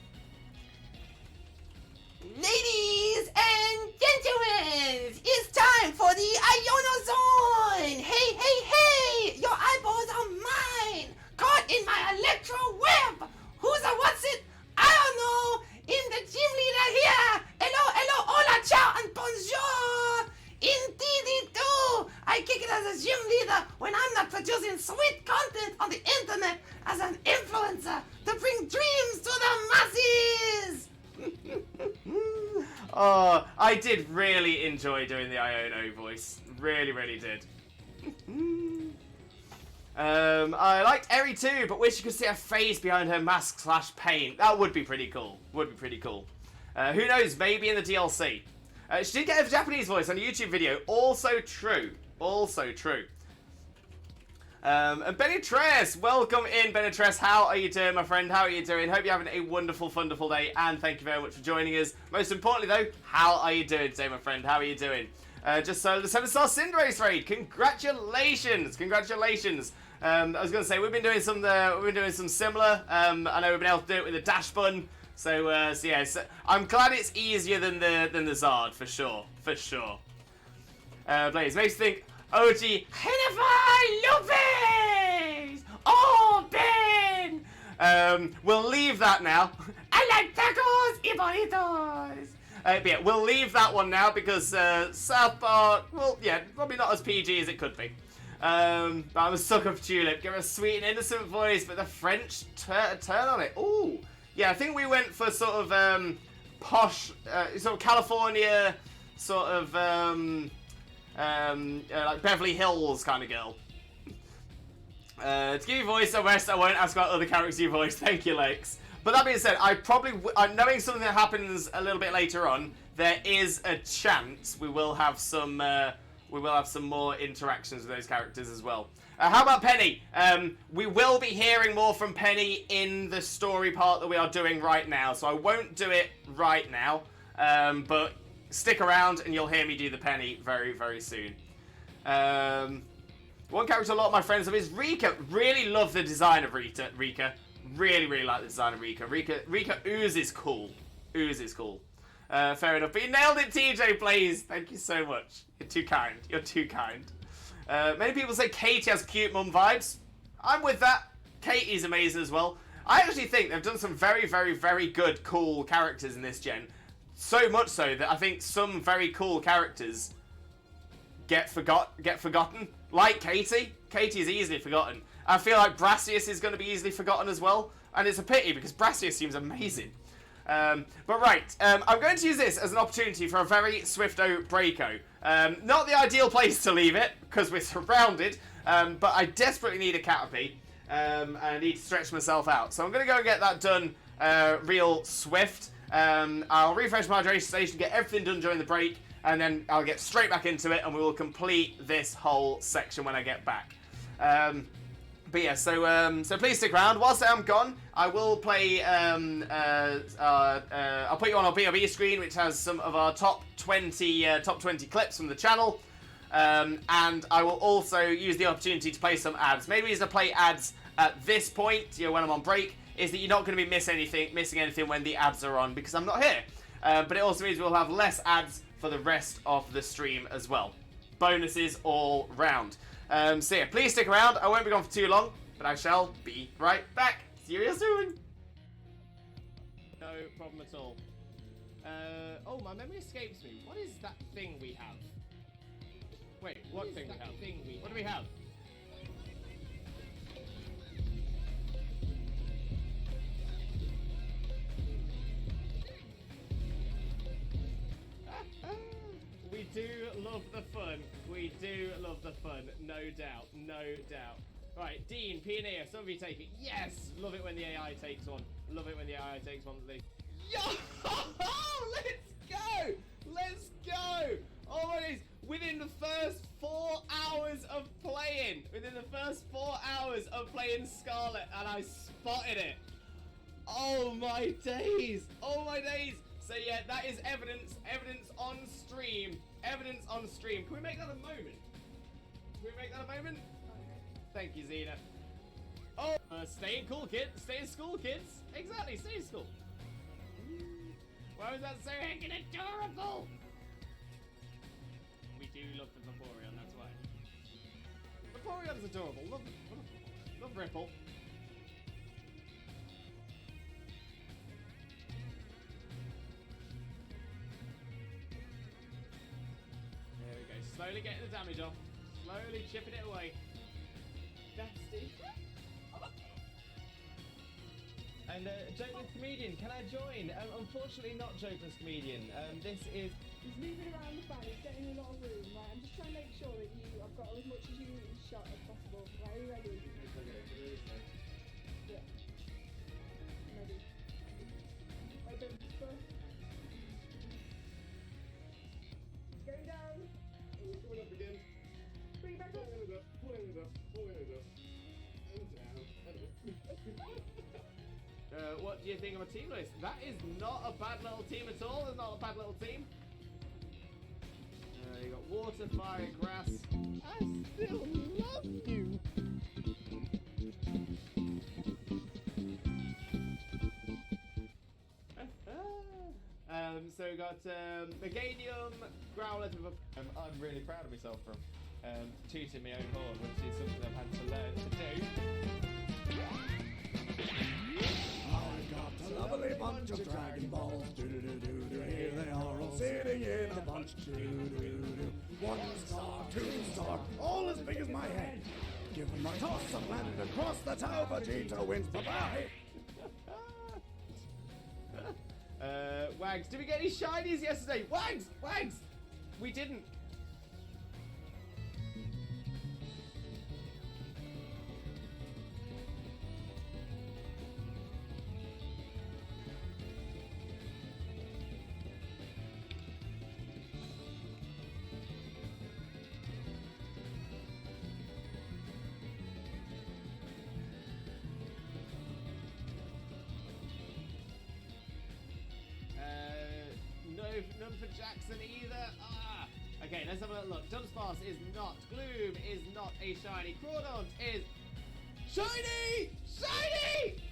and gentlemen, it's time for the Iono Zone! Hey! Your eyeballs are mine! Caught in my electro web! Who's a what's it? I don't know! In the gym leader here! Hello, hola, ciao, and bonjour! Indeed do! I kick it as a gym leader when I'm not producing sweet content on the internet as an influencer to bring dreams to the masses! Oh, I did really enjoy doing the Iono voice. Really did. I liked Eri too, but wish you could see her face behind her mask / paint. That would be pretty cool. Who knows? Maybe in the DLC. She did get a Japanese voice on a YouTube video. Also true. And Benetress, welcome in, Benetress. How are you doing, my friend? How are you doing? Hope you're having a wonderful day, and thank you very much for joining us. Most importantly, though, how are you doing today, my friend? How are you doing? Just so the 7-star Cinderace raid. Congratulations! I was going to say we've been doing some similar. I know we've been able to do it with a dash button. So I'm glad it's easier than the Zard for sure. Blaze makes you think. OG Jennifer Lopez! Oh, Ben! We'll leave that now. I like tacos y burritos. But yeah, we'll leave that one now because South Park, well, yeah, probably not as PG as it could be. But I'm a sucker for Tulip. Give her a sweet and innocent voice, but the French turn on it. Ooh. Yeah, I think we went for sort of posh, sort of California, sort of like Beverly Hills kind of girl. To give you voice at West, I won't ask about other characters you voice. Thank you, Lex. But that being said, I probably, knowing something that happens a little bit later on, there is a chance we will have some more interactions with those characters as well. How about Penny? We will be hearing more from Penny in the story part that we are doing right now, so I won't do it right now, but stick around and you'll hear me do the Penny very soon. One character a lot of my friends love is Rika. Really love the design of Rika. Really like the design of Rika. Rika oozes cool. Fair enough. But you nailed it, TJ Blaze. Thank you so much. You're too kind. Many people say Katie has cute mum vibes. I'm with that. Katie's amazing as well. I actually think they've done some very good, cool characters in this gen. So much so that I think some very cool characters get forgotten. Like Katie. Katie is easily forgotten. I feel like Brassius is going to be easily forgotten as well. And it's a pity because Brassius seems amazing. But right, I'm going to use this as an opportunity for a very Swifto Breako. Not the ideal place to leave it, because we're surrounded, but I desperately need a Caterpie, and I need to stretch myself out. So I'm going to go and get that done real swift. I'll refresh my hydration station, get everything done during the break, and then I'll get straight back into it, and we will complete this whole section when I get back. But yeah, so please stick around. Whilst I'm gone, I will play. I'll put you on our BRB screen, which has some of our top 20 clips from the channel, and I will also use the opportunity to play some ads. Maybe reason to play ads at this point, when I'm on break, is that you're not going to be missing anything when the ads are on because I'm not here. But it also means we'll have less ads for the rest of the stream as well. Bonuses all round. So yeah, please stick around. I won't be gone for too long, but I shall be right back. See you real soon. No problem at all. Oh, my memory escapes me. What is that thing we have? Wait, what thing we have? What do we have? do love the fun, no doubt, no doubt. Right, Dean, Pioneer, some of you take it. Yes! Love it when the AI takes one. Love it when the AI takes one. Yo! Let's go! Let's go! Oh my days! Within the first 4 hours of playing, Scarlet, and I spotted it. Oh my days! Oh my days! So yeah, that is evidence on stream. Evidence on stream. Can we make that a moment? Thank you, Xena. Oh, stay in cool, kids. Stay in school, kids. Exactly, stay in school. Why was that so heckin' adorable? We do love the Vaporeon, that's why. Vaporeon's adorable. Love Ripple. There we go. Slowly getting the damage off. Slowly chipping it away. Nasty. And Jokeless Comedian, can I join? Unfortunately not Jokeless Comedian. This is... He's moving around the fan, he's getting a lot of room, right? I'm just trying to make sure that I've got as much as you in shot as possible. Right, are you ready? Yeah. I'm ready. Right, don't whisper. It's going down. Oh, it's coming up again. Bring it back up. Pulling it up. And down. What do you think of a team list? That is not a bad little team at all. It's not a bad little team. You got water, fire, grass. I still love you. So we got Meganium, Growlithe. I'm really proud of myself from tooting my own horn, which is something I've had to learn to do. I've got a lovely bunch of Dragon Balls. Do-do-do-do-do. Here they are all sitting in a bunch. Do-do-do-do. 1 star, 2 star, all as big as my head. Give them a toss and land across the tower. Vegeta wins. Bye-bye. Wags, did we get any shinies yesterday? Wags! We didn't. None for Jackson either. Okay, let's have a look. Dunsparce is not. Gloom is not a shiny. Crawdaunt is shiny!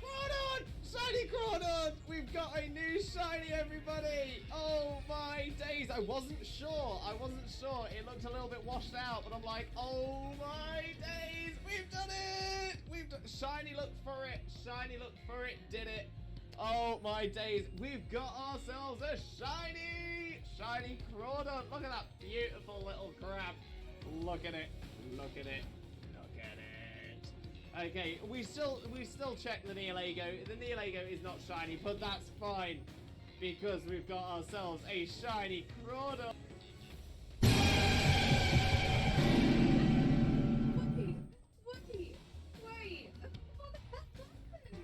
Crawdaunt! Shiny Crawdaunt! We've got a new shiny, everybody! Oh my days! I wasn't sure. It looked a little bit washed out, but I'm like, oh my days! We've done it! Shiny looked for it. Did it. Oh my days, we've got ourselves a shiny Crawdaunt. Look at that beautiful little crab. Look at it. Okay, we still check the Neolago. The Neolago is not shiny, but that's fine because we've got ourselves a shiny Crawdaunt. Wait! What the heck happened?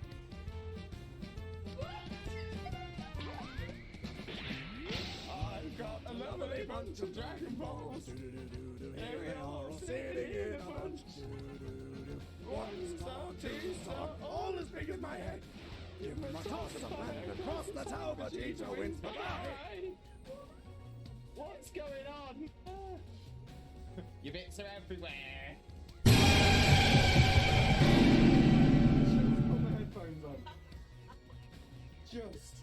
I've got a lovely bunch of Dragon Balls. Do-do-do-do-do. Here they are all sitting in a bunch. Do-do-do-do. 1 star, 2 star, all as big as my head. Give them a toss and land across the tower. Vegeta wins. Bye-bye. What's going on? Your bits are everywhere. Just put the headphones on. Just.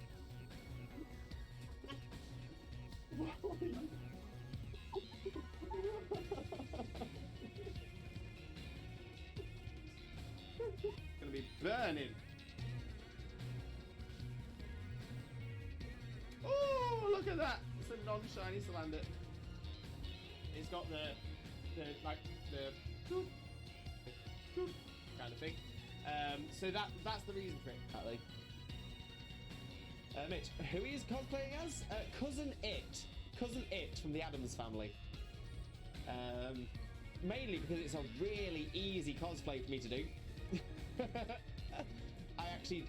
Gonna be burning. Oh, look at that! It's a non-shiny Salander. It's got the kind of thing. So that's the reason for it, actually. Mitch, who he is cosplaying as? Cousin It from the Addams Family. mainly because it's a really easy cosplay for me to do. I actually...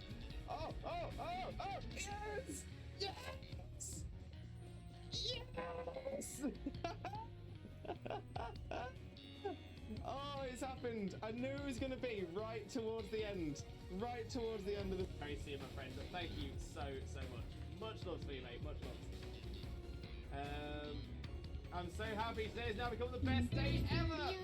Oh! Yes! Yes! Yes! Oh, it's happened. I knew it was going to be right towards the end. Right towards the end of the... Very soon, my friends. But thank you so much. Much love for you, mate. Much love. I'm so happy today has now become the best day ever!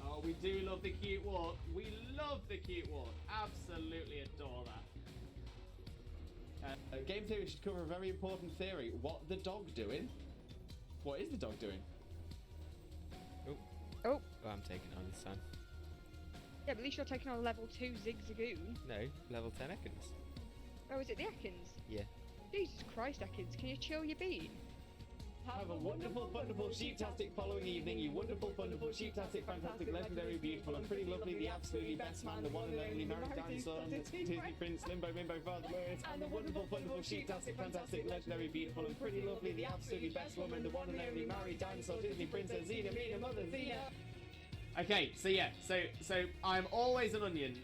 Oh, we do love the cute walk. We love the cute walk. Absolutely adore that. Game theory should cover a very important theory. What the dog doing? What is the dog doing? Oh. Oh, I'm taking it on this time. Yeah, but at least you're taking on level 2 Zigzagoon. No, level 10 Ekans. Oh, is it the Ekans? Yeah. Jesus Christ, Ekans, can you chill your bean? Have a wonderful, wonderful, sheep-tastic following evening, you wonderful, wonderful, sheep-tastic, fantastic, legendary, beautiful, and pretty lovely, the absolutely best man, the one and only married dinosaur, and the Disney prince, Limbo, Mimbo, Father, Lewis, and the wonderful, wonderful, sheep-tastic, fantastic, legendary, beautiful, and pretty lovely, the absolutely best woman, the one and only married dinosaur, Disney princess, Xena, Mina, Mother, Xena. Okay, so yeah, so I'm always an onion.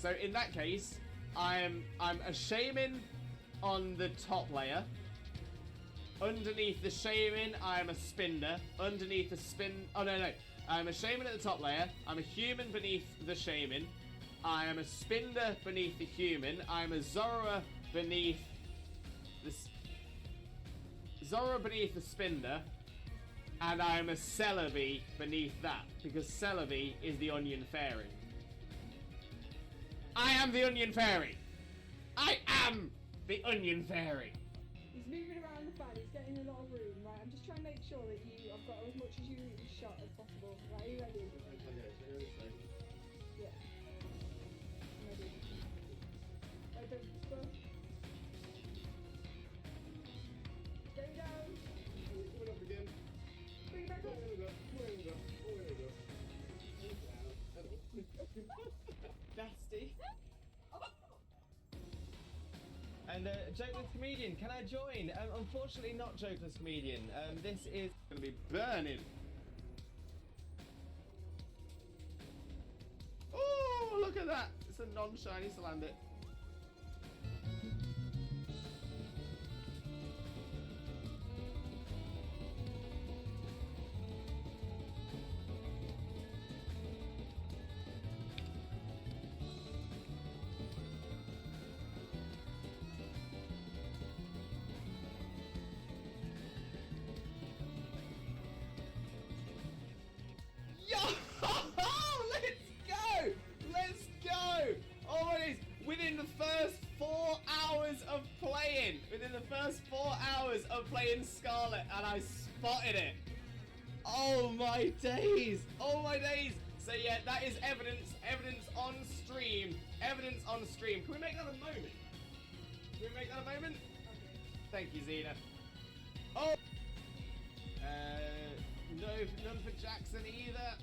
So in that case, I'm a shaman on the top layer. Underneath the shaman, I'm a spinner. Underneath the I'm a shaman at the top layer. I'm a human beneath the shaman. I am a spinner beneath the human. I'm a Zorra beneath the spinner. And I am a Celebi beneath that, because Celebi is the onion fairy. I am the onion fairy! I am the onion fairy! He's moving around the fan, he's getting a lot of room, right? I'm just trying to make sure that I've got as much as you shot as possible. Right, are you ready? Yeah. I'm ready. Right, don't go. Going down. Coming up again. Bring it back up. Bestie. And Jokeless Comedian, can I join? Unfortunately not Jokeless Comedian. This is going to be burning. Oh, look at that. It's a non-shiny Salandit. Within the first 4 hours of playing, Scarlet, and I spotted it. Oh my days! So yeah, that is evidence on stream. Can we make that a moment? Thank you, Xena. Oh! No, none for Jackson either.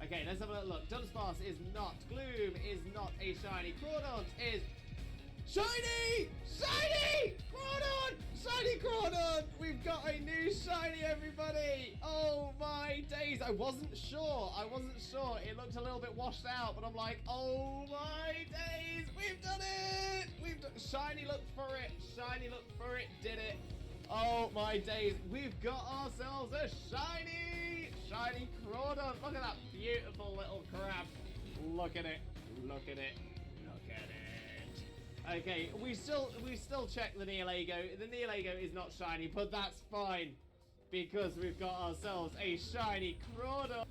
Okay, let's have a look. Dunsparce is not. Gloom is not a shiny. Crawdaunt is... Shiny! Crawdaunt! We've got a new shiny, everybody! Oh my days! I wasn't sure. It looked a little bit washed out, but I'm like, oh my days! We've done it! Shiny looked for it, did it. Oh my days! We've got ourselves a shiny Crawdaunt. Look at that beautiful little crab. Look at it. Okay, we still check the Neolago. The Neolago is not shiny, but that's fine because we've got ourselves a shiny Crawdaunt.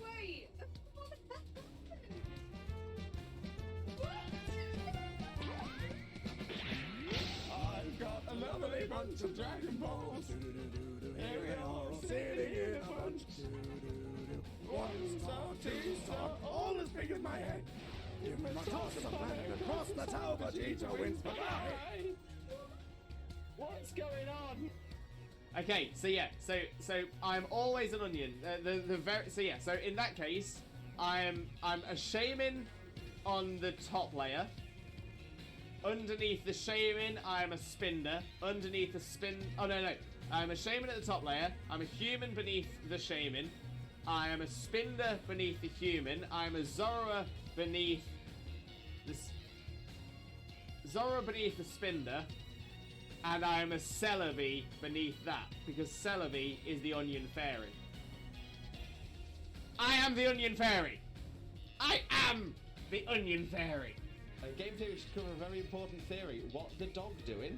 Wait. I've got a lovely bunch of Dragon Balls. Here we are, all sitting in a bunch. 1 star, 2 star, all as big as my head. Give me my toss of planet across the tower, Vegeta wins. Bye-bye. What's going on? Okay, so yeah, so I'm always an onion. So in that case, I'm a shaman on the top layer. Underneath the shaman, I'm a spinner. Underneath the I'm a shaman at the top layer. I'm a human beneath the shaman. I am a spinner beneath the human. I'm a Zorro beneath the beneath the spinner. And I am a Celebi beneath that, because Celebi is the onion fairy. I am the onion fairy! I am the onion fairy! Game theory should cover a very important theory. What the dog doing?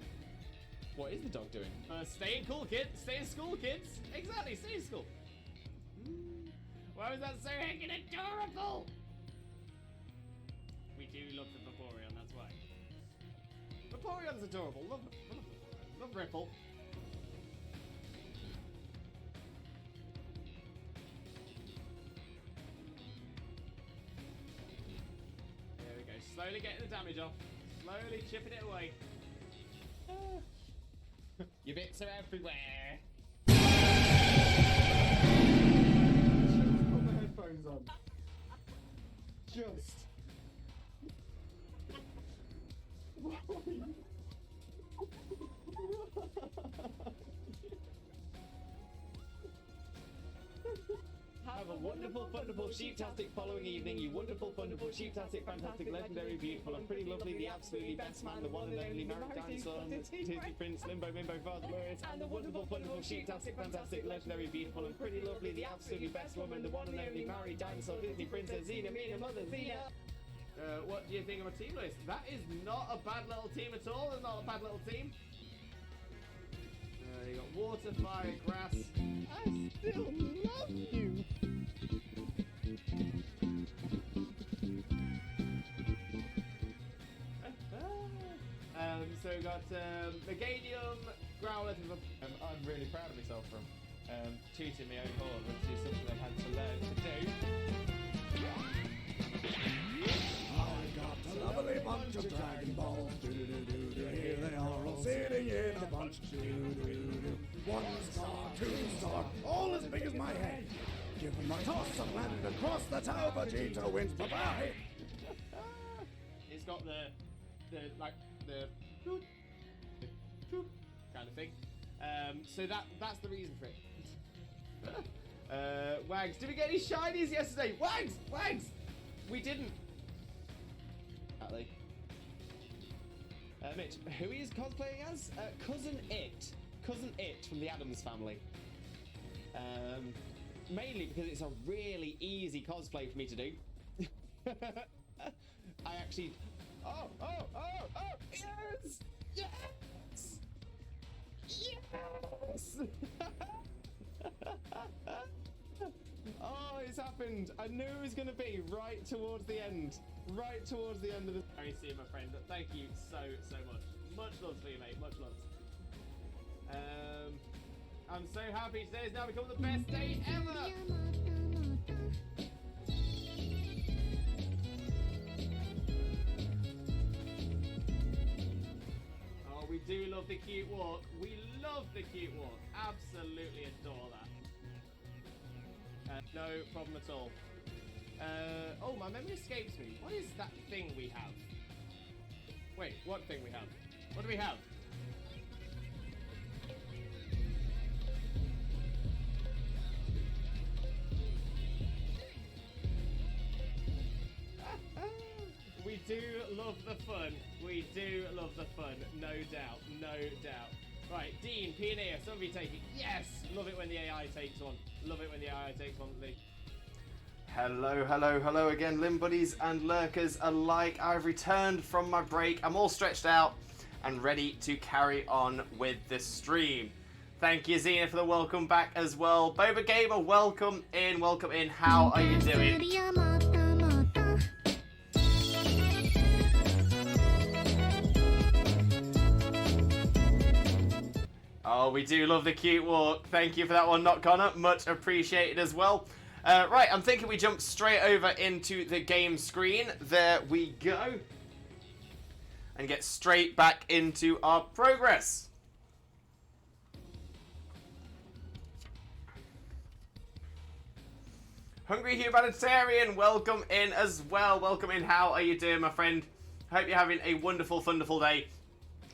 What is the dog doing? Stay in cool, kids. Stay in school, kids. Exactly, stay in school. Why was that so heckin' adorable? We do love the Vaporeon, that's why. Vaporeon's adorable. Love Ripple. There we go. Slowly getting the damage off. Slowly chipping it away. Your bits are everywhere. Just put the headphones on. Just. Have a wonderful, wonderful, sheep-tastic following evening, you wonderful, wonderful, sheep-tastic, fantastic, legendary, beautiful, and pretty lovely, the absolutely best man, the one and only married dinosaur, Disney Prince, Limbo, Mimbo, Father Glorious, and the wonderful, wonderful, sheep-tastic, fantastic, legendary, beautiful, and pretty lovely, the absolutely best woman, the one and only married dinosaur, Disney Princess, Xena, Mina, Mother, Xena. What do you think of a team list? That is not a bad little team at all. It's not a bad little team. You got water, fire, grass. I still love you. So we got Meganium, Growlithe, I'm really proud of myself for tooting my own horn, which is something I've had to learn to do. I got a lovely bunch of Dragon Balls. Here they are all sitting in a bunch. 1 star, 2 star, all as big as my head. Give them a toss, I landed across the tower. Vegeta wins. Bye bye. it's got the kind of thing. So that's the reason for it. Wags, did we get any shinies yesterday? Wags! We didn't. Exactly. Mitch, who he is cosplaying as? Cousin It from the Addams Family. Mainly because it's a really easy cosplay for me to do. I actually... Oh, yes! Yes! Yes! Oh, it's happened. I knew it was going to be right towards the end. Right towards the end of the... Very soon, my friend. Thank you so much. Much love for you, mate. Much love. I'm so happy today has now become the best day ever. Oh, we do love the cute walk. We love the cute walk. Absolutely adore that. No problem at all. Oh, my memory escapes me. What is that thing we have? Wait, what thing we have? What do we have? We do love the fun. We do love the fun. No doubt. No doubt. Right, Dean, Pioneer, somebody take it. Yes! Love it when the AI takes one. Love it when the AI takes one. Hello again, Limb Buddies and Lurkers alike. I've returned from my break. I'm all stretched out and ready to carry on with the stream. Thank you, Xena, for the welcome back as well. Boba Gamer, welcome in. How are you doing? Oh, we do love the cute walk. Thank you for that one, Not Connor. Much appreciated as well. Right, I'm thinking we jump straight over into the game screen. There we go. And get straight back into our progress. Hungry Humanitarian, welcome in as well. Welcome in. How are you doing, my friend? Hope you're having a wonderful, wonderful day.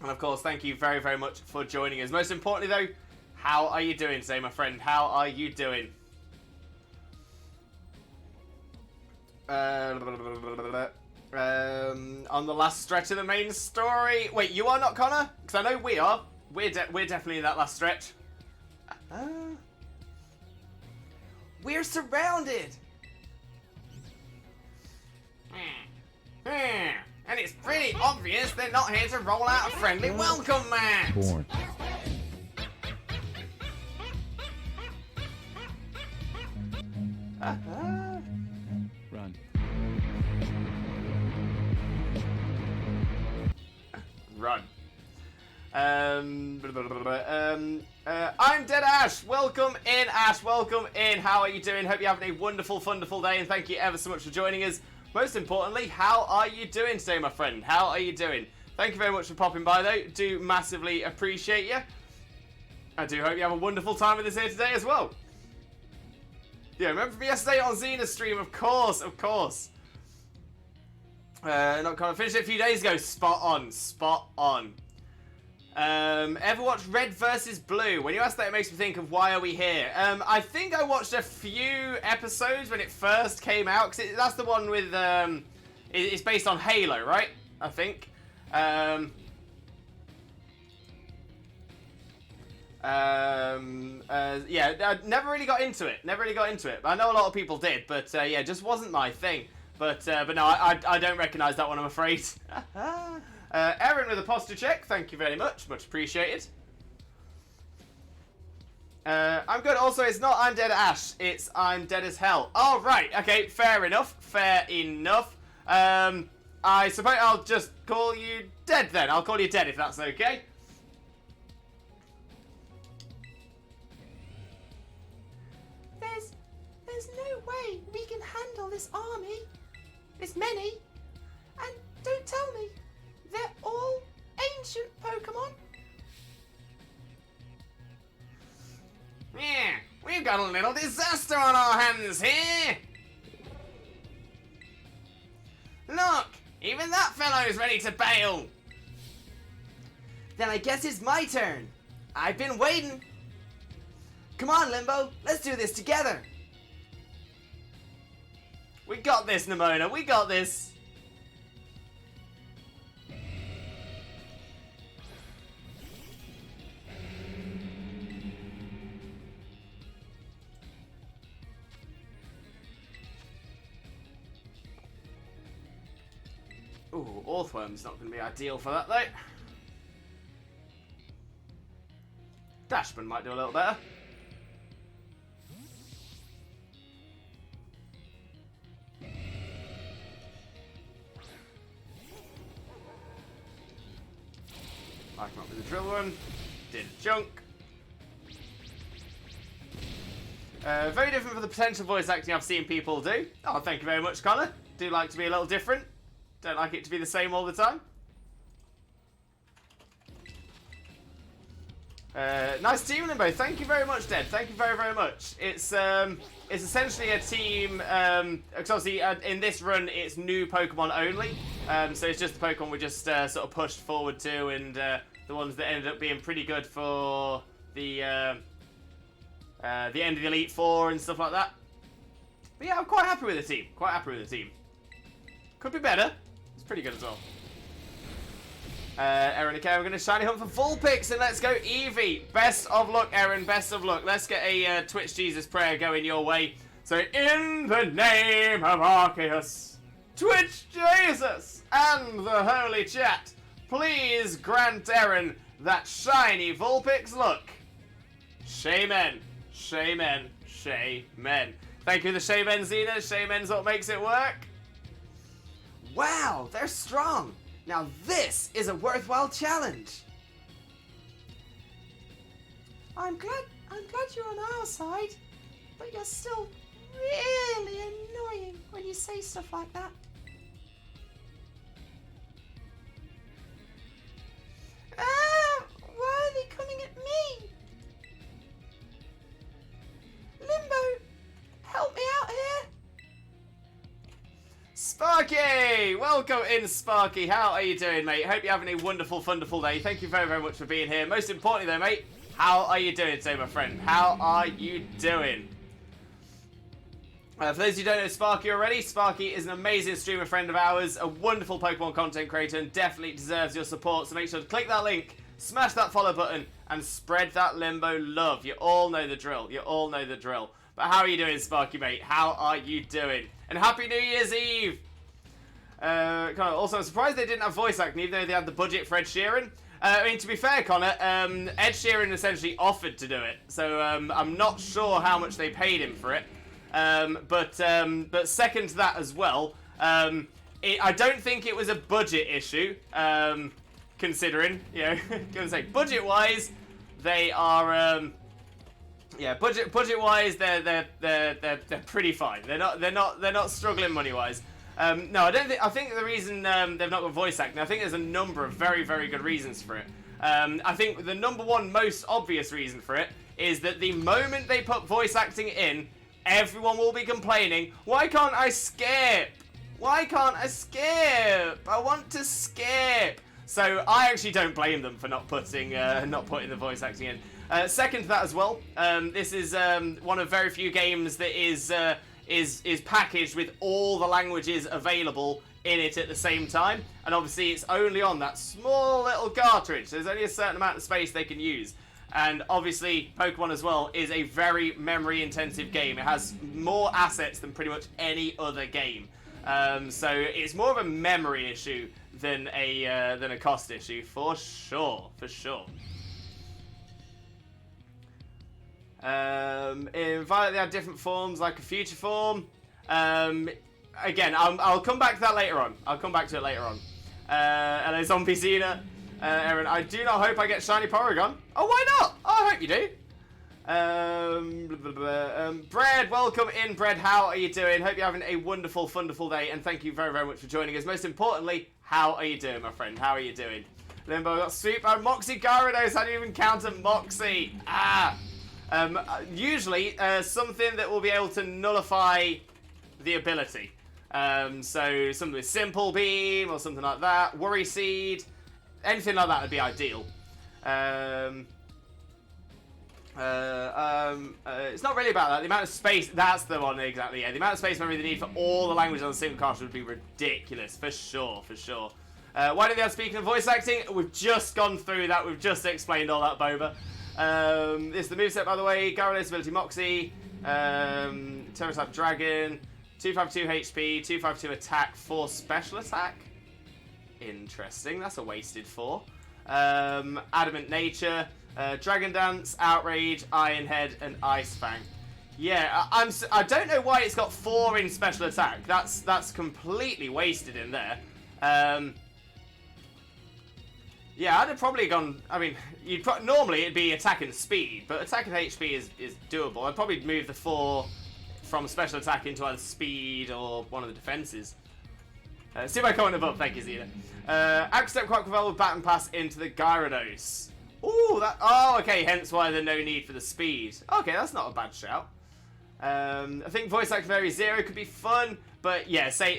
And of course, thank you very, very much for joining us. Most importantly, though, how are you doing today, my friend? How are you doing? On the last stretch of the main story. Wait, you are not, Connor? Because I know we are. We're definitely in that last stretch. We're surrounded. And it's pretty obvious they're not here to roll out a friendly welcome mat. Born. Run. Run. I'm Dead Ash. Welcome in, Ash. Welcome in. How are you doing? Hope you're having a wonderful, wonderful day, and thank you ever so much for joining us. Most importantly, how are you doing today, my friend? How are you doing? Thank you very much for popping by, though. Do massively appreciate you. I do hope you have a wonderful time with us here today as well. Yeah, remember from yesterday on Xena's stream, of course, of course. Not kind of finished it a few days ago. Spot on, spot on. Ever watched Red versus Blue? When you ask that, it makes me think of Why Are We Here? I think I watched a few episodes when it first came out, because that's the one with, it's based on Halo, right? I think. Yeah, I never really got into it. But I know a lot of people did, but yeah, it just wasn't my thing. But no, I don't recognise that one, I'm afraid. Erin with a posture check, thank you very much. Much appreciated. I'm good. Also, it's not I'm Dead Ash, it's I'm Dead as Hell. Oh, right. Okay, fair enough. Fair enough. I suppose I'll just call you Dead then. I'll call you Dead if that's okay. There's no way we can handle this army. This many. And don't tell me. They're all ancient Pokemon. Yeah, we've got a little disaster on our hands here. Look, even that fellow's ready to bail. Then I guess it's my turn. I've been waiting. Come on, Limbo, let's do this together. We got this, Nimona, we got this. Ooh, Orthworm's not going to be ideal for that, though. Dashman might do a little better. I come up with a drill one. Did junk. Very different from the potential voice acting I've seen people do. Oh, thank you very much, Connor. Do like to be a little different. Don't like it to be the same all the time. Nice team, Limbo. Thank you very much, Dead. Thank you very, very much. It's essentially a team. Because obviously in this run it's new Pokemon only. So it's just the Pokemon we just sort of pushed forward to, and the ones that ended up being pretty good for the end of the Elite Four and stuff like that. But yeah, I'm quite happy with the team. Could be better. It's pretty good as well. Erin, okay, we're going to shiny hunt for Vulpix, and let's go Eevee. Best of luck, Erin, best of luck. Let's get a Twitch Jesus prayer going your way. So, in the name of Arceus, Twitch Jesus, and the Holy Chat, please grant Erin that shiny Vulpix look. Shaman, shaman, shaman. Thank you, the shaman, Xena. Shaman's what makes it work. Wow, they're strong. Now this is a worthwhile challenge. I'm glad you're on our side, but you're still really annoying when you say stuff like that. Why are they coming at me? Limbo, help me out here. Sparky! Welcome in, Sparky. How are you doing, mate? Hope you're having a wonderful, wonderful day. Thank you very, very much for being here. Most importantly, though, mate, how are you doing today, my friend? How are you doing? For those who don't know Sparky already, Sparky is an amazing streamer friend of ours, a wonderful Pokemon content creator, and definitely deserves your support. So make sure to click that link, smash that follow button, and spread that Limbo love. You all know the drill. You all know the drill. But how are you doing, Sparky, mate? How are you doing? And Happy New Year's Eve! Also, I'm surprised they didn't have voice acting, even though they had the budget for Ed Sheeran. I mean, to be fair, Connor, Ed Sheeran essentially offered to do it. So I'm not sure how much they paid him for it. But second to that as well, I don't think it was a budget issue, considering, you know, gonna say budget-wise, they are, yeah, budget-wise, they're pretty fine. They're not struggling money-wise. No, I think the reason they've not got voice acting, I think there's a number of very, very good reasons for it. I think the number one most obvious reason for it is that the moment they put voice acting in, everyone will be complaining, why can't I skip? Why can't I skip? I want to skip. So I actually don't blame them for not putting the voice acting in. Second to that as well, this is one of very few games that is packaged with all the languages available in it at the same time, and obviously it's only on that small little cartridge. There's only a certain amount of space they can use. And obviously, Pokemon as well is a very memory-intensive game. It has more assets than pretty much any other game. So it's more of a memory issue than a cost issue, for sure, for sure. In Violet, they have different forms, like a future form. Again, I'll come back to that later on. I'll come back to it later on. And it's on Piscina. Aaron, I do not hope I get Shiny Porygon. Oh, why not? Oh, I hope you do. Bread, welcome in, Bread. How are you doing? Hope you're having a wonderful, wonderful day, and thank you very, very much for joining us. Most importantly, how are you doing, my friend? How are you doing? Limbo got Sweep and Moxie Gyarados. I didn't even count a Moxie. Usually, something that will be able to nullify the ability. So something with Simple Beam or something like that. Worry Seed. Anything like that would be ideal. It's not really about that. The amount of space, that's the one exactly, yeah. The amount of space memory they need for all the languages on a single cartridge would be ridiculous, for sure, for sure. Why don't they have speaking of voice acting? We've just gone through that, we've just explained all that, Boba. This is the moveset, by the way. Gyarados ability Moxie, Terror type Dragon, 252 HP, 252 attack, 4 special attack. Interesting, that's a wasted 4. Adamant Nature, Dragon Dance, Outrage, Iron Head, and Ice Fang. Yeah, I don't know why it's got 4 in special attack. That's completely wasted in there. Yeah, I'd have probably gone. I mean, normally it'd be attack and speed, but attack and HP is doable. I'd probably move the 4 from special attack into either speed or one of the defenses. See my comment above, thank you, Zena. Aquastep Quacklevel with Baton Pass into the Gyarados. Ooh, oh, okay, hence why there's no need for the speed. Okay, that's not a bad shout. I think voice activary 0 could be fun, but yeah, same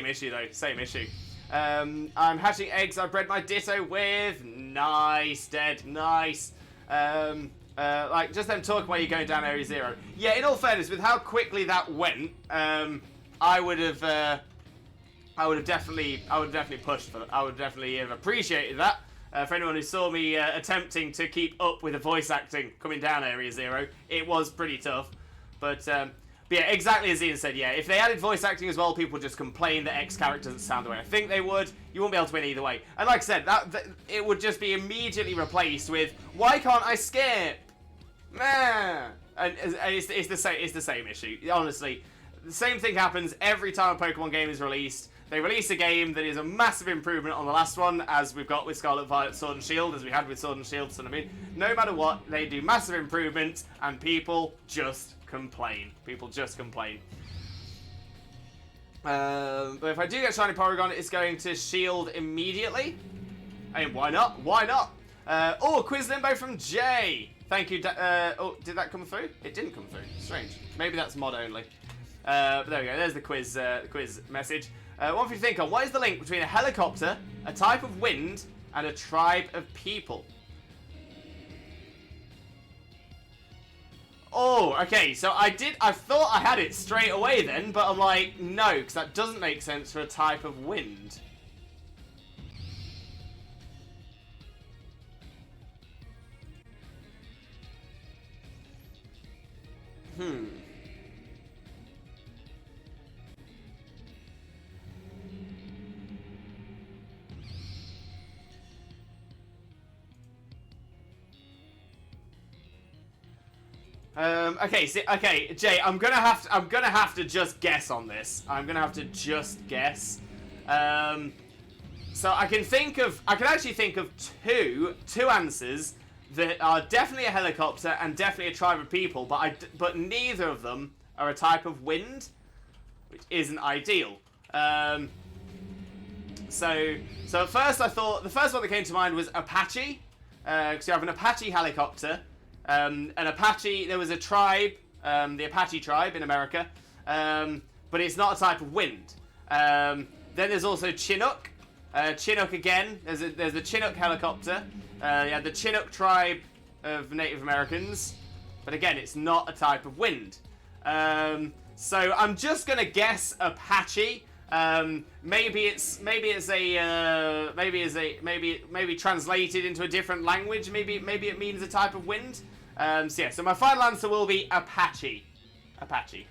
issue though, same issue. I'm hatching eggs I bred my Ditto with. Nice, Dead, nice. Like, just them talking while you're going down Area 0. Yeah, in all fairness, with how quickly that went, I would have definitely pushed for that. I would definitely have appreciated that. For anyone who saw me attempting to keep up with the voice acting coming down Area 0, it was pretty tough. But yeah, exactly as Ian said, yeah, if they added voice acting as well, people would just complain that X character doesn't sound the way I think they would. You wouldn't be able to win either way. And like I said, that it would just be immediately replaced with, why can't I skip? Meh. And it's the same issue. Honestly, the same thing happens every time a Pokemon game is released. They release a game that is a massive improvement on the last one, as we've got with Scarlet Violet Sword and Shield, as we had with Sword and Shield. So I mean, no matter what, they do massive improvements, and people just complain. People just complain. But if I do get Shiny Porygon, it's going to Shield immediately. I mean, why not? Why not? Oh, Quiz Limbo from Jay. Thank you. Oh, did that come through? It didn't come through. Strange. Maybe that's mod only. But there we go. There's the quiz message. One for you to think on. What is the link between a helicopter, a type of wind, and a tribe of people? Oh, okay, so I thought I had it straight away then, but I'm like, no, because that doesn't make sense for a type of wind. Okay, Jay, I'm gonna have to just guess on this. I'm gonna have to just guess. So I can actually think of two answers that are definitely a helicopter and definitely a tribe of people, but neither of them are a type of wind, which isn't ideal. So at first I thought the first one that came to mind was Apache, because you have an Apache helicopter. An Apache, there was a tribe, the Apache tribe in America, but it's not a type of wind. Then there's also Chinook. Chinook again, there's the Chinook helicopter. You had the Chinook tribe of Native Americans, but again, it's not a type of wind. So I'm just gonna guess Apache. Maybe translated into a different language. Maybe it means a type of wind. So my final answer will be Apache. Apache.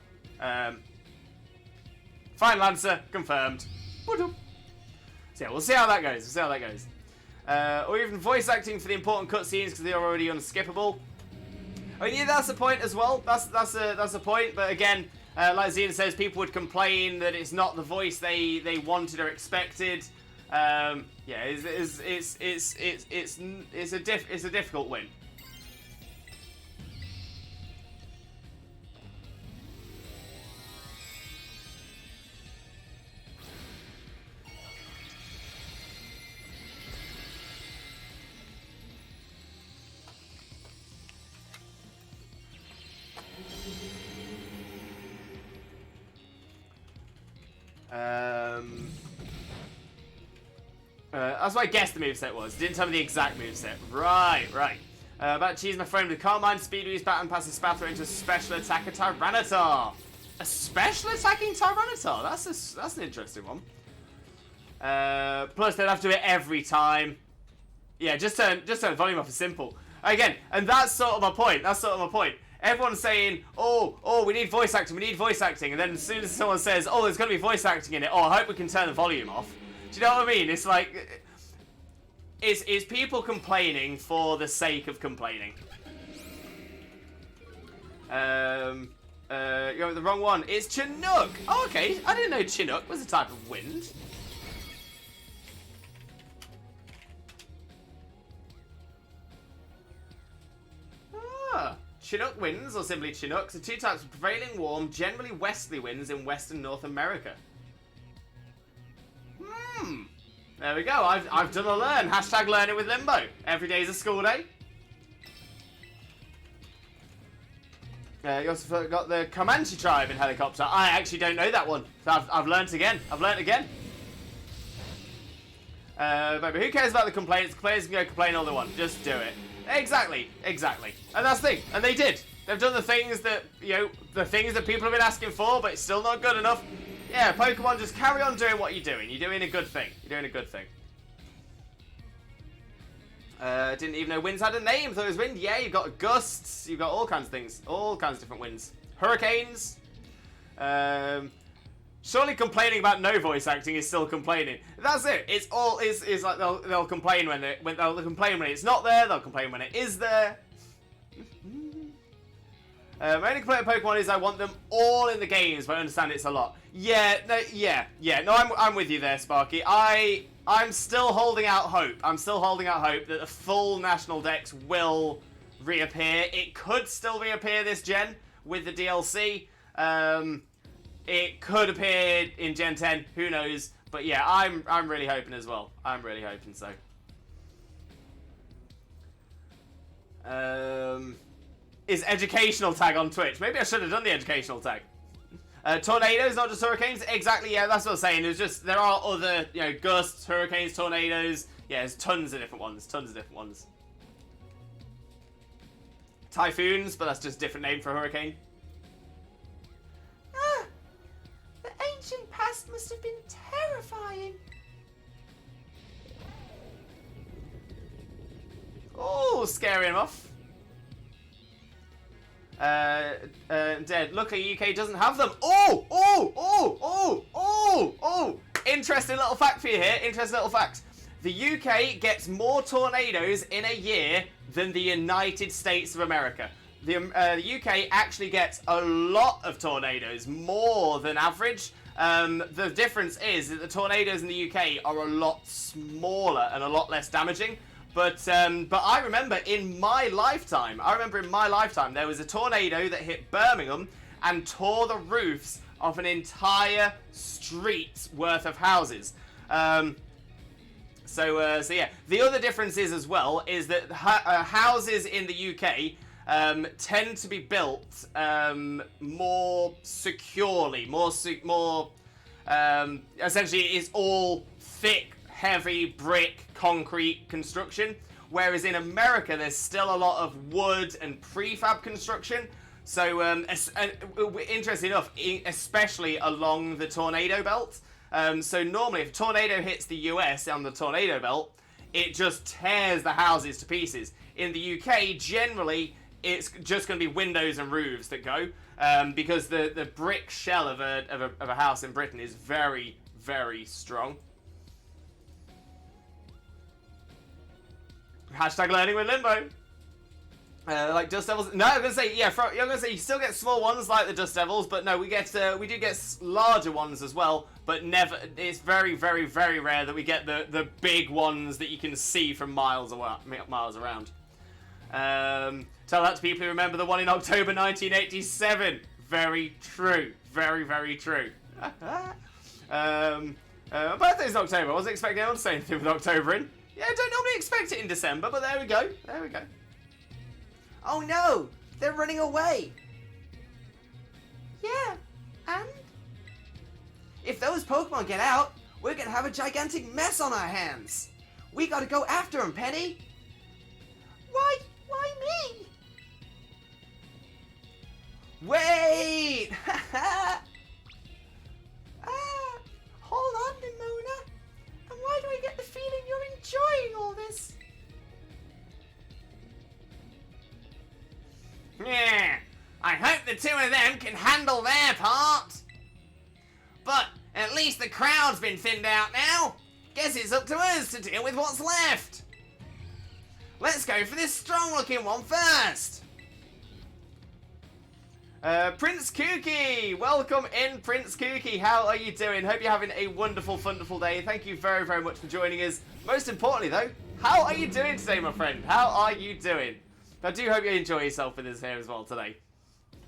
Final answer confirmed. So yeah, we'll see how that goes. Or even voice acting for the important cutscenes because they're already unskippable. I mean, yeah, that's a point as well. That's a point. But again, like Xena says, people would complain that it's not the voice they wanted or expected. It's a difficult win. That's what I guessed the moveset was. Didn't tell me the exact moveset. Right. About to choose my friend with Carmine, Speed Boost, Bat and passes Spathra into a special attacker Tyranitar. A special attacking Tyranitar? That's an interesting one. Plus they'd have to do it every time. Yeah, just turn volume up as simple. Again, and that's sort of my point. Everyone's saying, oh, we need voice acting, and then as soon as someone says, oh, there's going to be voice acting in it, I hope we can turn the volume off. Do you know what I mean? It's like, it's people complaining for the sake of complaining. You're with the wrong one. It's Chinook. Oh, okay. I didn't know Chinook was a type of wind. Chinook winds, or simply Chinooks, are two types of prevailing warm, generally westerly winds in western North America. There we go. I've done a learn. Hashtag learn it with Limbo. Every day is a school day. You also got the Comanche tribe in helicopter. I actually don't know that one. So I've learnt again. But who cares about the complaints? The players can go complain all they want. Just do it. Exactly. And that's the thing. And they did. They've done the things that, the things that people have been asking for, but it's still not good enough. Yeah, Pokemon, just carry on doing what you're doing. You're doing a good thing. Didn't even know winds had a name. Thought it was wind. Yeah, you've got gusts. You've got all kinds of things. All kinds of different winds. Hurricanes. Surely complaining about no voice acting is still complaining. That's it. It's like they'll complain when they'll complain when it's not there. They'll complain when it is there. My only complaint with Pokemon is I want them all in the games, but I understand it's a lot. Yeah. No, I'm with you there, Sparky. I'm still holding out hope. That the full national dex will reappear. It could still reappear this gen with the DLC. It could appear in Gen 10. Who knows? But yeah, I'm really hoping as well. I'm really hoping so. Is educational tag on Twitch? Maybe I should have done the educational tag. Tornadoes, not just hurricanes. Exactly, yeah, that's what I'm saying. There's just, there are other, you know, gusts, hurricanes, tornadoes. Yeah, there's tons of different ones. Tons of different ones. Typhoons, but that's just a different name for a hurricane. Ah, the ancient past must have been terrifying. Oh, scary enough. Dead. Luckily, UK doesn't have them. Oh! Interesting little fact for you here. Interesting little fact. The UK gets more tornadoes in a year than the United States of America. The UK actually gets a lot of tornadoes, more than average. The difference is that the tornadoes in the UK are a lot smaller and a lot less damaging. But I remember in my lifetime, there was a tornado that hit Birmingham and tore the roofs of an entire street's worth of houses. So yeah, the other difference is as well is that houses in the UK tend to be built more securely, essentially it's all thick, heavy brick, concrete construction, whereas in America there's still a lot of wood and prefab construction. So interesting enough, especially along the tornado belt. So normally if a tornado hits the US on the tornado belt, it just tears the houses to pieces. In the UK, generally, it's just going to be windows and roofs that go, because the brick shell of a house in Britain is very, very strong. Hashtag learning with Limbo. Like Dust Devils. No, I'm gonna say yeah. I'm gonna say you still get small ones like the Dust Devils, but no, we do get larger ones as well. But never. It's very, very, very rare that we get the big ones that you can see from miles around. Tell that to people who remember the one in October 1987. Very true. Very, very true. My birthday's in October. I wasn't expecting anyone to say anything with October in. Yeah, I don't normally expect it in December, but there we go. There we go. Oh no! They're running away! Yeah, and? If those Pokemon get out, we're gonna have a gigantic mess on our hands! We gotta go after them, Penny! Why me? Wait! Hold on, Nimona. And why do I get the feeling you're enjoying all this? Yeah, I hope the two of them can handle their part. But at least the crowd's been thinned out now. Guess it's up to us to deal with what's left. Let's go for this strong-looking one first. Prince Kooky, welcome in, Prince Kooky. How are you doing? Hope you're having a wonderful, wonderful day. Thank you very, very much for joining us. Most importantly, though, how are you doing today, my friend? How are you doing? I do hope you enjoy yourself with us here as well today.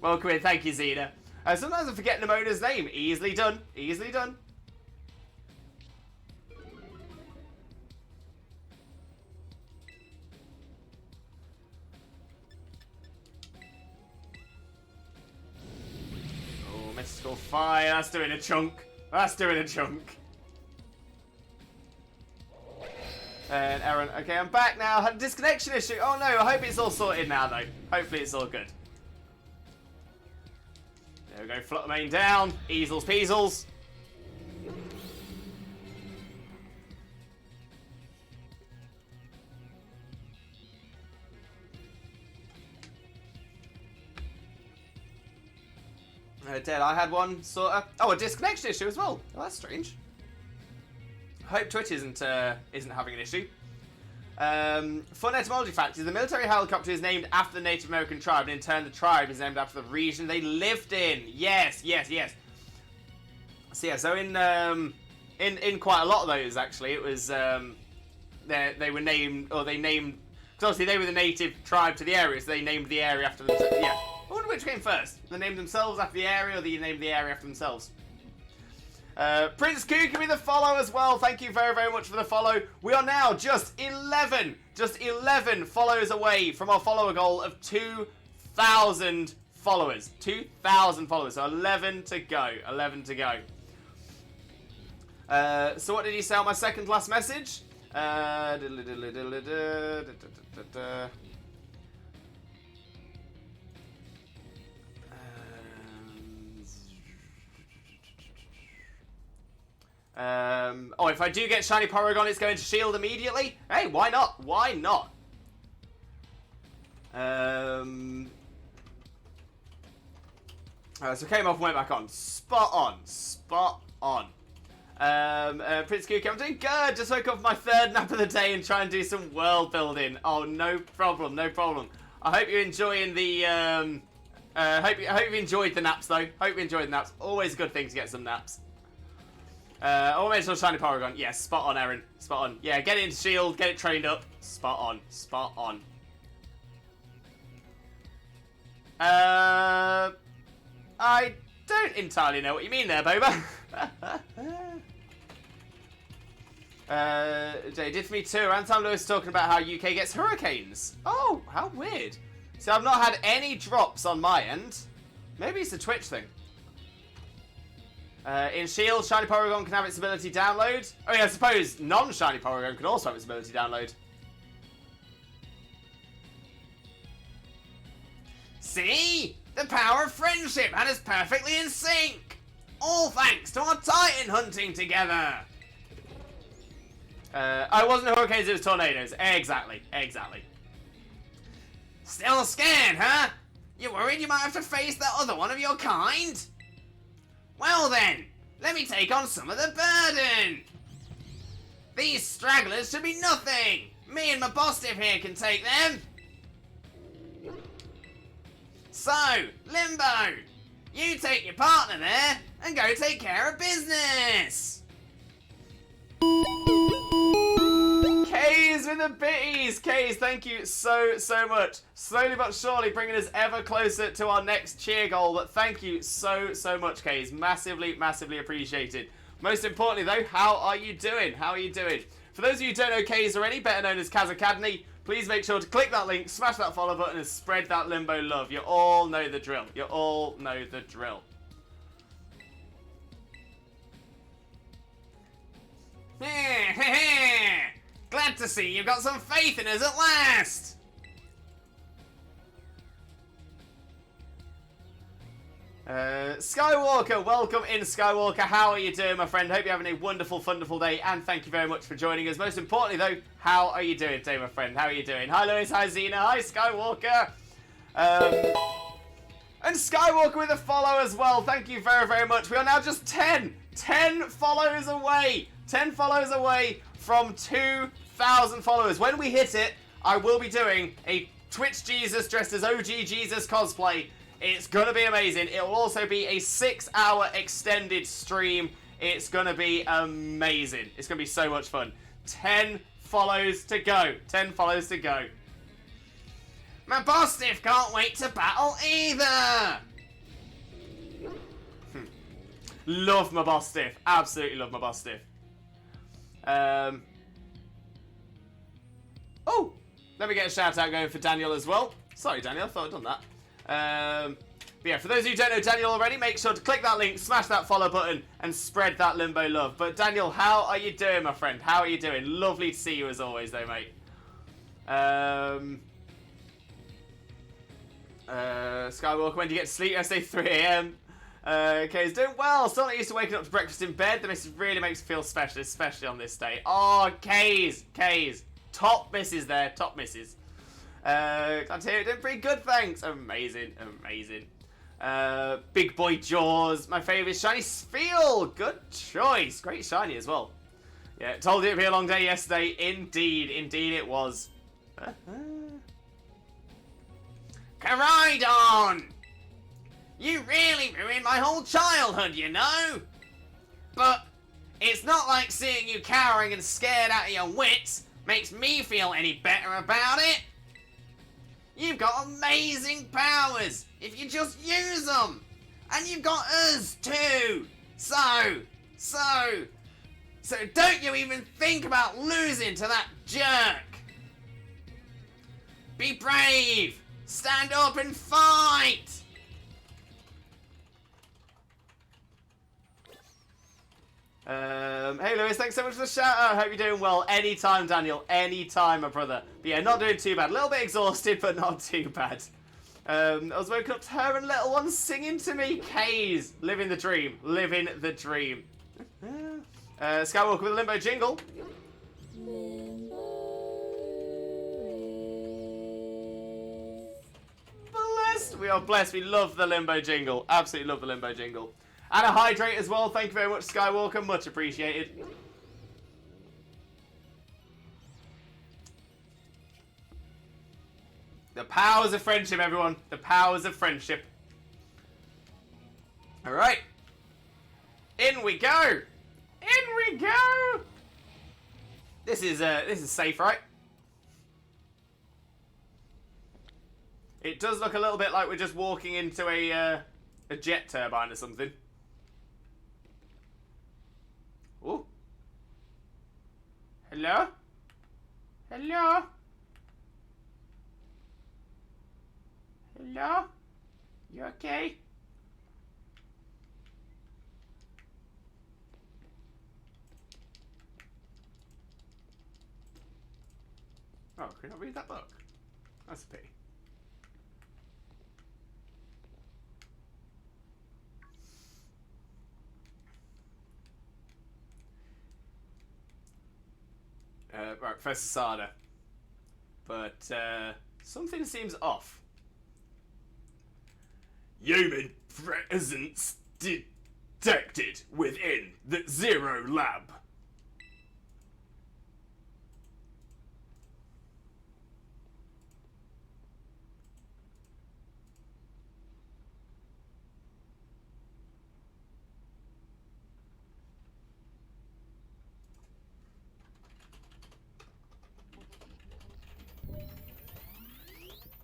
Welcome in. Thank you, Zena. Sometimes I forget Nemona's name. Easily done. Easily done. Oh, mystical fire. That's doing a chunk. That's doing a chunk. And Aaron, okay, I'm back now. Had a disconnection issue. Oh no, I hope it's all sorted now though. Hopefully it's all good. There we go, Flutter Mane down. Easels peasels. Dead, I had one sort of. Oh, a disconnection issue as well. Oh, that's strange. Hope Twitch isn't having an issue. Fun etymology fact is the military helicopter is named after the Native American tribe, and in turn the tribe is named after the region they lived in. Yes, yes, yes. So yeah, so in quite a lot of those actually, it was they were named, or they named, because obviously they were the native tribe to the area, so they named the area after themselves. Yeah. I wonder which came first. They named themselves after the area, or they named the area after themselves. Prince Kooky with a follow as well. Thank you very, very much for the follow. We are now just 11 follows away from our follower goal of 2,000 followers. 2,000 followers. So 11 to go. 11 to go. So what did he say on my second last message? Oh, if I do get Shiny Porygon, it's going to shield immediately? Hey, why not? Why not? So came off and went back on. Spot on. Spot on. Prince Kuki, I'm doing good. Just woke up for my third nap of the day and try and do some world building. Oh, no problem, no problem. I hope you're enjoying the, hope you enjoyed the naps, though. Hope you enjoyed the naps. Always a good thing to get some naps. Oh, mention Shiny Porygon. Yes, spot on, Aaron. Spot on. Yeah, get it into shield, get it trained up. Spot on. Spot on. I don't entirely know what you mean there, Boba. Jay did for me too. Around time Lewis talking about how UK gets hurricanes. Oh, how weird. So I've not had any drops on my end. Maybe it's a Twitch thing. In Shield, Shiny Porygon can have its ability download. Oh yeah, I suppose non-Shiny Porygon can also have its ability download. See? The power of friendship had us perfectly in sync. All thanks to our Titan hunting together. I wasn't hurricanes, it was tornadoes. Exactly, exactly. Still scared, huh? You worried you might have to face that other one of your kind? Well then, let me take on some of the burden. These stragglers should be nothing. Me and my Bostiff here can take them. So, Limbo, you take your partner there and go take care of business. Kays with the bitties. Kays, thank you so much. Slowly but surely bringing us ever closer to our next cheer goal, but thank you so much, Kays. Massively appreciated. Most importantly though, how are you doing? How are you doing? For those of you who don't know Kays already, better known as Kaz Academy, please make sure to click that link, smash that follow button and spread that Limbo love. You all know the drill. You all know the drill. Glad to see you've got some faith in us at last! Skywalker, welcome in Skywalker. How are you doing, my friend? Hope you're having a wonderful day, and thank you very much for joining us. Most importantly, though, how are you doing today, my friend? How are you doing? Hi, Lewis. Hi, Xena. Hi, Skywalker. And Skywalker with a follow as well. Thank you very much. We are now just 10 follows away. 10 follows away from 2,000 followers. When we hit it, I will be doing a Twitch Jesus dressed as OG Jesus cosplay. It's gonna be amazing. It will also be a 6-hour extended stream. It's gonna be amazing. It's gonna be so much fun. 10 follows to go. 10 follows to go. My Bostiff can't wait to battle either. Love my Bostiff. Absolutely love my Bostiff. Oh, let me get a shout out going for Daniel as well. Sorry, Daniel, I thought I'd done that. But yeah, for those of you who don't know Daniel already, make sure to click that link, smash that follow button, and spread that Limbo love. But Daniel, how are you doing, my friend? How are you doing? Lovely to see you as always, though, mate. Skywalker, when do you get to sleep? I say 3 AM. Okay, he's doing well. Still not used to waking up to breakfast in bed. That really makes me feel special, especially on this day. Oh, Kays. Top misses there. Top misses. Glad to hear it. Doing pretty good, thanks. Amazing. Big boy Jaws. My favourite shiny Spheal. Good choice. Great shiny as well. Yeah, told you it'd be a long day yesterday. Indeed it was. Caridon! You really ruined my whole childhood, you know? But it's not like seeing you cowering and scared out of your wits makes me feel any better about it. You've got amazing powers if you just use them. And you've got us too. So don't you even think about losing to that jerk. Be brave. Stand up and fight. Hey Lewis, thanks so much for the shout out. Hope you're doing well. Anytime, Daniel. Anytime, my brother. But yeah, not doing too bad. A little bit exhausted, but not too bad. I was woken up to her and little one singing to me. Kays, living the dream. Living the dream. Skywalker with a limbo jingle. Blessed. We are blessed. We love the limbo jingle. Absolutely love the limbo jingle. And a hydrate as well. Thank you very much, Skywalker. Much appreciated. The powers of friendship, everyone. The powers of friendship. All right. In we go. In we go. This is safe, right? It does look a little bit like we're just walking into a jet turbine or something. Ooh. Hello? Hello? Hello? You okay? Oh, can I read that book? That's a pity. Right, Professor Sada. But, something seems off. Human presence detected within the Zero Lab.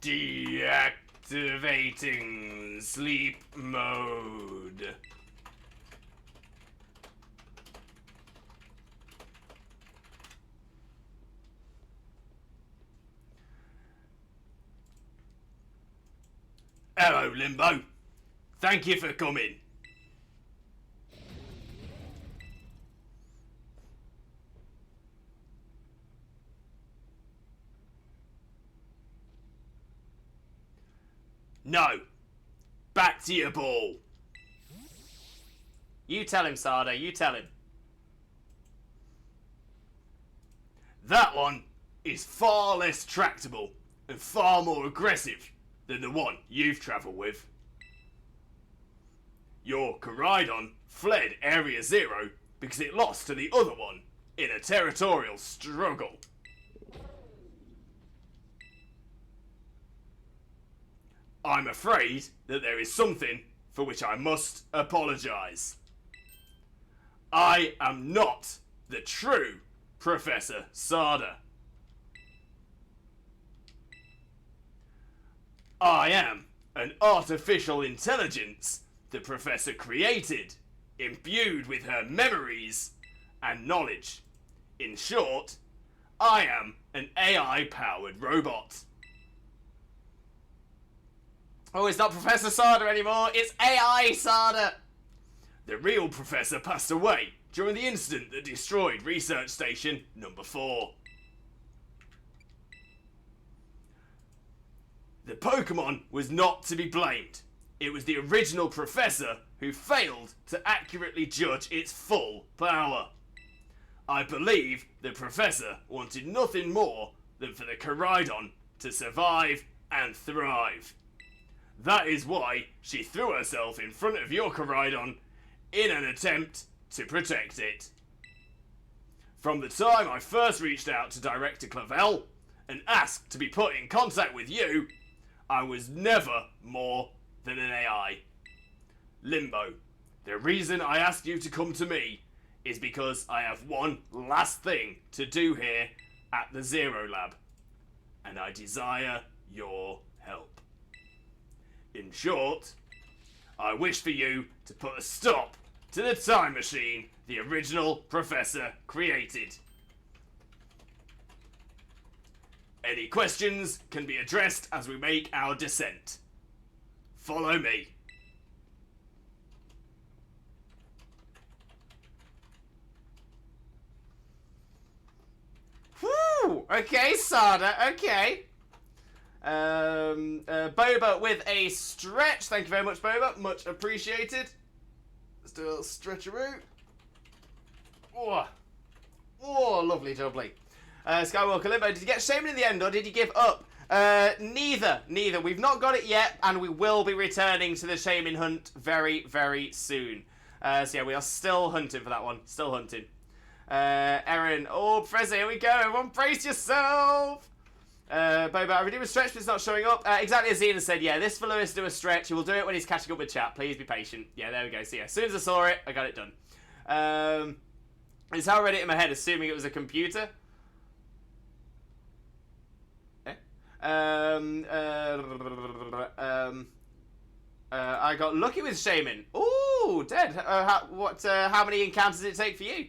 Deactivating sleep mode. Hello, Limbo. Thank you for coming. No. Back to your ball. You tell him, Sada. You tell him. That one is far less tractable and far more aggressive than the one you've travelled with. Your Coridon fled Area Zero because it lost to the other one in a territorial struggle. I'm afraid that there is something for which I must apologise. I am not the true Professor Sada. I am an artificial intelligence the Professor created, imbued with her memories and knowledge. In short, I am an AI-powered robot. Oh, it's not Professor Sada anymore. It's AI Sada. The real Professor passed away during the incident that destroyed Research Station number 4. The Pokemon was not to be blamed. It was the original Professor who failed to accurately judge its full power. I believe the Professor wanted nothing more than for the Coridon to survive and thrive. That is why she threw herself in front of your Coridon in an attempt to protect it. From the time I first reached out to Director Clavel and asked to be put in contact with you, I was never more than an AI. Limbo, the reason I asked you to come to me is because I have one last thing to do here at the Zero Lab, and I desire your help. In short, I wish for you to put a stop to the time machine the original Professor created. Any questions can be addressed as we make our descent. Follow me. Okay, Sada. Okay. Boba with a stretch. Thank you very much, Boba. Much appreciated. Let's do a little stretcheroo. Oh, lovely jubbly. Skywalker Limbo, did you get Shaman in the end, or did you give up? Neither. We've not got it yet, and we will be returning to the Shaman hunt very, very soon. So yeah, we are still hunting for that one. Still hunting. Erin. Oh, Professor, here we go. Everyone brace yourself. Boba, I redeemed a stretch, but it's not showing up. Exactly as Xena said, yeah, this for Lewis do a stretch. He will do it when he's catching up with chat. Please be patient. Yeah, there we go. So yeah, as soon as I saw it, I got it done. It's how I read it in my head, assuming it was a computer. I got lucky with Shaman. Ooh, dead. How many encounters did it take for you?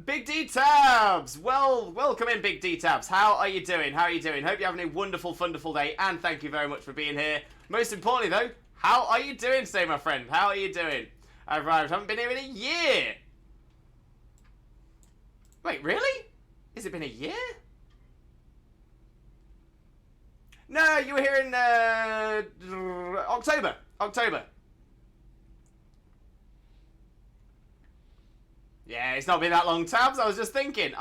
Big D Tabs! Well, welcome in, Big D Tabs. How are you doing? Hope you're having a wonderful, wonderful day, and thank you very much for being here. Most importantly, though, how are you doing today, my friend? How are you doing? I've arrived. Haven't been here in a year. Wait, really? Has it been a year? No, you were here in October. Yeah, it's not been that long, Tabs. I was just thinking.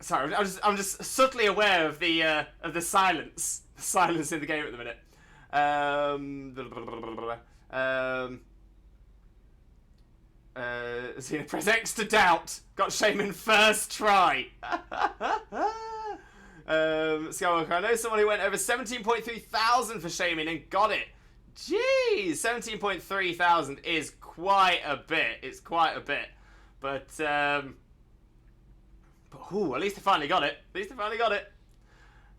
Sorry, I'm just subtly aware of the silence in the game at the minute. Xena, press X to doubt. Got Shaman first try. Skywalker, I know someone who went over 17.3 thousand for Shaman and got it. Jeez, 17.3 thousand is quite a bit. It's quite a bit. But ooh, at least I finally got it.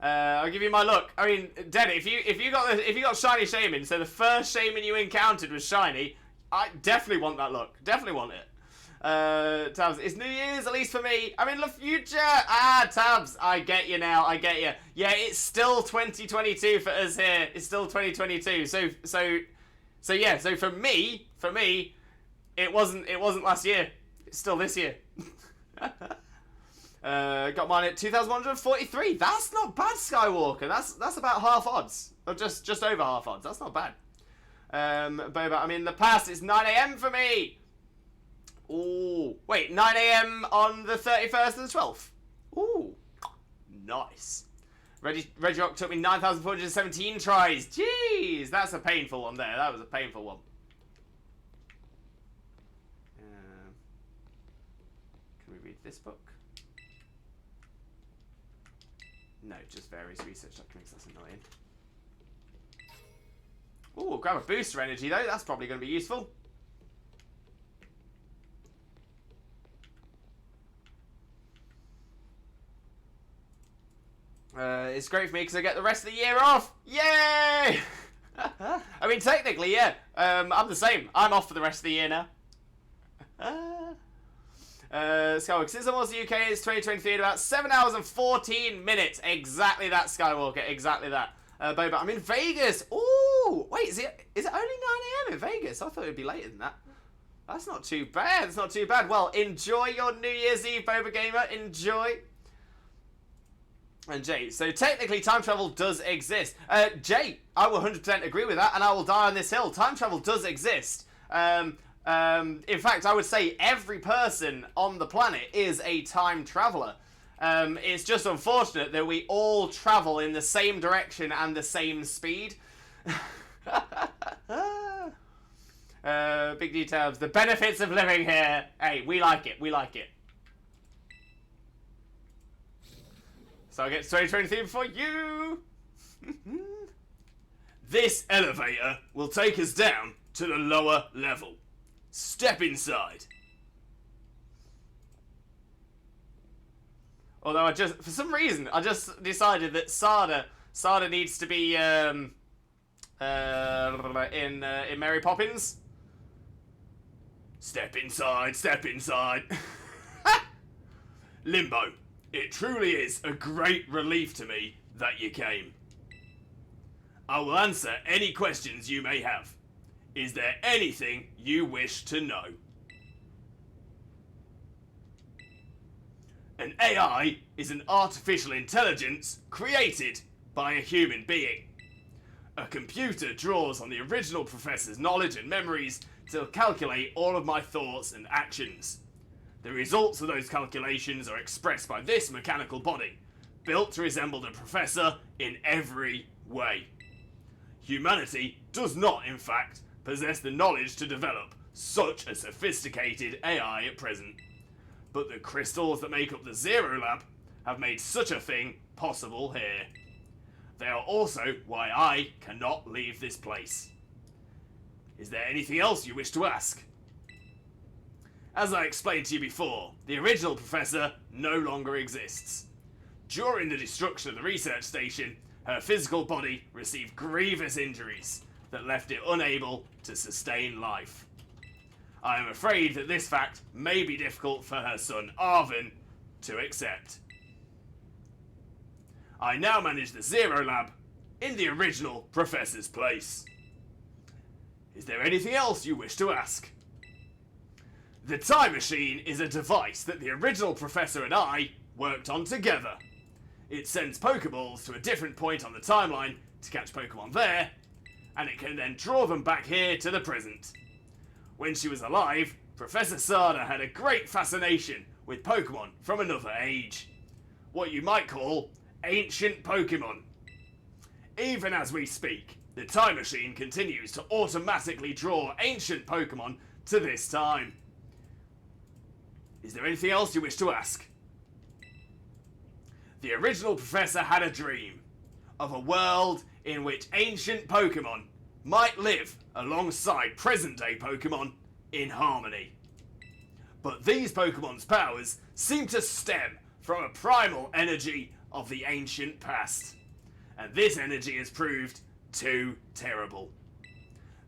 I'll give you my luck. I mean, Denny, if you got shiny Shaman, so the first Shaman you encountered was shiny, I definitely want that luck. Definitely want it. Tabs, it's New Year's, at least for me. I'm in the future. Tabs, I get you now. I get you. Yeah, it's still 2022 for us here. It's still 2022. So yeah. So for me, it wasn't last year. It's still this year. Got mine at 2,143. That's not bad, Skywalker. That's about half odds. Or just over half odds. That's not bad. Boba, I mean, in the past, it's 9 AM for me. Ooh, wait, 9 AM on the 31st and the 12th. Ooh, nice. Regirock took me 9,417 tries. Jeez, that's a painful one there. That was a painful one. Can we read this book? No, just various research documents. That's annoying. Ooh, grab a booster energy though. That's probably going to be useful. It's great for me because I get the rest of the year off. Yay! I mean, technically, yeah. I'm the same. I'm off for the rest of the year now. Skywalker, since I'm also UK, it's 2023 in about 7 hours and 14 minutes. Exactly that, Skywalker. Exactly that. Boba, I'm in Vegas. Ooh, wait, is it only 9 AM in Vegas? I thought it would be later than that. That's not too bad. It's not too bad. Well, enjoy your New Year's Eve, Boba Gamer. Enjoy. And Jay, so technically time travel does exist. Jay, I will 100% agree with that, and I will die on this hill. Time travel does exist. In fact, I would say every person on the planet is a time traveler. It's just unfortunate that we all travel in the same direction and the same speed. Big details. The benefits of living here. Hey, we like it. We like it. So I get 2023 for you. This elevator will take us down to the lower level. Step inside. Although for some reason, I just decided that Sada needs to be in Mary Poppins. Step inside, step inside. Limbo, it truly is a great relief to me that you came. I will answer any questions you may have. Is there anything you wish to know? An AI is an artificial intelligence created by a human being. A computer draws on the original professor's knowledge and memories to calculate all of my thoughts and actions. The results of those calculations are expressed by this mechanical body, built to resemble the professor in every way. Humanity does not, in fact, possess the knowledge to develop such a sophisticated AI at present. But the crystals that make up the Zero Lab have made such a thing possible here. They are also why I cannot leave this place. Is there anything else you wish to ask? As I explained to you before, the original professor no longer exists. During the destruction of the research station, her physical body received grievous injuries that left it unable to sustain life. I am afraid that this fact may be difficult for her son Arvin to accept. I now manage the Zero Lab in the original professor's place. Is there anything else you wish to ask? The time machine is a device that the original professor and I worked on together. It sends Pokeballs to a different point on the timeline to catch Pokemon there, and it can then draw them back here to the present. When she was alive, Professor Sada had a great fascination with Pokemon from another age. What you might call ancient Pokemon. Even as we speak, the time machine continues to automatically draw ancient Pokemon to this time. Is there anything else you wish to ask? The original professor had a dream of a world in which ancient Pokemon might live alongside present-day Pokemon in harmony. But these Pokemon's powers seem to stem from a primal energy of the ancient past, and this energy has proved too terrible.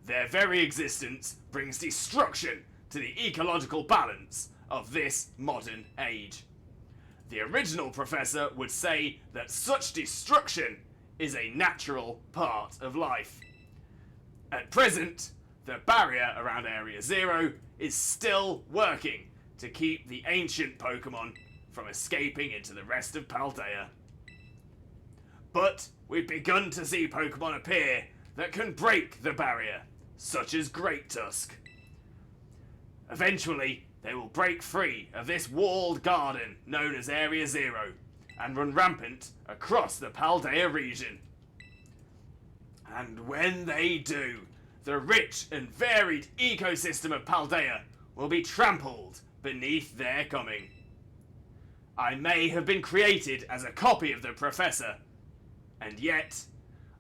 Their very existence brings destruction to the ecological balance of this modern age. The original professor would say that such destruction is a natural part of life. At present, the barrier around Area Zero is still working to keep the ancient Pokemon from escaping into the rest of Paldea. But we've begun to see Pokemon appear that can break the barrier, such as Great Tusk. Eventually, they will break free of this walled garden known as Area Zero and run rampant across the Paldea region. And when they do, the rich and varied ecosystem of Paldea will be trampled beneath their coming. I may have been created as a copy of the Professor, and yet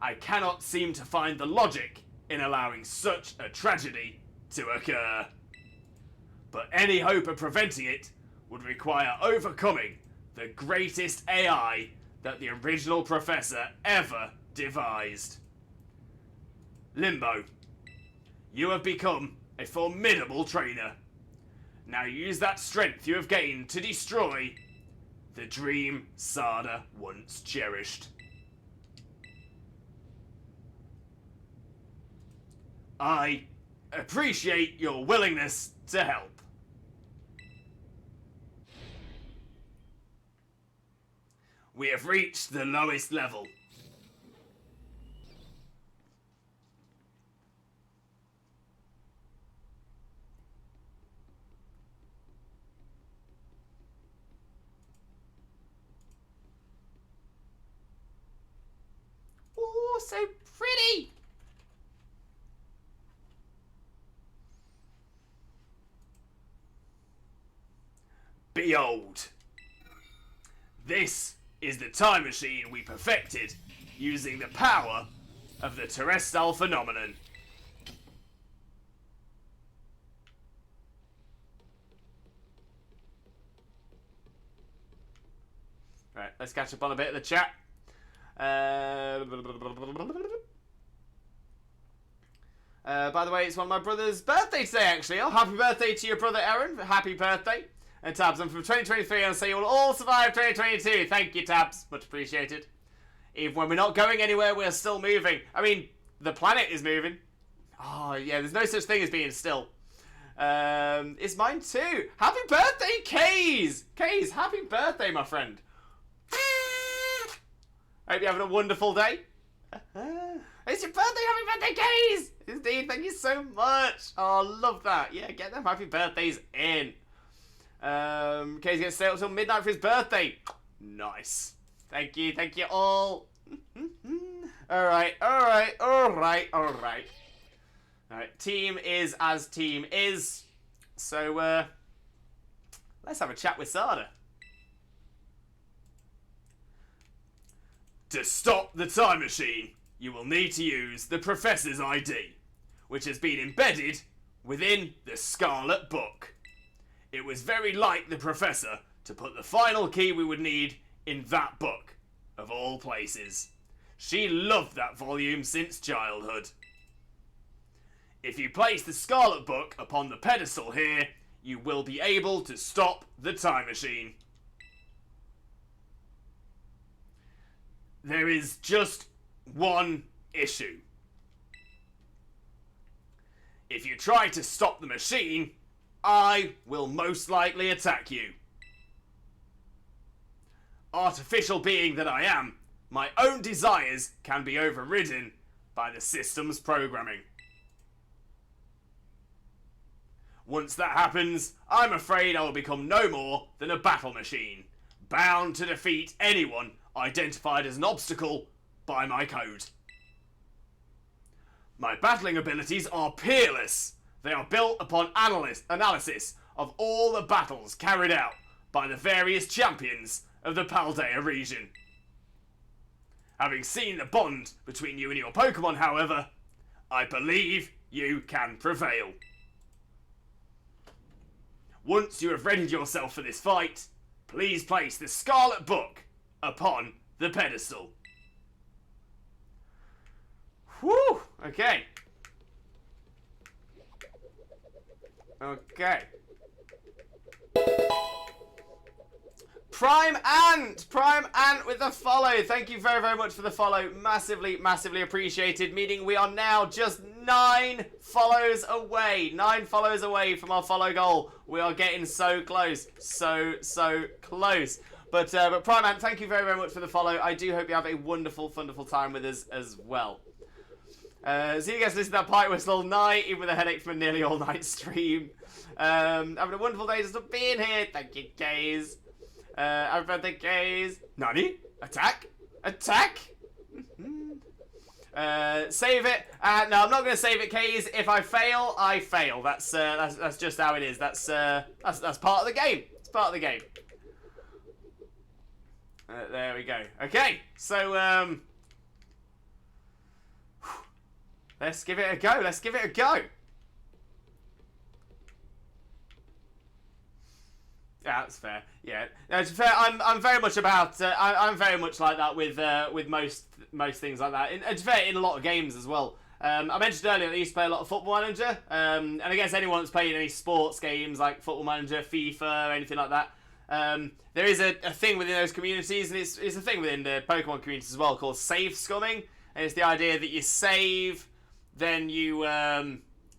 I cannot seem to find the logic in allowing such a tragedy to occur. But any hope of preventing it would require overcoming the greatest AI that the original Professor ever devised. Limbo, you have become a formidable trainer. Now use that strength you have gained to destroy the dream Sada once cherished. I appreciate your willingness to help. We have reached the lowest level. Oh, so pretty! Behold! This is the time machine we perfected using the power of the terrestrial phenomenon. Right, let's catch up on a bit of the chat. By the way, it's one of my brother's birthday today, actually. Oh, happy birthday to your brother, Aaron. Happy birthday. And Tabs, I'm from 2023, and so you will all survive 2022. Thank you, Tabs. Much appreciated. Even when we're not going anywhere, we're still moving. I mean, the planet is moving. Oh, yeah, there's no such thing as being still. It's mine too. Happy birthday, Kays! Kays, happy birthday, my friend. Hope you're having a wonderful day. It's your birthday, happy birthday, Kays! Indeed, thank you so much. Oh, I love that. Yeah, get them happy birthdays in. Kays gets to stay up till midnight for his birthday. Nice. Thank you all. Alright. Alright, team is as team is. So, let's have a chat with Sada. To stop the time machine, you will need to use the Professor's ID, which has been embedded within the Scarlet Book. It was very like the Professor to put the final key we would need in that book, of all places. She loved that volume since childhood. If you place the Scarlet Book upon the pedestal here, you will be able to stop the time machine. There is just one issue. If you try to stop the machine, I will most likely attack you. Artificial being that I am, my own desires can be overridden by the system's programming. Once that happens, I'm afraid I will become no more than a battle machine, bound to defeat anyone identified as an obstacle by my code. My battling abilities are peerless. They are built upon analysis of all the battles carried out by the various champions of the Paldea region. Having seen the bond between you and your Pokemon, however, I believe you can prevail. Once you have readied yourself for this fight, please place the Scarlet Book upon the pedestal. Whew! Okay. Okay. Prime Ant with the follow. Thank you very, very much for the follow. Massively, massively appreciated. Meaning we are now just 9 follows away. 9 follows away from our follow goal. We are getting so close. So close. But Prime Ant, thank you very, very much for the follow. I do hope you have a wonderful, wonderful time with us as well. So you guys listen to that pipe whistle all night, even with a headache from a nearly all night stream. Having a wonderful day just being here. Thank you, guys. Happy birthday, guys. Nani? Attack? Attack? Save it. No, I'm not going to save it, Kays. If I fail, I fail. That's just how it is. That's part of the game. It's part of the game. There we go. Okay, so let's give it a go. Let's give it a go. Yeah, that's fair. Yeah, no, it's fair. I'm very much about. I'm very much like that with most things like that. And it's fair in a lot of games as well. I mentioned earlier that I used to play a lot of Football Manager. And I guess anyone that's played any sports games like Football Manager, FIFA, or anything like that, there is a thing within those communities, and it's a thing within the Pokemon communities as well called save scumming. And it's the idea that you save, then you do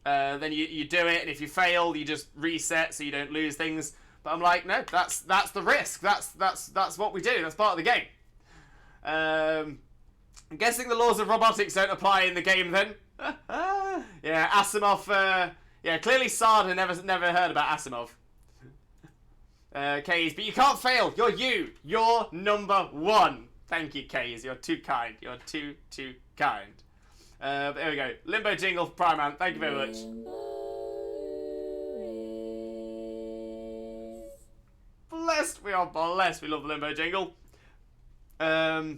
it, and if you fail, you just reset so you don't lose things. But I'm like, no, that's the risk. That's what we do. That's part of the game. I'm guessing the laws of robotics don't apply in the game then. Yeah, Asimov. Yeah, clearly Sada never heard about Asimov. Kays, but you can't fail. You're number 1. Thank you, Kays. You're too kind. You're too kind. There we go. Limbo jingle for Prime Ant. Thank you very much. Blessed. We are blessed. We love the Limbo jingle. Yeah,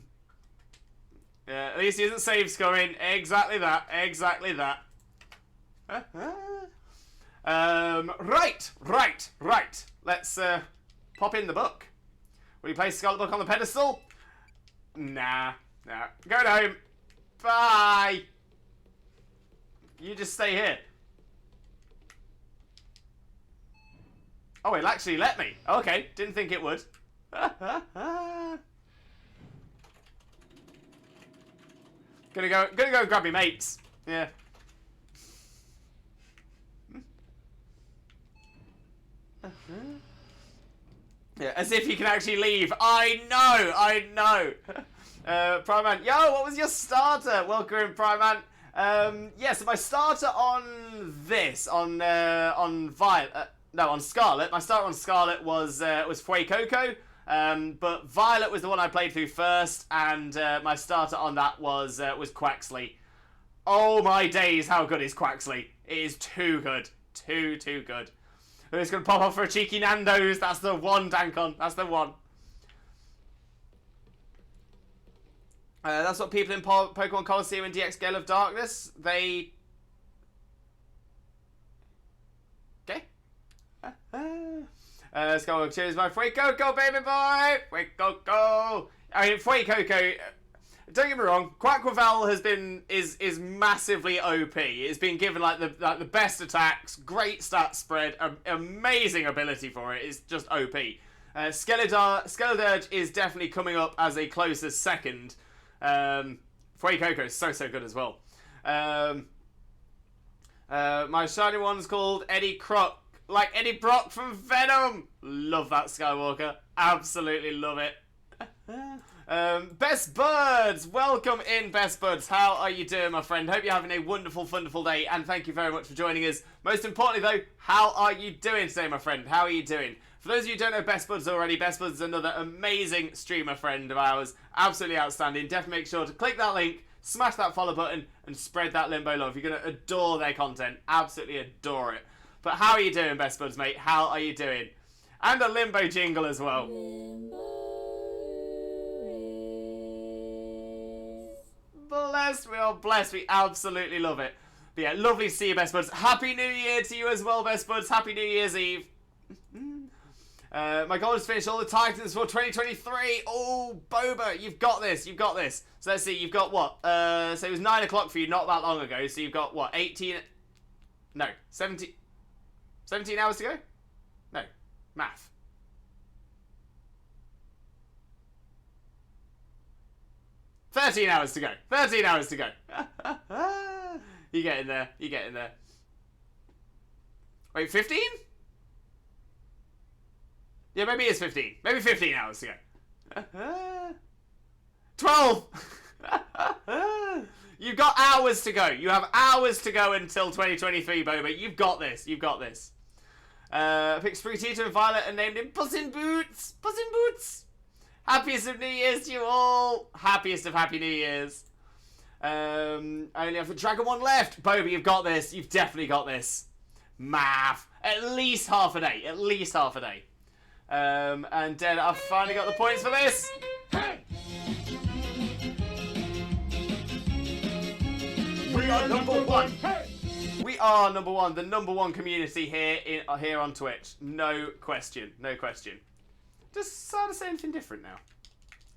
at least he isn't save scoring. Exactly that. Exactly that. Right. Let's pop in the book. Will you place Scarlet Book on the pedestal? Nah. Going home. Bye. You just stay here. Oh, it'll actually let me. Okay, didn't think it would. Gonna go grab my mates. Yeah. As if he can actually leave. I know. Prime Man, yo, what was your starter? Welcome in, Prime Man. So my starter on this, on Violet, on Scarlet. My starter on Scarlet was Fuecoco, but Violet was the one I played through first, and my starter on that was Quaxley. Oh my days, how good is Quaxley? It is too good, too good. Who's gonna pop off for a cheeky Nando's? That's the one, Dankon. That's the one. That's what people in Pokemon Coliseum and DX Gale of Darkness, they... Okay. Let's go. Cheers, my Fuecoco, baby boy! Fuecoco! I mean, Fuecoco... Don't get me wrong, Quaquaval is massively OP. It's been given like the best attacks, great stat spread, amazing ability for it. It's just OP. Skeledirge is definitely coming up as a closest second. Fuecoco is so good as well. My shiny one's called Eddie Croc, like Eddie Brock from Venom. Love that, Skywalker. Absolutely love it. Best Buds, welcome in, Best Buds. How are you doing, my friend? Hope you're having a wonderful day, and thank you very much for joining us. Most importantly, though, how are you doing today, my friend? How are you doing? For those of you who don't know Best Buds already, Best Buds is another amazing streamer friend of ours. Absolutely outstanding. Definitely make sure to click that link, smash that follow button, and spread that Limbo love. You're going to adore their content. Absolutely adore it. But how are you doing, Best Buds, mate? How are you doing? And a Limbo jingle as well. Blessed, we are blessed. We absolutely love it. But yeah, lovely to see you, Best Buds. Happy New Year to you as well, Best Buds. Happy New Year's Eve. My goal is to finish all the Titans for 2023. Oh, Boba, you've got this. You've got this. So let's see. You've got what? So it was 9 o'clock for you not that long ago. So you've got what? 18? No, 17 hours to go? No, math. $13 hours to go. 13 hours to go. You get in there. You get in there. Wait, 15? Yeah, maybe it's 15. Maybe 15 hours to go. 12! You've got hours to go. You have hours to go until 2023, Boba. You've got this. You've got this. I picked Sprigatito and Violet and named him Puss in Boots. Puss in Boots. Happiest of New Year's to you all. Happiest of Happy New Years. I only have the Dragon one left. Boba, you've got this. You've definitely got this. Math. At least half a day. At least half a day. And then I've finally got the points for this. Hey! We are number one. Hey! We are number one. The number one community here on Twitch. No question. No question. Does Sada say anything different now?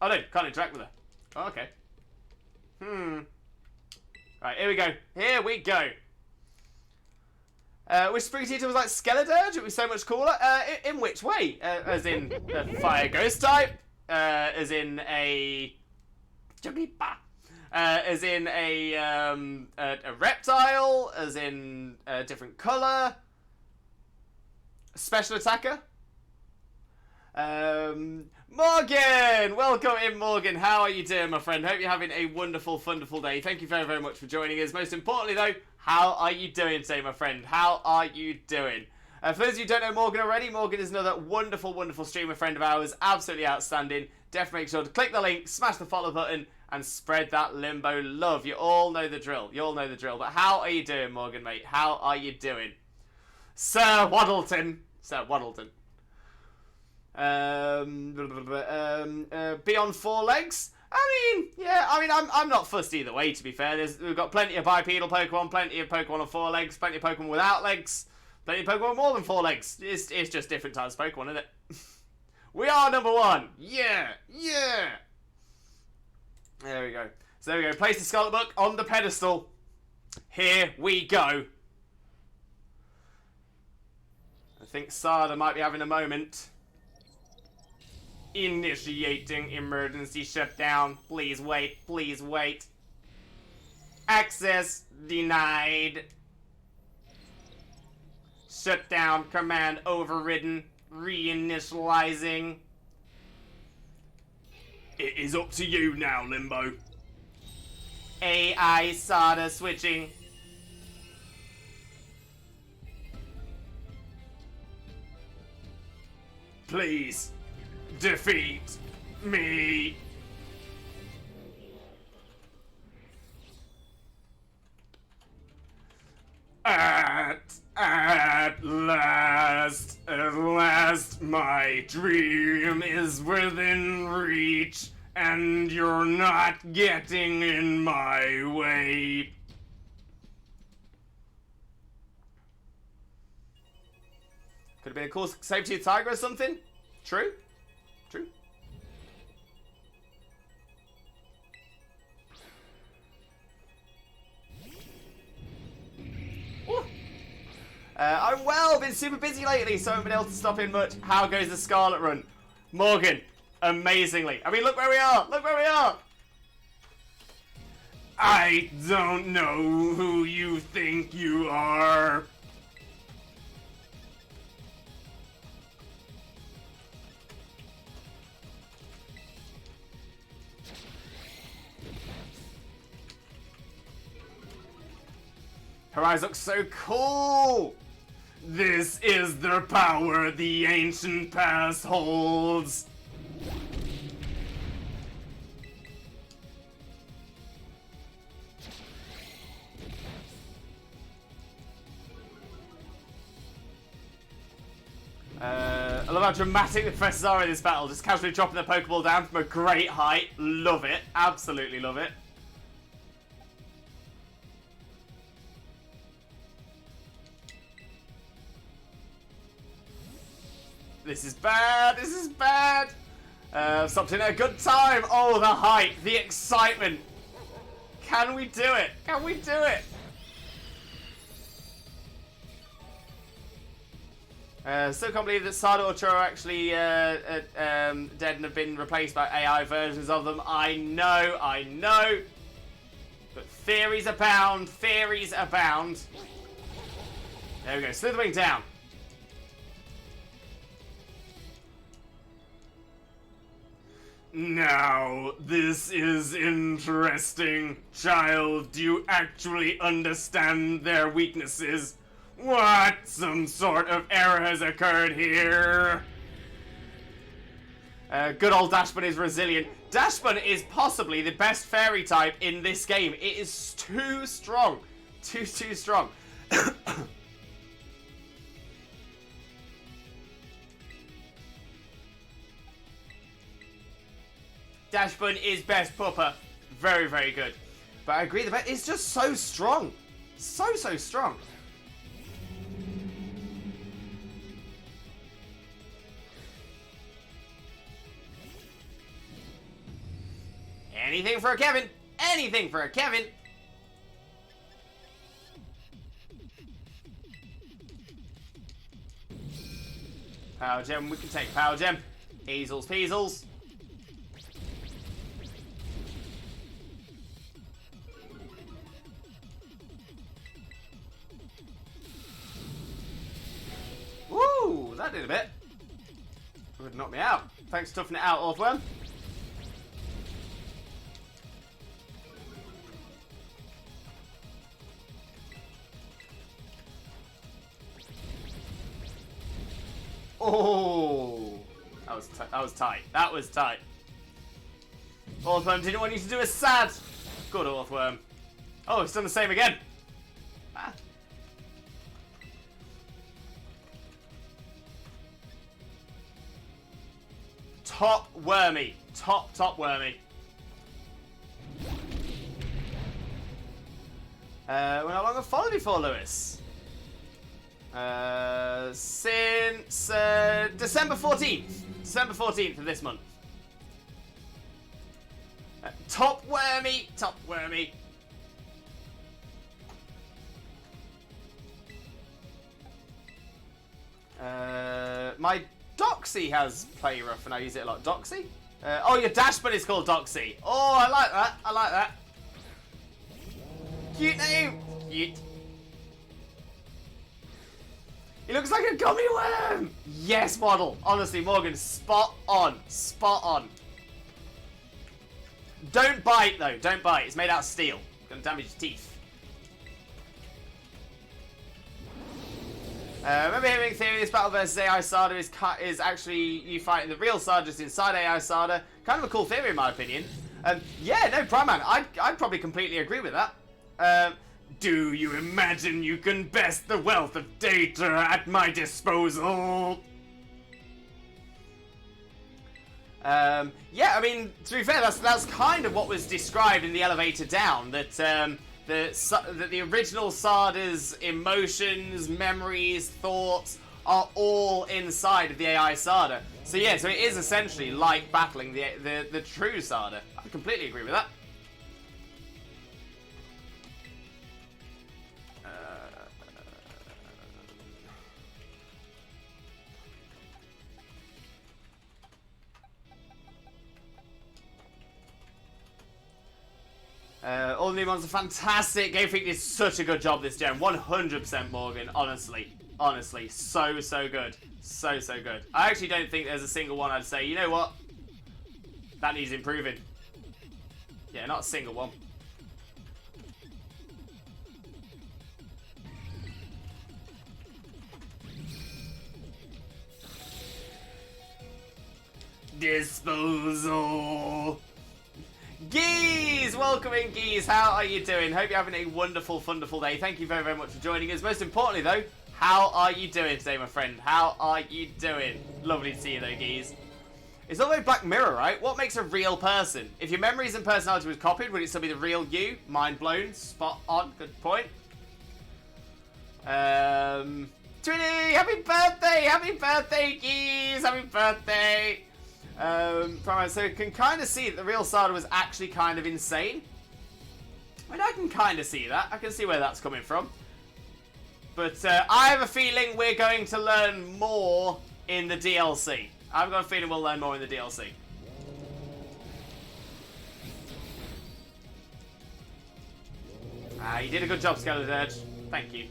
Oh no, can't interact with her. Oh, okay. Right, here we go. Here we go. Wish Sprigatito was like Skeledirge? It would be so much cooler. In which way? As in a fire ghost type? As in a... as in a reptile? As in a different colour? Special attacker? Morgan! Welcome in, Morgan. How are you doing, my friend? Hope you're having a wonderful day. Thank you very, very much for joining us. Most importantly, though, how are you doing today, my friend? How are you doing? For those of you who don't know Morgan already, Morgan is another wonderful streamer friend of ours. Absolutely outstanding. Definitely make sure to click the link, smash the follow button, and spread that Limbo love. You all know the drill. You all know the drill. But how are you doing, Morgan, mate? How are you doing? Sir Waddleton. Sir Waddleton. Be on 4 legs? I mean, yeah, I'm not fussed either way, to be fair. We've got plenty of bipedal Pokemon, plenty of Pokemon on 4 legs, plenty of Pokemon without legs, plenty of Pokemon with more than 4 legs. It's just different types of Pokemon, isn't it? We are number one! Yeah! Yeah! There we go. So there we go. Place the Scarlet Book on the pedestal. Here we go. I think Sada might be having a moment. Initiating emergency shutdown. Please wait. Please wait. Access denied. Shutdown command overridden. Reinitializing. It is up to you now, Limbo. AI SADA switching. Please, defeat me. At last, my dream is within reach, and you're not getting in my way. Could have been a cool saber-tooth tiger or something. True. True. Ooh. I'm well, been super busy lately, so I haven't been able to stop in much. How goes the Scarlet Run? Morgan, amazingly. I mean, look where we are! Look where we are! I don't know who you think you are. Her eyes look so cool! This is the power the ancient past holds. I love how dramatic the professors are in this battle, just casually dropping the Pokeball down from a great height. Love it. Absolutely love it. This is bad. This is bad. Stopped in at a good time. Oh, the height, the excitement. Can we do it? Can we do it? Still can't believe that Sada or Cho are actually dead and have been replaced by AI versions of them. I know. But theories abound. Theories abound. There we go. Slitherwing down. Now, this is interesting. Child, do you actually understand their weaknesses? What? Some sort of error has occurred here. Good old Dashbun is resilient. Dashbun is possibly the best fairy type in this game. It is too strong. Too strong. Dashbun is best pupper. Very, very good. But I agree, the bet is just so strong. So strong. Anything for a Kevin. Anything for a Kevin. Power Gem, we can take Power Gem. Easels peasels. Woo! That did a bit. Would knock me out. Thanks for toughing it out, Earthworm. Oh, that was tight. That was tight. Earthworm didn't want you to do a sad. Good Earthworm. Oh, it's done the same again. Ah. Top wormy. Top wormy. We're no longer followed before, Lewis. Since December 14th. December 14th of this month. Top wormy. My Doxy has play rough and I use it a lot. Doxy? Oh, your Dashbun is called Doxy. Oh, I like that. Cute name. Cute. He looks like a gummy worm! Yes, model. Honestly, Morgan, spot on. Spot on. Don't bite, though. Don't bite. It's made out of steel. Gonna damage your teeth. Remember hearing theory this battle versus AI Sada is actually you fighting the real Sada just inside AI Sada. Kind of a cool theory in my opinion. Yeah, no, Prime Man, I'd probably completely agree with that. Do you imagine you can best the wealth of data at my disposal? Yeah, I mean, to be fair, that's kind of what was described in the elevator down, that the original Sada's emotions, memories, thoughts are all inside of the AI Sada. So yeah, so it is essentially like battling the true Sada. I completely agree with that. All the new ones are fantastic. Game Freak did such a good job this gen. 100% Morgan, honestly. Honestly, so good. So good. I actually don't think there's a single one I'd say, you know what? That needs improving. Yeah, not a single one. Disposal. Geese! Welcome in, Geese. How are you doing? Hope you're having a wonderful, wonderful day. Thank you very, very much for joining us. Most importantly, though, how are you doing today, my friend? How are you doing? Lovely to see you, though, Geese. It's all like Black Mirror, right? What makes a real person? If your memories and personality was copied, would it still be the real you? Mind blown. Spot on. Good point. Trinity, happy birthday! Happy birthday, Geese! Happy birthday! So you can kind of see that the real Sada was actually kind of insane. I mean, I can kind of see that. I can see where that's coming from. But I have a feeling we're going to learn more in the DLC. I've got a feeling we'll learn more in the DLC. You did a good job, Skeleton Edge. Thank you.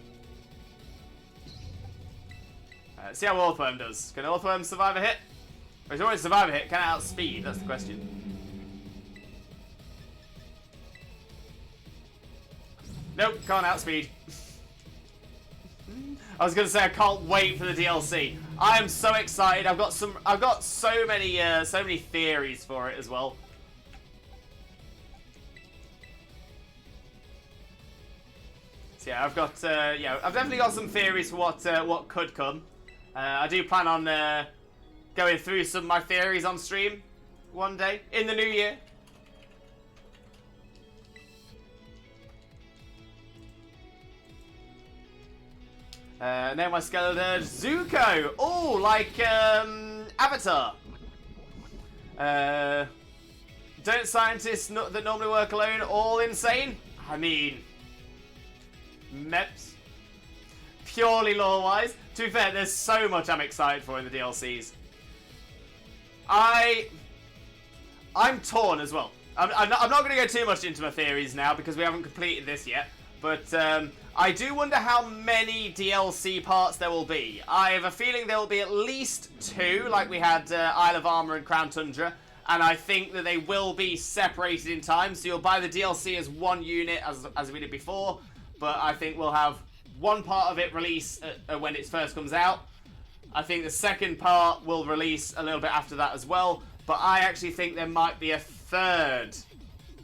See how Earthworm does. Can Earthworm survive a hit? Or if you want to survive a hit, can it outspeed? That's the question. Nope, can't outspeed. I was gonna say I can't wait for the DLC. I am so excited. I've got so many theories for it as well. So yeah, I've definitely got some theories for what could come. I do plan on going through some of my theories on stream one day in the new year. Name my skeleton Zuko. Oh, like Avatar. Don't scientists that normally work alone all insane? I mean, Meps. Purely lore-wise. To be fair, there's so much I'm excited for in the DLCs. I'm torn as well. I'm not going to go too much into my theories now because we haven't completed this yet. But I do wonder how many DLC parts there will be. I have a feeling there will be at least 2, like we had Isle of Armor and Crown Tundra. And I think that they will be separated in time. So you'll buy the DLC as one unit as we did before. But I think we'll have one part of it release when it first comes out. I think the second part will release a little bit after that as well. But I actually think there might be a third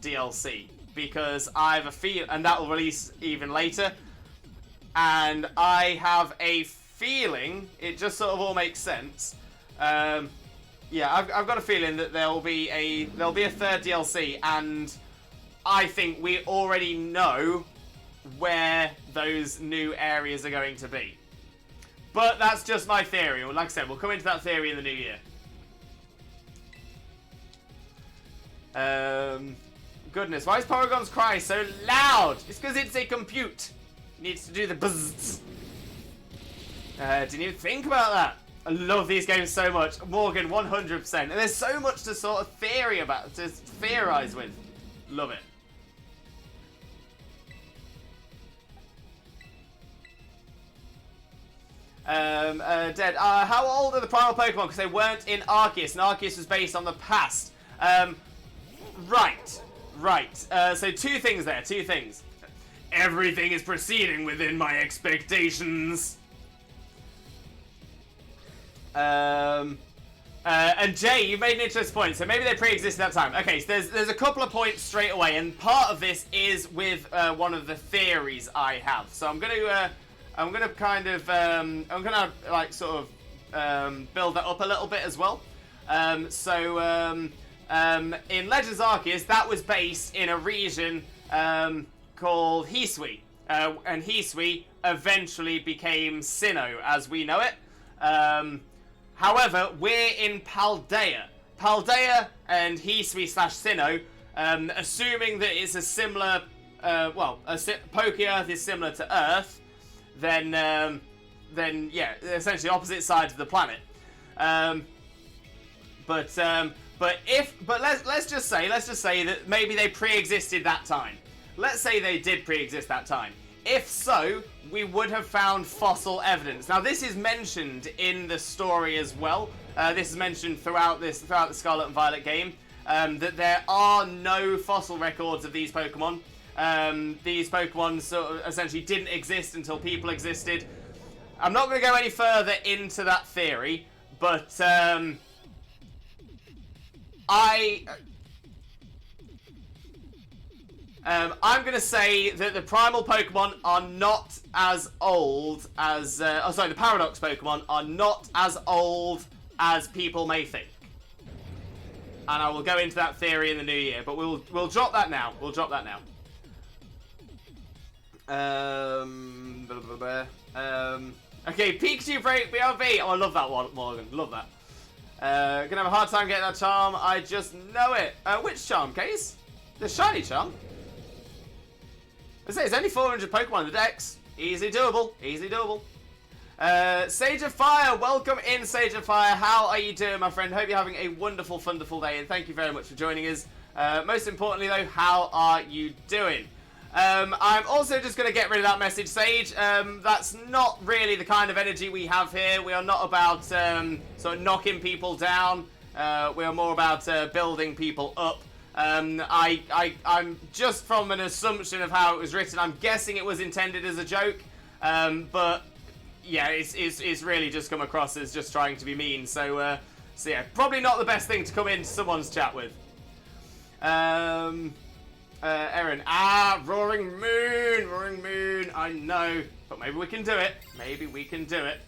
DLC. Because I have a feel, and that will release even later. And I have a feeling, it just sort of all makes sense. Yeah, I've got a feeling that there'll be a third DLC, and I think we already know where those new areas are going to be. But that's just my theory. Like I said, we'll come into that theory in the new year. Goodness, why is Porygon's cry so loud? It's because it's a compute. It needs to do the buzz. Didn't even think about that. I love these games so much. Morgan, 100%. And there's so much to sort of theorize with. Love it. Dead. How old are the primal Pokemon? Because they weren't in Arceus, and Arceus was based on the past. Right. So two things there. Two things. Everything is proceeding within my expectations. And Jay, you made an interesting point. So maybe they pre-existed at that time. Okay, so there's a couple of points straight away, and part of this is with one of the theories I have. So I'm gonna kind of like sort of build that up a little bit as well. In Legends Arceus, that was based in a region called Hisui, and Hisui eventually became Sinnoh as we know it. However, we're in Paldea. Paldea and Hisui / Sinnoh, assuming that it's a similar, Poke-Earth is similar to Earth, then yeah, essentially opposite sides of the planet. Let's just say that maybe they pre-existed that time. Let's say they did pre-exist that time. If so, we would have found fossil evidence. Now, this is mentioned in the story as well. This is mentioned throughout the Scarlet and Violet game, that there are no fossil records of these Pokemon. These Pokemon sort of essentially didn't exist until people existed. I'm not going to go any further into that theory, but I'm going to say that the primal Pokemon are not as old as... the Paradox Pokemon are not as old as people may think. And I will go into that theory in the new year, but we'll drop that now. We'll drop that now. Okay, Pikachu break BRB. Oh, I love that one, Morgan. Love that. Gonna have a hard time getting that charm. I just know it. Which charm, Case? The shiny charm? I say it's only 400 Pokemon in the Dex. Easily doable. Easily doable. Sage of Fire, welcome in, Sage of Fire. How are you doing, my friend? Hope you're having a wonderful, wonderful day, and thank you very much for joining us. Most importantly, though, how are you doing? I'm also just going to get rid of that message, Sage. That's not really the kind of energy we have here. We are not about sort of knocking people down. We are more about building people up. I'm just from an assumption of how it was written. I'm guessing it was intended as a joke, but yeah, it's really just come across as just trying to be mean. So yeah, probably not the best thing to come into someone's chat with. Erin, Roaring Moon. I know, but maybe we can do it. Maybe we can do it.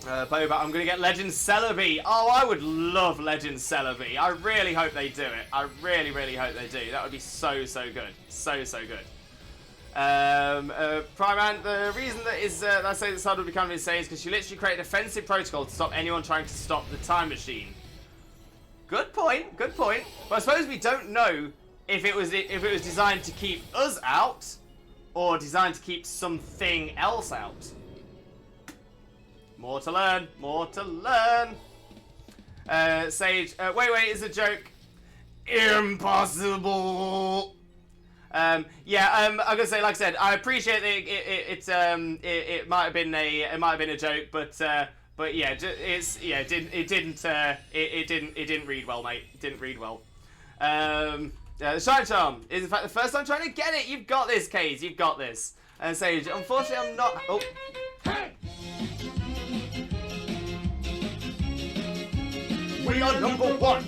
Boba, I'm going to get Legend Celebi. Oh, I would love Legend Celebi. I really hope they do it. I really, really hope they do. That would be so, so good. So, so good. Priman, the reason that I say that Sad would be kind of insane is because she literally created a defensive protocol to stop anyone trying to stop the time machine. Good point, good point. But I suppose we don't know if it was designed to keep us out or designed to keep something else out. More to learn, more to learn. Sage, wait, it's a joke. Impossible. I'm gonna say, like I said, I appreciate that it might have been a joke, but yeah, it didn't read well, mate. It didn't read well. The Shine Charm is in fact the first time trying to get it. You've got this, Kaze. You've got this. And Sage, unfortunately, I'm not. Oh. We are number one.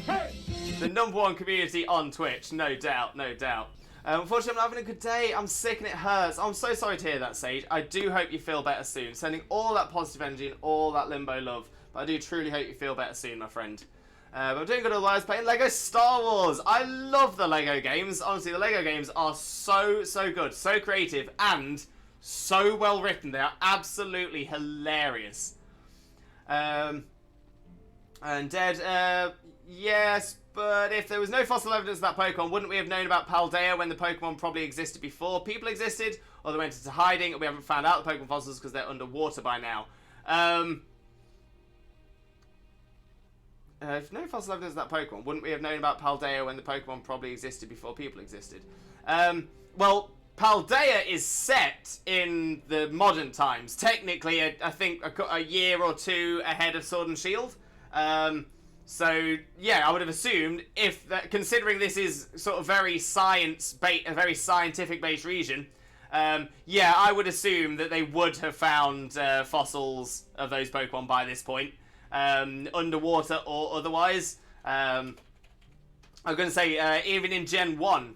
The number one community on Twitch, no doubt, no doubt. Unfortunately, I'm not having a good day. I'm sick and it hurts. I'm so sorry to hear that, Sage. I do hope you feel better soon. Sending all that positive energy and all that limbo love. But I do truly hope you feel better soon, my friend. But I'm doing good otherwise. Playing Lego Star Wars. I love the Lego games. Honestly, the Lego games are so, so good. So creative and so well written. They are absolutely hilarious. And Dead, yes, but if there was no fossil evidence of that Pokemon, wouldn't we have known about Paldea when the Pokemon probably existed before people existed? Or they went into hiding and we haven't found out the Pokemon fossils because they're underwater by now. If no fossil evidence of that Pokemon, wouldn't we have known about Paldea when the Pokemon probably existed before people existed? Well, Paldea is set in the modern times. Technically, I think a year or two ahead of Sword and Shield. So yeah, I would have assumed if that, considering this is sort of very a very scientific-based region, yeah, I would assume that they would have found fossils of those Pokemon by this point, underwater or otherwise. I'm going to say even in Gen 1,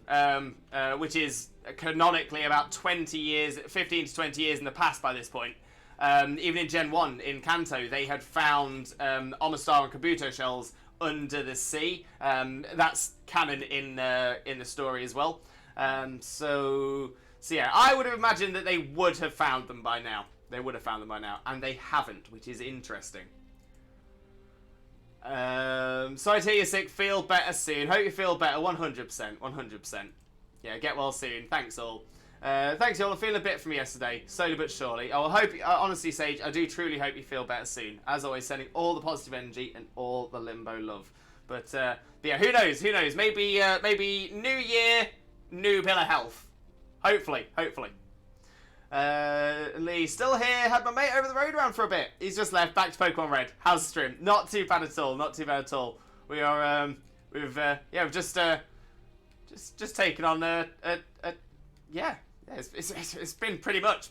which is canonically about 20 years, 15 to 20 years in the past by this point. Even in Gen 1 in Kanto, they had found Omastar and Kabuto shells under the sea. That's canon in the story as well. So yeah, I would have imagined that they would have found them by now. They would have found them by now, and they haven't, which is interesting. Sorry to hear you're sick. Feel better soon. Hope you feel better. 100%. 100%. Yeah, get well soon. Thanks all. Thanks y'all. I'm feeling a bit from yesterday, slowly but surely. I will hope. Honestly, Sage, I do truly hope you feel better soon. As always, sending all the positive energy and all the Limbo love. But yeah, who knows? Who knows? Maybe new year, new bill of health. Hopefully. Lee, still here. Had my mate over the road around for a bit. He's just left. Back to Pokemon Red. How's the stream? Not too bad at all. Not too bad at all. We are we've just taken on yeah. It's been pretty much.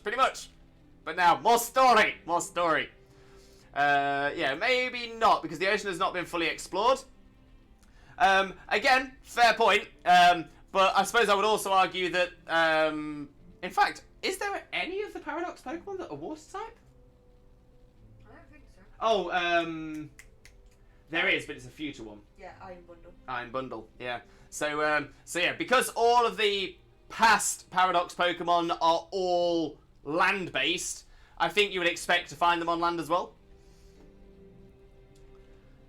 But now more story. Yeah, maybe not because the ocean has not been fully explored. Again, fair point. But I suppose I would also argue that in fact, is there any of the Paradox Pokemon that are water type? I don't think so. Oh, there is, but it's a future one. Yeah, Iron Bundle. Iron Bundle, yeah. So yeah, because all of the past Paradox Pokemon are all land-based, I think you would expect to find them on land as well.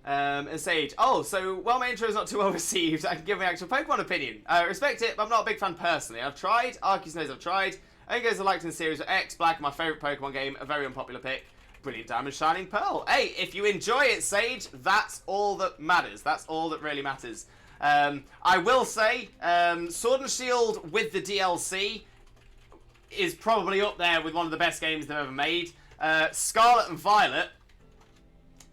And Sage, oh, so while my intro is not too well received, I can give my actual Pokemon opinion. I respect it, but I'm not a big fan personally. I've tried, Arceus knows I've tried. Only guys I liked in the series are X, Black, my favourite Pokemon game, a very unpopular pick. Brilliant Diamond, Shining Pearl. Hey, if you enjoy it, Sage, that's all that matters. That's all that really matters. I will say, Sword and Shield with the DLC is probably up there with one of the best games they've ever made. Scarlet and Violet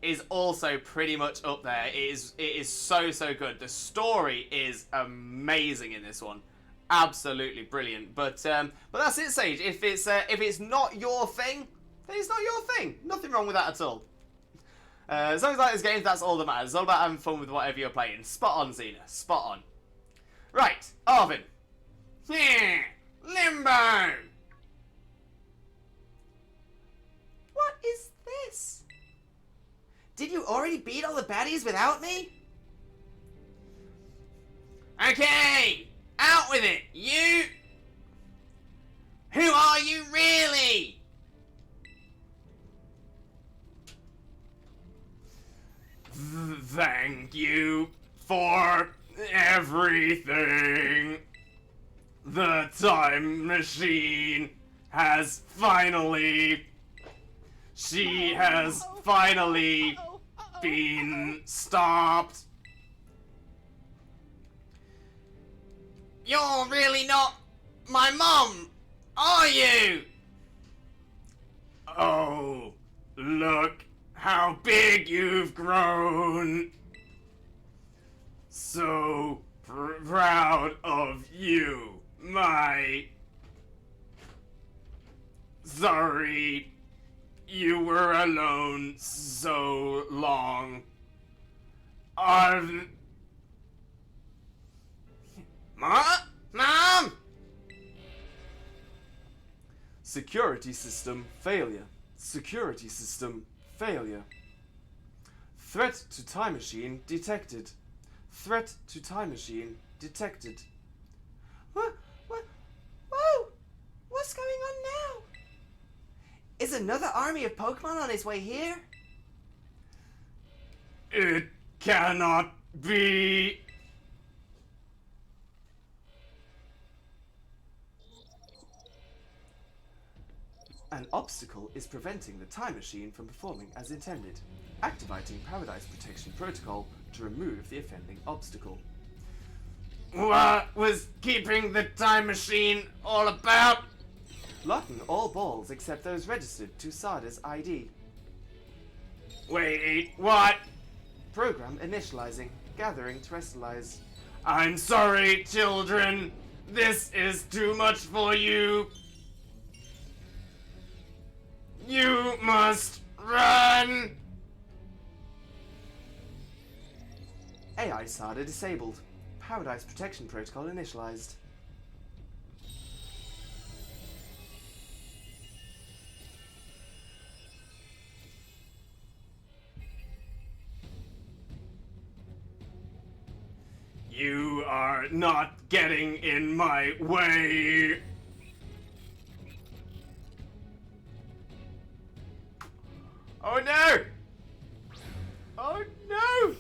is also pretty much up there. It is so good. The story is amazing in this one. Absolutely brilliant. But that's it, Sage. If it's not your thing, then it's not your thing. Nothing wrong with that at all. As long as you like this game, that's all that matters. It's all about having fun with whatever you're playing. Spot on, Xena. Spot on. Right, Arvin. Limbo. What is this? Did you already beat all the baddies without me? Okay, out with it. You. Who are you really? Thank you for everything. The time machine has finally... She has finally been stopped. You're really not my mom, are you? Oh, look how big you've grown. So proud of you, my... Sorry, you were alone so long. Mom? Security system failure. Security system failure. Threat to time machine detected. Threat to time machine detected. What? Whoa! What's going on now? Is another army of Pokemon on its way here? It cannot be. An obstacle is preventing the time machine from performing as intended. Activating Paradise Protection Protocol to remove the offending obstacle. What was keeping the time machine all about? Locking all balls except those registered to Sada's ID. Wait, what? Program initializing. Gathering to restalize. I'm sorry, children. This is too much for you. You must run. AI SADA disabled. Paradise Protection Protocol initialized. You are not getting in my way. Oh no! Oh no!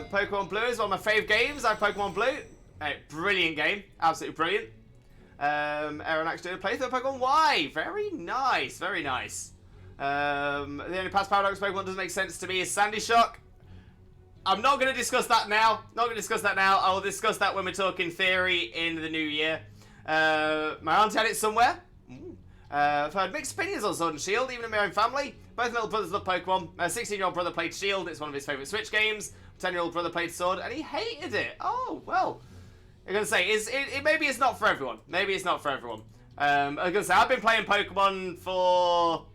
Pokemon Blue is one of my fave games. I have Pokemon Blue. Hey, brilliant game. Absolutely brilliant. Aaron actually did a playthrough of Pokemon Y. Very nice. Very nice. The only past Paradox Pokemon that doesn't make sense to me is Sandy Shock. I'm not going to discuss that now. I will discuss that when we're talking theory in the new year. My aunt had it somewhere. I've heard mixed opinions on Sword and Shield, even in my own family. Both my little brothers love Pokemon. My 16-year-old brother played Shield. It's one of his favourite Switch games. 10-year-old brother played Sword, and he hated it. Oh, well. I'm going to say, maybe it's not for everyone. Maybe it's not for everyone. I'm going to say, I've been playing Pokemon for...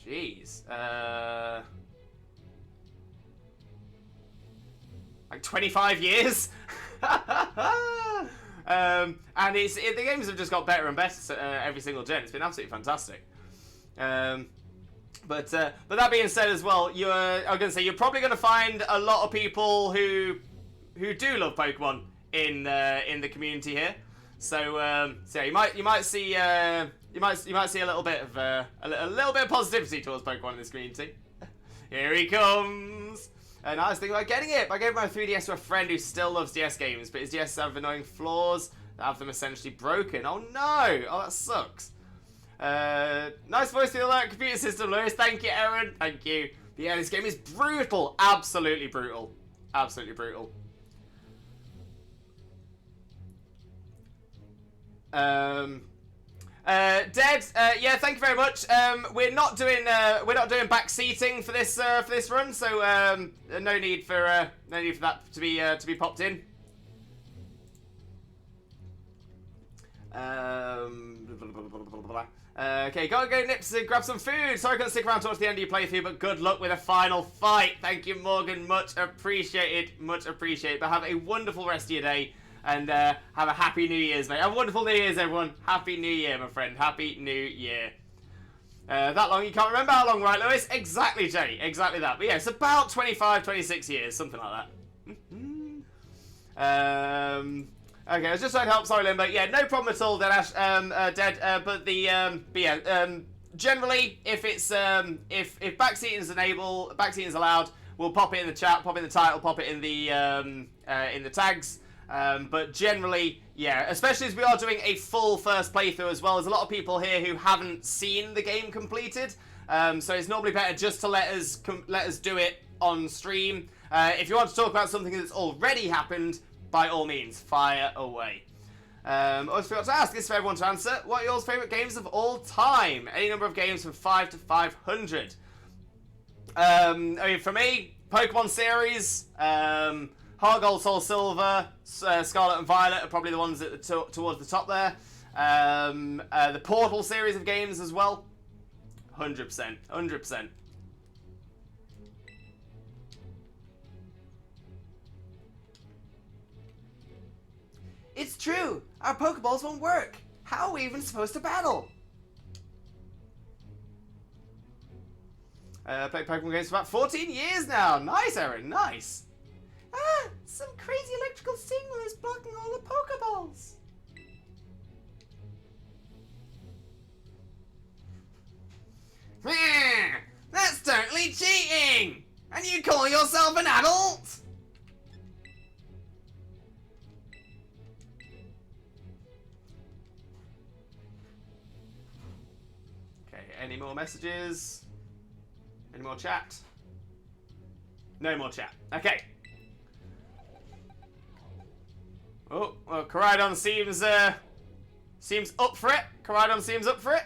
Jeez. Like 25 years? And the games have just got better and better every single gen. It's been absolutely fantastic. But that being said as well, I'm going to say you're probably going to find a lot of people who do love Pokemon in the community here. So yeah, you might see a little bit of a little bit of positivity towards Pokemon in this community. Here he comes. And I was thinking about getting it. I gave my 3DS to a friend who still loves DS games, but his DS have annoying flaws that have them essentially broken. Oh no! Oh, that sucks. Nice voice to the alert computer system, Lewis. Thank you, Aaron. Thank you. But yeah, this game is brutal. Absolutely brutal. Absolutely brutal. Dead. Yeah, thank you very much. We're not doing back seating for this run, so no need for that to be popped in. Okay, gotta go Nips and grab some food. Sorry I couldn't stick around towards the end of your playthrough, but good luck with the final fight. Thank you, Morgan. Much appreciated. Much appreciated. But have a wonderful rest of your day. And have a happy New Year's, mate. Have a wonderful New Year's, everyone. Happy New Year, my friend. Happy New Year. That long, you can't remember how long, right, Lewis? Exactly, Jenny. Exactly that. But yeah, it's about 25, 26 years. Something like that. Okay, I was just trying to help. Sorry, Limbo. Yeah, no problem at all, Deadash. Generally, if it's if backseating is backseating is allowed, we'll pop it in the chat, pop it in the title, pop it in the tags. But generally, yeah, especially as we are doing a full first playthrough as well, there's a lot of people here who haven't seen the game completed, so it's normally better just to let us do it on stream. If you want to talk about something that's already happened, by all means, fire away. I always forgot to ask, this is for everyone to answer, what are your favourite games of all time? Any number of games from 5 to 500. I mean, for me, Pokemon series, Heart Gold, Soul Silver, Scarlet and Violet are probably the ones at towards the top there. The Portal series of games as well. 100%. 100%. It's true! Our Pokeballs won't work! How are we even supposed to battle? Played Pokemon games for about 14 years now! Nice, Aaron, nice! Ah! Some crazy electrical signal is blocking all the Pokeballs! That's totally cheating! And you call yourself an adult? Okay, any more messages? Any more chat? No more chat. Okay. Oh, well, Koraidon seems up for it. Koridon seems up for it.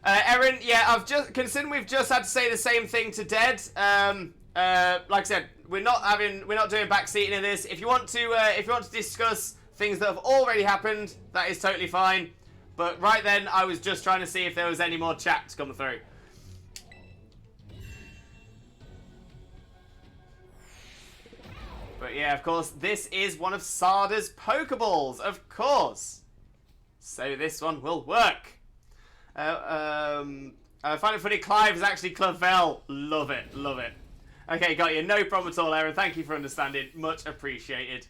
Erin, yeah, I've just considering we've just had to say the same thing to Dead. Like I said, we're not doing backseating in this. If you want to discuss things that have already happened, that is totally fine. But right then, I was just trying to see if there was any more chat to come through. But yeah, of course, this is one of Sada's Pokeballs, of course. So this one will work. I find it funny, Clive is actually Clavel. Love it, love it. Okay, got you. No problem at all, Aaron. Thank you for understanding. Much appreciated.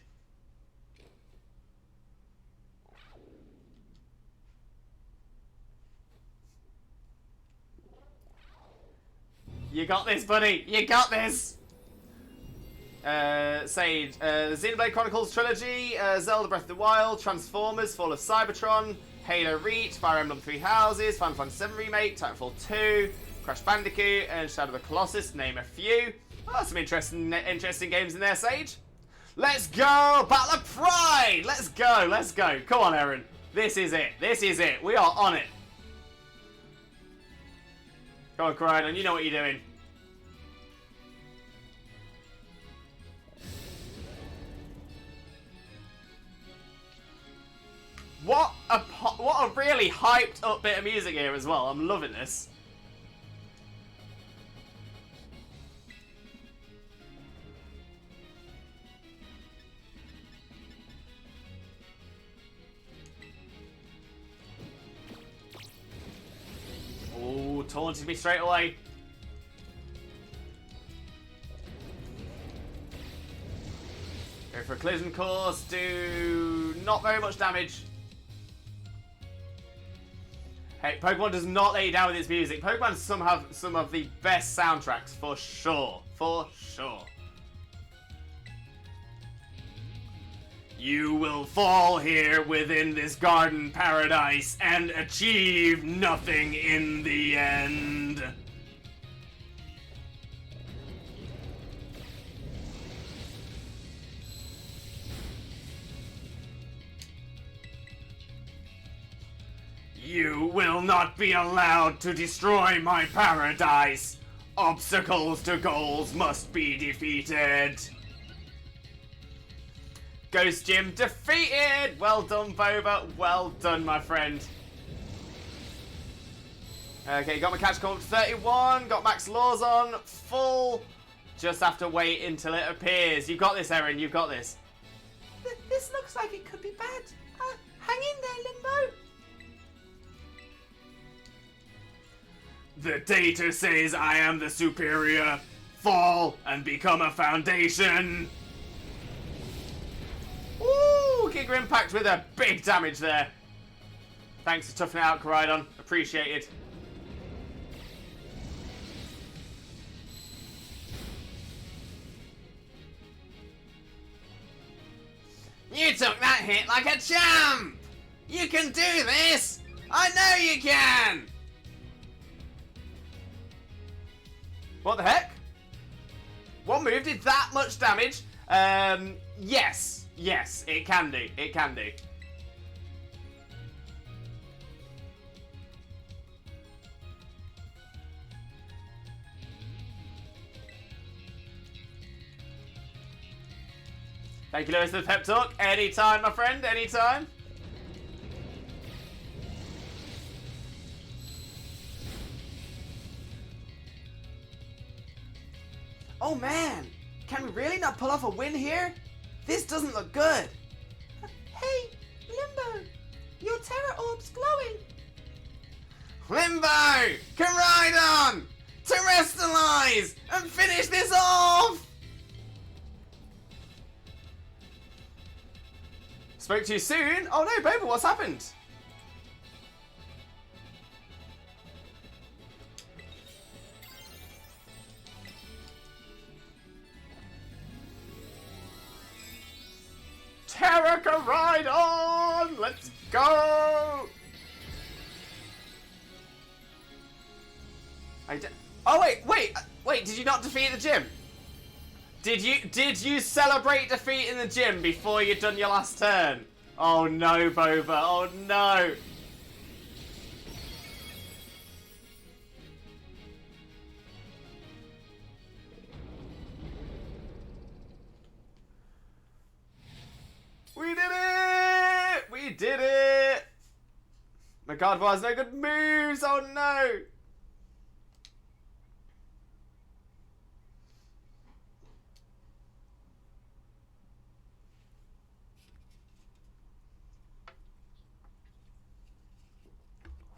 You got this, buddy. You got this. Sage, Xenoblade Chronicles Trilogy, Zelda Breath of the Wild, Transformers, Fall of Cybertron, Halo Reach, Fire Emblem Three Houses, Final Fantasy VII Remake, Titanfall 2, Crash Bandicoot, and Shadow of the Colossus, name a few. Oh, some interesting games in there, Sage. Let's go! Battle of Pride! Let's go, let's go. Come on, Aaron. This is it. This is it. We are on it. Come on, Koridon. You know what you're doing. What a really hyped up bit of music here as well. I'm loving this. Oh, taunted me straight away. Go for a collision course, do not very much damage. Hey, Pokemon does not let you down with its music. Pokemon have some of the best soundtracks, for sure. For sure. You will fall here within this garden paradise and achieve nothing in the end. You will not be allowed to destroy my paradise. Obstacles to goals must be defeated. Ghost Gym defeated! Well done, Boba. Well done, my friend. Okay, got my catch call 31. Got Max Laws on. Full. Just have to wait until it appears. You've got this, Erin. You've got this. This looks like it could be bad. Hang in there, Limbo. The data says I am the superior. Fall and become a foundation. Ooh, Giga Impact with a big damage there. Thanks for toughing it out, Koridon. Appreciated. You took that hit like a champ! You can do this! I know you can! What the heck? One move did that much damage? Yes. Yes, it can do. It can do. Thank you, Lewis, for the pep talk. Anytime, my friend. Anytime. Oh, man. Can we really not pull off a win here? This doesn't look good. Hey, Limbo. Your Terra Orb's glowing. Limbo! Koridon! Terrestrialize! And finish this off! Spoke too soon? Oh no, Boba, what's happened? Terra Koridon! Let's go! Oh wait, did you not defeat the gym? Did you celebrate defeat in the gym before you'd done your last turn? Oh no, Boba, oh no. did it! My card has no good moves, oh no!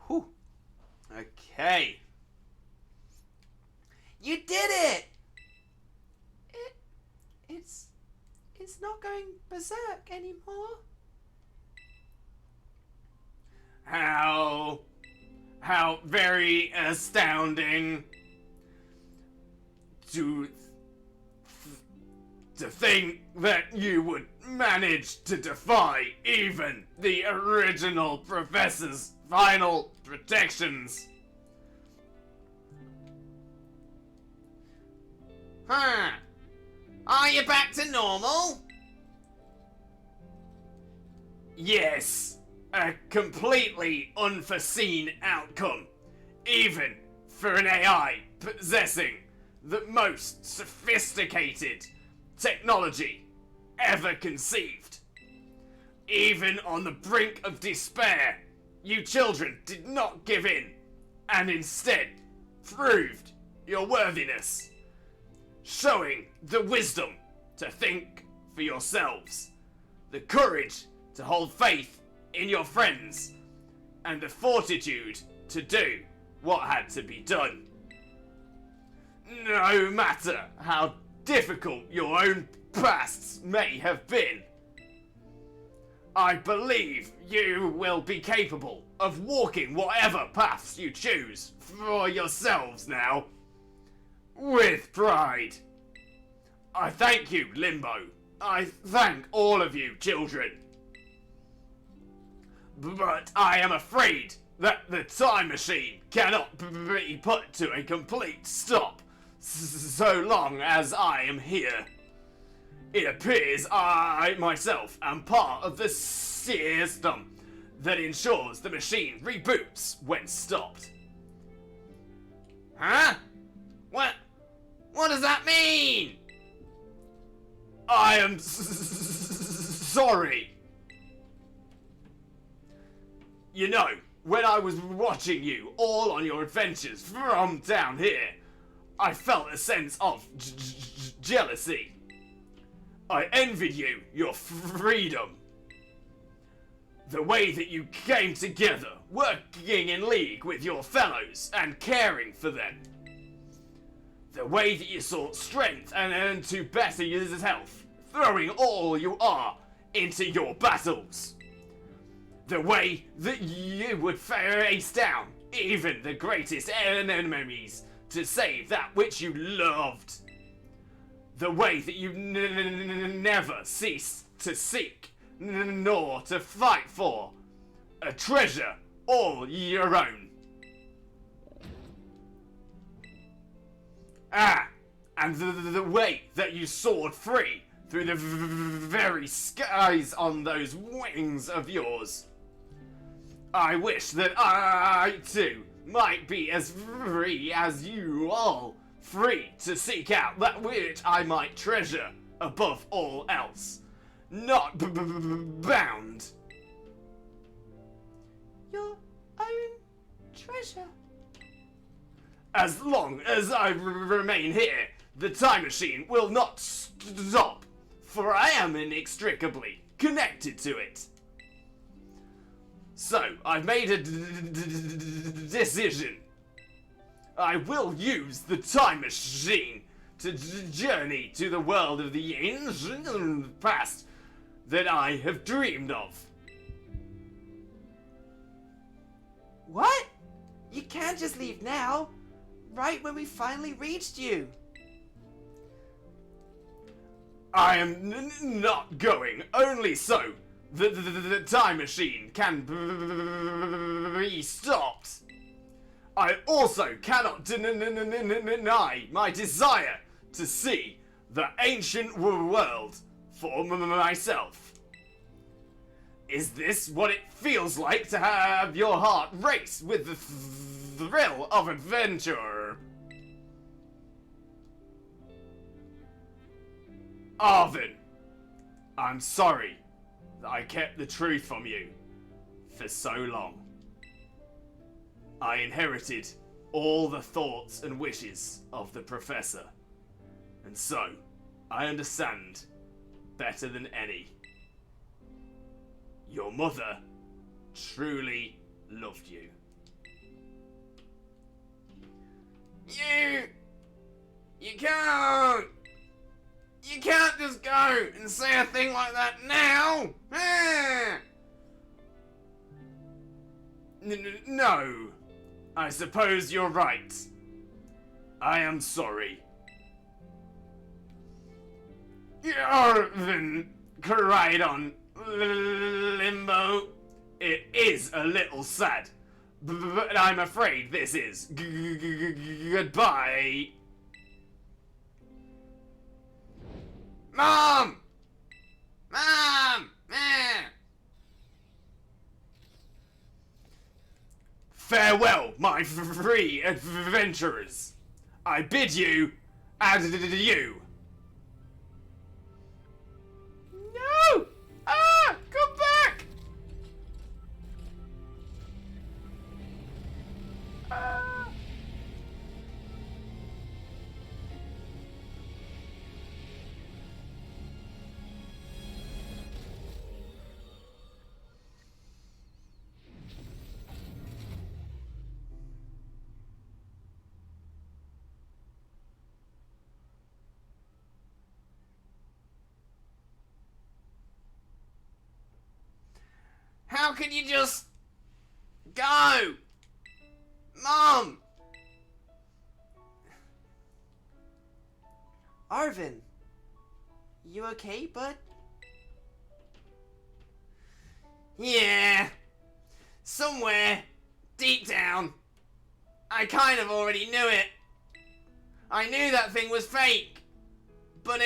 Whew. Okay. You did it! It's not going berserk anymore. How very astounding. To think that you would manage to defy even the original professor's final protections. Huh. Are you back to normal? Yes. A completely unforeseen outcome. Even for an AI possessing the most sophisticated technology ever conceived. Even on the brink of despair, you children did not give in and instead proved your worthiness. Showing the wisdom to think for yourselves, the courage to hold faith in your friends, and the fortitude to do what had to be done. No matter how difficult your own pasts may have been, I believe you will be capable of walking whatever paths you choose for yourselves now. With pride. I thank you, Limbo. I thank all of you, children. But I am afraid that the time machine cannot be put to a complete stop so long as I am here. It appears I myself am part of the system that ensures the machine reboots when stopped. Huh? What does that mean? I am sorry. You know, when I was watching you all on your adventures from down here, I felt a sense of jealousy. I envied you, your freedom. The way that you came together, working in league with your fellows and caring for them. The way that you sought strength and to better yourself, throwing all you are into your battles. The way that you would face down even the greatest enemies to save that which you loved. The way that you never ceased to seek nor to fight for a treasure all your own. And the way that you soared free through the very skies on those wings of yours. I wish that I too might be as free as you all, free to seek out that which I might treasure above all else, not bound. Your own treasure. As long as I remain here, the time machine will not stop, for I am inextricably connected to it. So, I've made a decision. I will use the time machine to journey to the world of the ancient past that I have dreamed of. What? You can't just leave now. Right when we finally reached you. I am not going, only so the time machine can be stopped. I also cannot deny my desire to see the ancient world for myself. Is this what it feels like to have your heart race with the thrill of adventure? Arvin, I'm sorry that I kept the truth from you for so long. I inherited all the thoughts and wishes of the Professor, and so I understand better than any. Your mother truly loved you. You can't just go and say a thing like that now. No, I suppose you're right. I am sorry. Arvin cried on Limbo. It is a little sad, but I'm afraid this is goodbye. Mom! Mom! Farewell, my free adventurers. I bid you adieu. No! Ah! Come back! Ah! How can you just go? Mom! Arvin, you okay, bud? Yeah. Somewhere, deep down, I kind of already knew it. I knew that thing was fake. But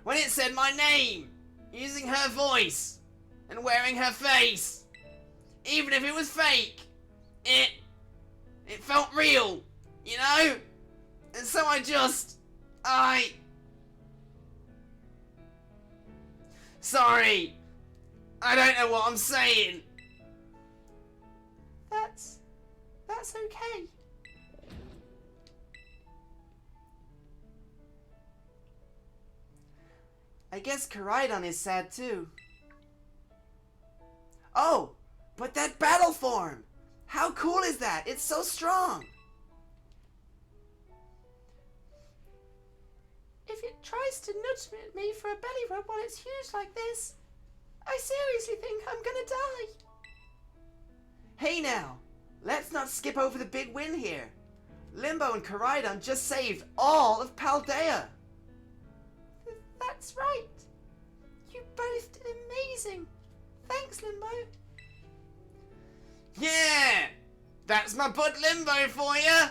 when it said my name, using her voice, and wearing her face, even if it was fake, it felt real, you know? And so sorry, I don't know what I'm saying. That's okay. I guess Koraidon is sad too. Oh, but that battle form! How cool is that? It's so strong! If it tries to nudge me for a belly rub while it's huge like this, I seriously think I'm gonna die. Hey now, let's not skip over the big win here. Limbo and Koraidon just saved all of Paldea. That's right. You both did amazing. Thanks, Limbo. Yeah! That's my bud Limbo for you!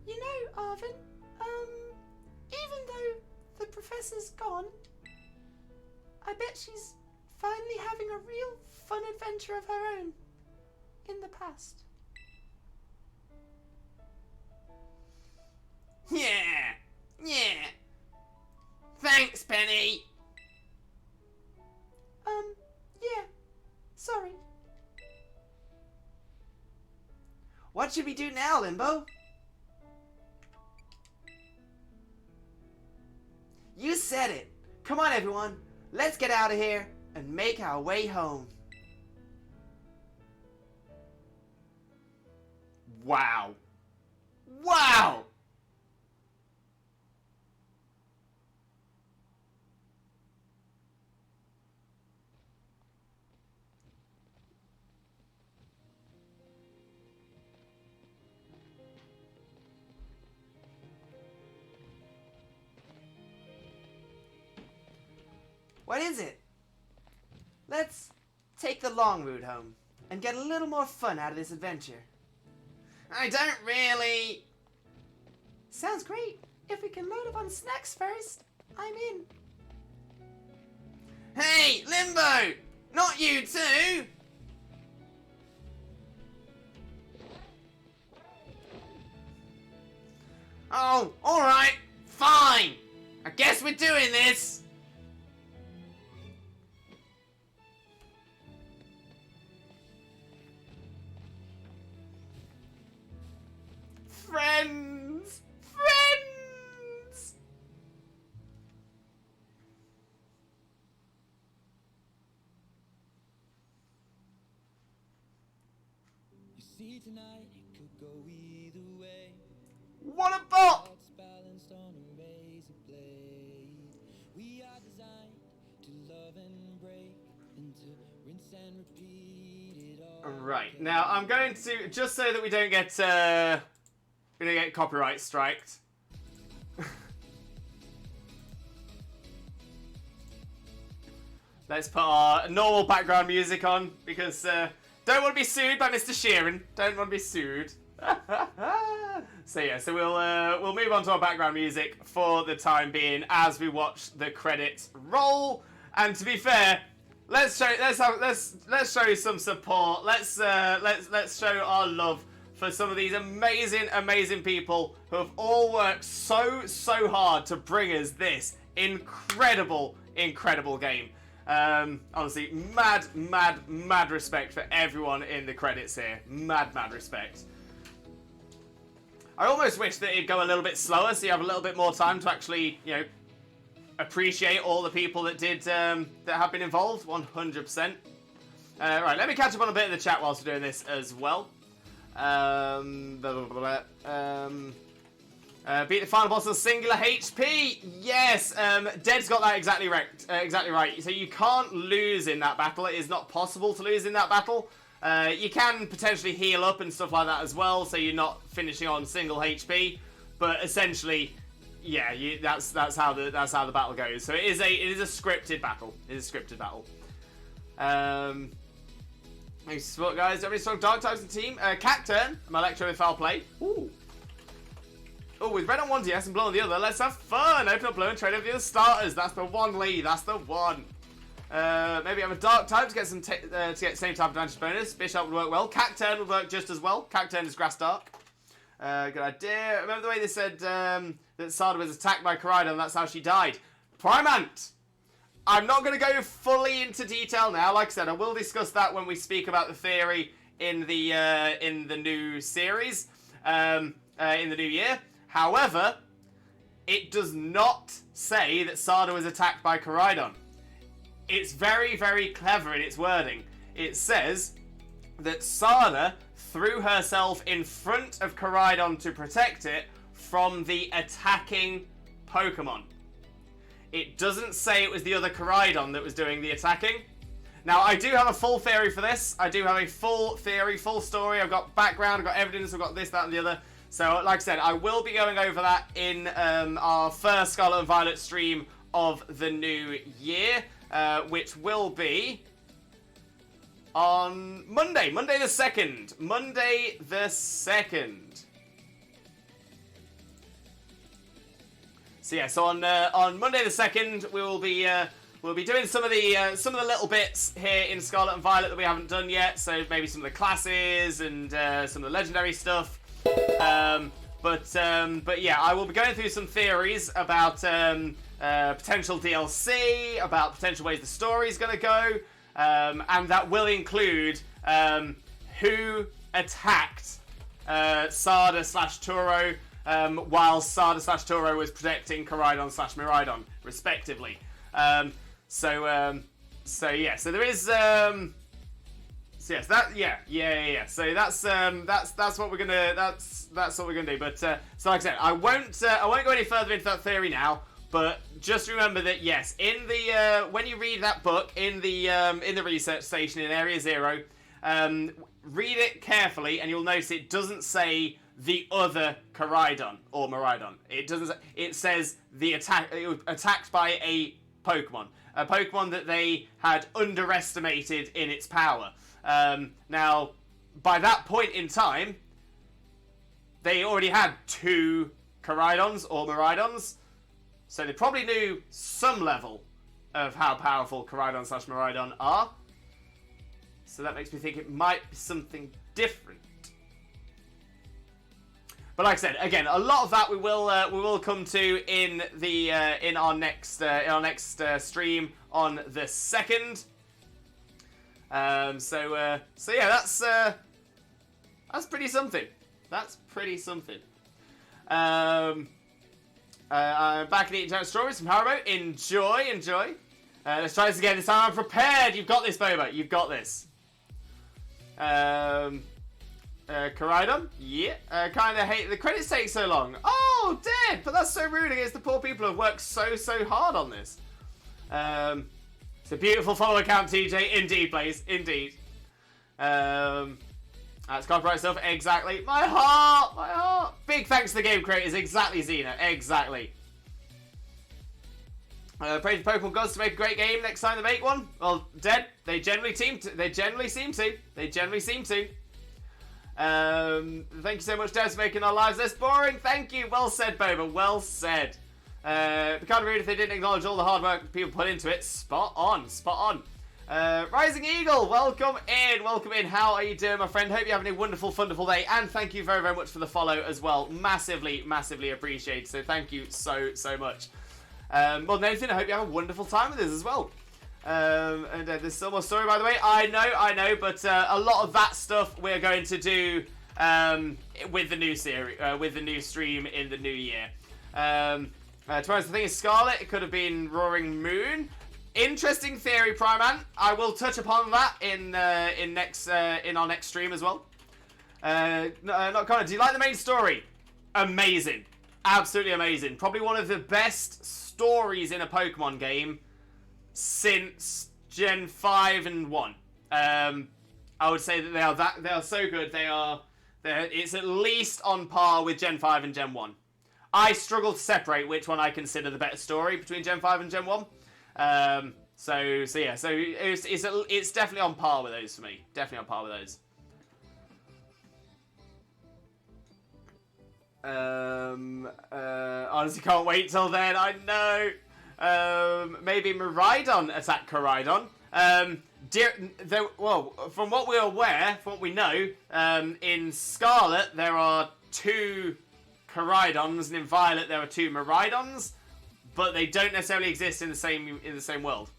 You know, Arvin, even though the Professor's gone, I bet she's finally having a real fun adventure of her own in the past. Yeah! Thanks, Penny! Yeah. Sorry. What should we do now, Limbo? You said it! Come on, everyone. Let's get out of here and make our way home. Wow. Wow! What is it? Let's take the long route home and get a little more fun out of this adventure. I don't really... Sounds great. If we can load up on snacks first, I'm in. Hey, Limbo! Not you too! Oh, alright, fine. I guess we're doing this. Friends! Friends! You see tonight it could go either way. What a bot! Thoughts balanced on a razor blade. We are designed to love and break, and to rinse and repeat it all. Right, now I'm going to, just so that we don't get copyright striked. Let's put our normal background music on, because don't want to be sued by Mr. Sheeran. Don't want to be sued. So yeah, so we'll move on to our background music for the time being as we watch the credits roll. And to be fair, let's show some support. Let's show our love for some of these amazing people who have all worked so hard to bring us this incredible game. Honestly, mad respect for everyone in the credits here. Mad respect. I almost wish that it'd go a little bit slower, so you have a little bit more time to actually, you know, appreciate all the people that did that have been involved. 100%. Right, let me catch up on a bit of the chat whilst we're doing this as well. Beat the final boss on singular HP. Yes, Dead's got that exactly right. So you can't lose in that battle. It is not possible to lose in that battle. You can potentially heal up and stuff like that as well, so you're not finishing on single HP. But essentially, yeah, that's how the battle goes. So it is a scripted battle. It is a scripted battle. Thanks for support, guys. Every strong dark types in the team. Cacturn, my lecturer with foul play. Ooh. Oh, with red on one DS and blue on the other. Let's have fun. Open up blue and trade over the other starters. That's the one, Lee. That's the one. Maybe have a dark type to get some to get same type of advantage bonus. Bishop would work well. Cacturn would work just as well. Cacturn is grass dark. Good idea. Remember the way they said that Sada was attacked by Koraidon, and that's how she died. Primant. I'm not going to go fully into detail now. Like I said, I will discuss that when we speak about the theory in the new series in the new year. However, it does not say that Sada was attacked by Koraidon. It's very clever in its wording. It says that Sada threw herself in front of Koraidon to protect it from the attacking Pokemon. It doesn't say it was the other Koraidon that was doing the attacking. Now, I do have a full theory for this. I do have a full theory, full story. I've got background, I've got evidence, I've got this, that, and the other. So, like I said, I will be going over that in our first Scarlet and Violet stream of the new year, which will be on Monday the 2nd. Monday the 2nd. So yeah, so on Monday the 2nd, we'll be doing some of the little bits here in Scarlet and Violet that we haven't done yet. So maybe some of the classes and some of the legendary stuff. But yeah, I will be going through some theories about potential DLC, about potential ways the story's going to go, and that will include who attacked Sada/Turo while Sada/Turo was protecting Koraidon/Miraidon, respectively. So yeah, so there is so yes, that yeah. So that's what we're gonna that's what we're gonna do. But so like I said, I won't go any further into that theory now. But just remember that yes, in the when you read that book in the research station in Area Zero, read it carefully, and you'll notice it doesn't say the other Koraidon or Miraidon. It doesn't. It says it was attacked by a Pokemon that they had underestimated in its power. Now, by that point in time, they already had 2 Koraidons or Miraidons, so they probably knew some level of how powerful Koraidon/Miraidon are. So that makes me think it might be something different. But like I said, again, a lot of that we will come to in the in our next stream on the 2nd. So yeah, that's pretty something. That's pretty something. I'm back in the Eating Strawberries from Haribo. Enjoy. Let's try this again. This time I'm prepared. You've got this, Boba. You've got this. Koraidon? Yeah. Kind of hate the credits take so long. Oh, dead! But that's so rude against the poor people who have worked so hard on this. It's a beautiful follow account, TJ. Indeed, Blaze. Indeed. That's copyright stuff. Exactly. My heart. Big thanks to the game creators. Exactly, Xena. Exactly. Pray to Pokemon gods to make a great game next time they make one. Well, dead. They generally seem to. Thank you so much, Devs, for making our lives less boring. Thank you. Well said, Boba. Well said. It'd be kind of rude if they didn't acknowledge all the hard work people put into it. Spot on. Rising Eagle, welcome in. How are you doing, my friend? Hope you're having a wonderful day. And thank you very much for the follow as well. Massively appreciated. So thank you so much. More than anything, I hope you have a wonderful time with us as well. And there's still more story, by the way. I know, but a lot of that stuff we're going to do with the new series, with the new stream in the new year. Tomorrow's the thing is Scarlet. It could have been Roaring Moon. Interesting theory, Priman. I will touch upon that in our next stream as well. Not Connor. Do you like the main story? Amazing, absolutely amazing. Probably one of the best stories in a Pokemon game since Gen 5 and 1. I would say that they are so good. It's at least on par with Gen 5 and Gen 1. I struggle to separate which one I consider the better story between Gen 5 and Gen 1. So it's definitely on par with those for me. Definitely on par with those. Honestly, can't wait till then. I know. Maybe Miraidon attack Koraidon. From what we're aware, from what we know, in Scarlet there are 2 Koraidons, and in Violet there are 2 Miraidons, but they don't necessarily exist in the same world.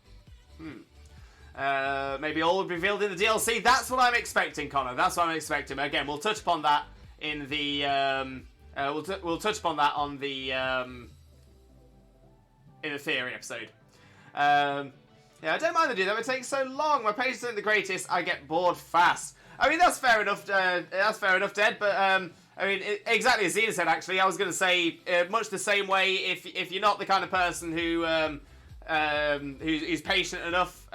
Maybe all will be revealed in the DLC. That's what I'm expecting, Connor. That's what I'm expecting. Again, we'll touch upon that in the. We'll touch upon that on the in the theory episode. Yeah, I don't mind the do that. It takes so long. My patience isn't the greatest. I get bored fast. I mean, that's fair enough. That's fair enough, Dead. But I mean, exactly as Xena said. Actually, I was going to say much the same way. If you're not the kind of person who's patient enough,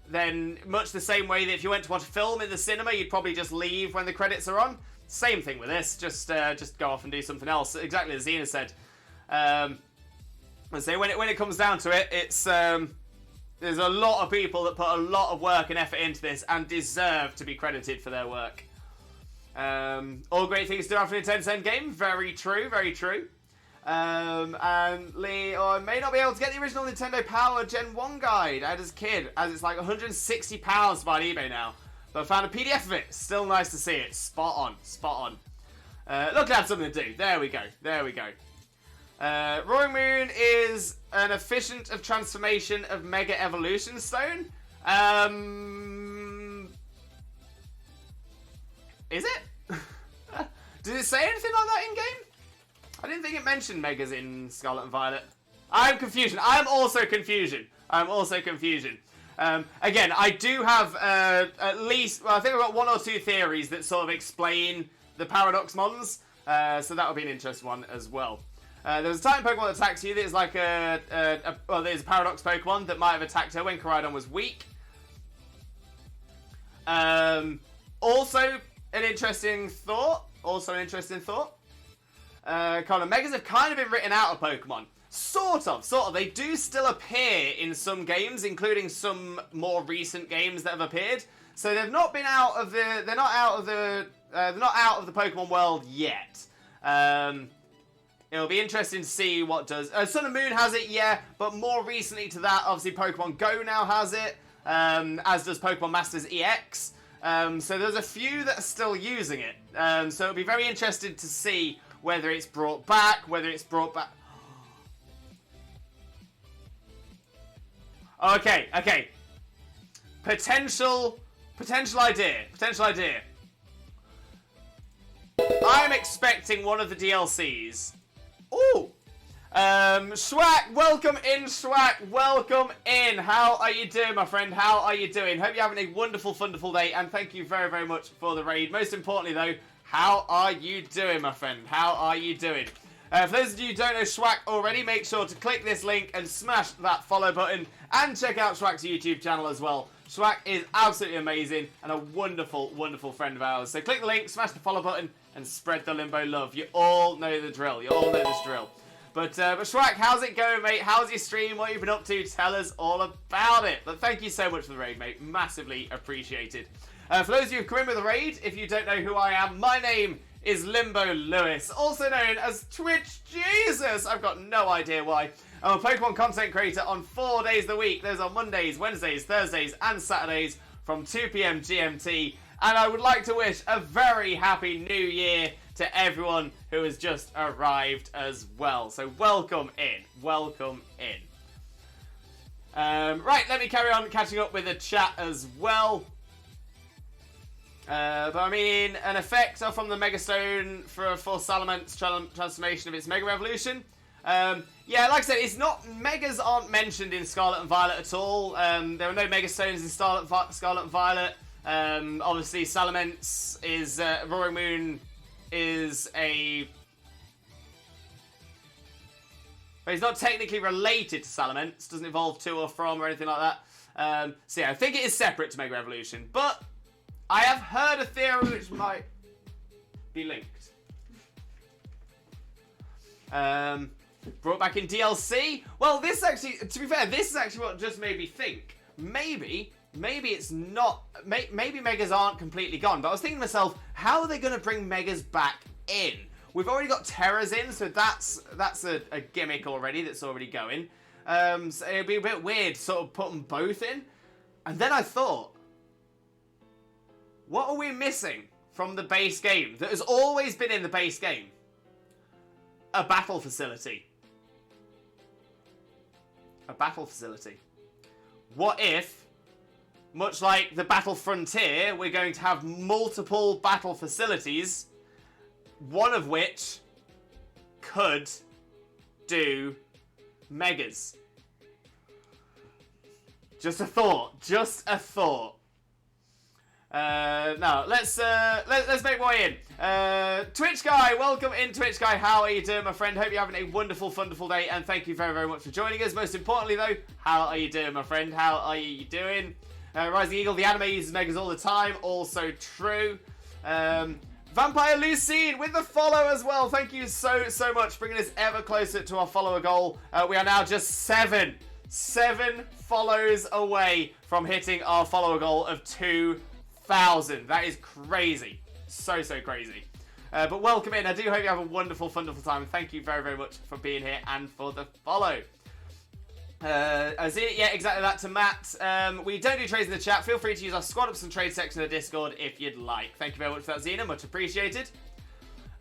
then much the same way that if you went to watch a film in the cinema, you'd probably just leave when the credits are on. Same thing with this. Just go off and do something else. Exactly as Xena said. Let's say when it comes down to it, it's there's a lot of people that put a lot of work and effort into this and deserve to be credited for their work. All great things do after a 10-cent game. Very true, very true. And Lee, I may not be able to get the original Nintendo Power Gen 1 guide as a kid, as it's like £160 to buy on eBay now. But I found a PDF of it. Still nice to see it. Spot on, spot on. Look, that's something to do. There we go, there we go. Roaring Moon is an efficient of transformation of Mega Evolution Stone. Is it? Did it say anything like that in game? I didn't think it mentioned Megas in Scarlet and Violet. I'm confusion. I'm also confusion. I'm also confusion. Again, I do have at least, well, I think I've got 1 or 2 theories that sort of explain the Paradox Mons. So that would be an interesting one as well. There was a time Pokemon that attacks you that is like well, there's a Paradox Pokemon that might have attacked her when Koraidon was weak. Also an interesting thought. Kind of Megas have kind of been written out of Pokemon. Sort of. They do still appear in some games, including some more recent games that have appeared. So they've not been out of the. They're not out of the Pokemon world yet. It'll be interesting to see what does. Sun and Moon has it, yeah, but more recently to that, obviously Pokemon Go now has it, as does Pokemon Masters EX. So there's a few that are still using it. So it'll be very interesting to see whether it's brought back, Okay. Potential idea. I'm expecting one of the DLCs. Ooh. Schwack, welcome in, Schwack, welcome in. How are you doing, my friend? How are you doing? Hope you're having a wonderful, wonderful day, and thank you very, very much for the raid. Most importantly, though, how are you doing, my friend? How are you doing? For those of you who don't know Schwack already, make sure to click this link and smash that follow button, and check out Schwack's YouTube channel as well. Schwack is absolutely amazing and a wonderful, wonderful friend of ours. So click the link, smash the follow button, and spread the Limbo love. You all know the drill. You all know this drill. But Schwack, how's it going, mate? How's your stream? What you've been up to? Tell us all about it. But thank you so much for the raid, mate. Massively appreciated. For those of you who've come in with the raid, if you don't know who I am, my name is Limbo Lewis, also known as Twitch Jesus. I've got no idea why. I'm a Pokemon content creator on 4 days a week. Those are Mondays, Wednesdays, Thursdays, and Saturdays from 2 PM GMT. And I would like to wish a very happy new year to everyone who has just arrived as well. So welcome in. Welcome in. Right, let me carry on catching up with the chat as well. But I mean, an effect from the Megastone for Salamance's transformation of its Mega Revolution. Yeah, like I said, it's not, Megas aren't mentioned in Scarlet and Violet at all. There are no Megastones in Scarlet and Violet. Obviously, Salamence is, Roaring Moon is a... But he's not technically related to Salamence, doesn't evolve to or from or anything like that. So yeah, I think it is separate to Mega Revolution, but I have heard a theory which might be linked. Brought back in DLC? Well, this actually, to be fair, this is actually what just made me think. Maybe it's not, maybe Megas aren't completely gone, but I was thinking to myself, how are they going to bring Megas back in? We've already got Terras in, so that's a gimmick already that's already going. So it'd be a bit weird sort of putting both in. And then I thought, what are we missing from the base game that has always been in the base game? A battle facility. A battle facility. What if, much like the Battle Frontier, we're going to have multiple battle facilities, one of which could do Megas? Just a thought. Just a thought. Now, let's make way in. Twitch Guy, welcome in, Twitch Guy. How are you doing, my friend? Hope you're having a wonderful, wonderful day, and thank you very, very much for joining us. Most importantly, though, how are you doing, my friend? How are you doing? Rising Eagle, the anime uses Megas all the time. Also true. Vampire Lucine with the follow as well. Thank you so, so much, bringing us ever closer to our follower goal. We are now just seven follows away from hitting our follower goal of 2,000. That is crazy. So, so crazy. But welcome in. I do hope you have a wonderful, wonderful time. Thank you very, very much for being here and for the follow. Yeah, exactly that to Matt. We don't do trades in the chat. Feel free to use our squad ups and trade section of the Discord if you'd like. Thank you very much for that, Xena. Much appreciated.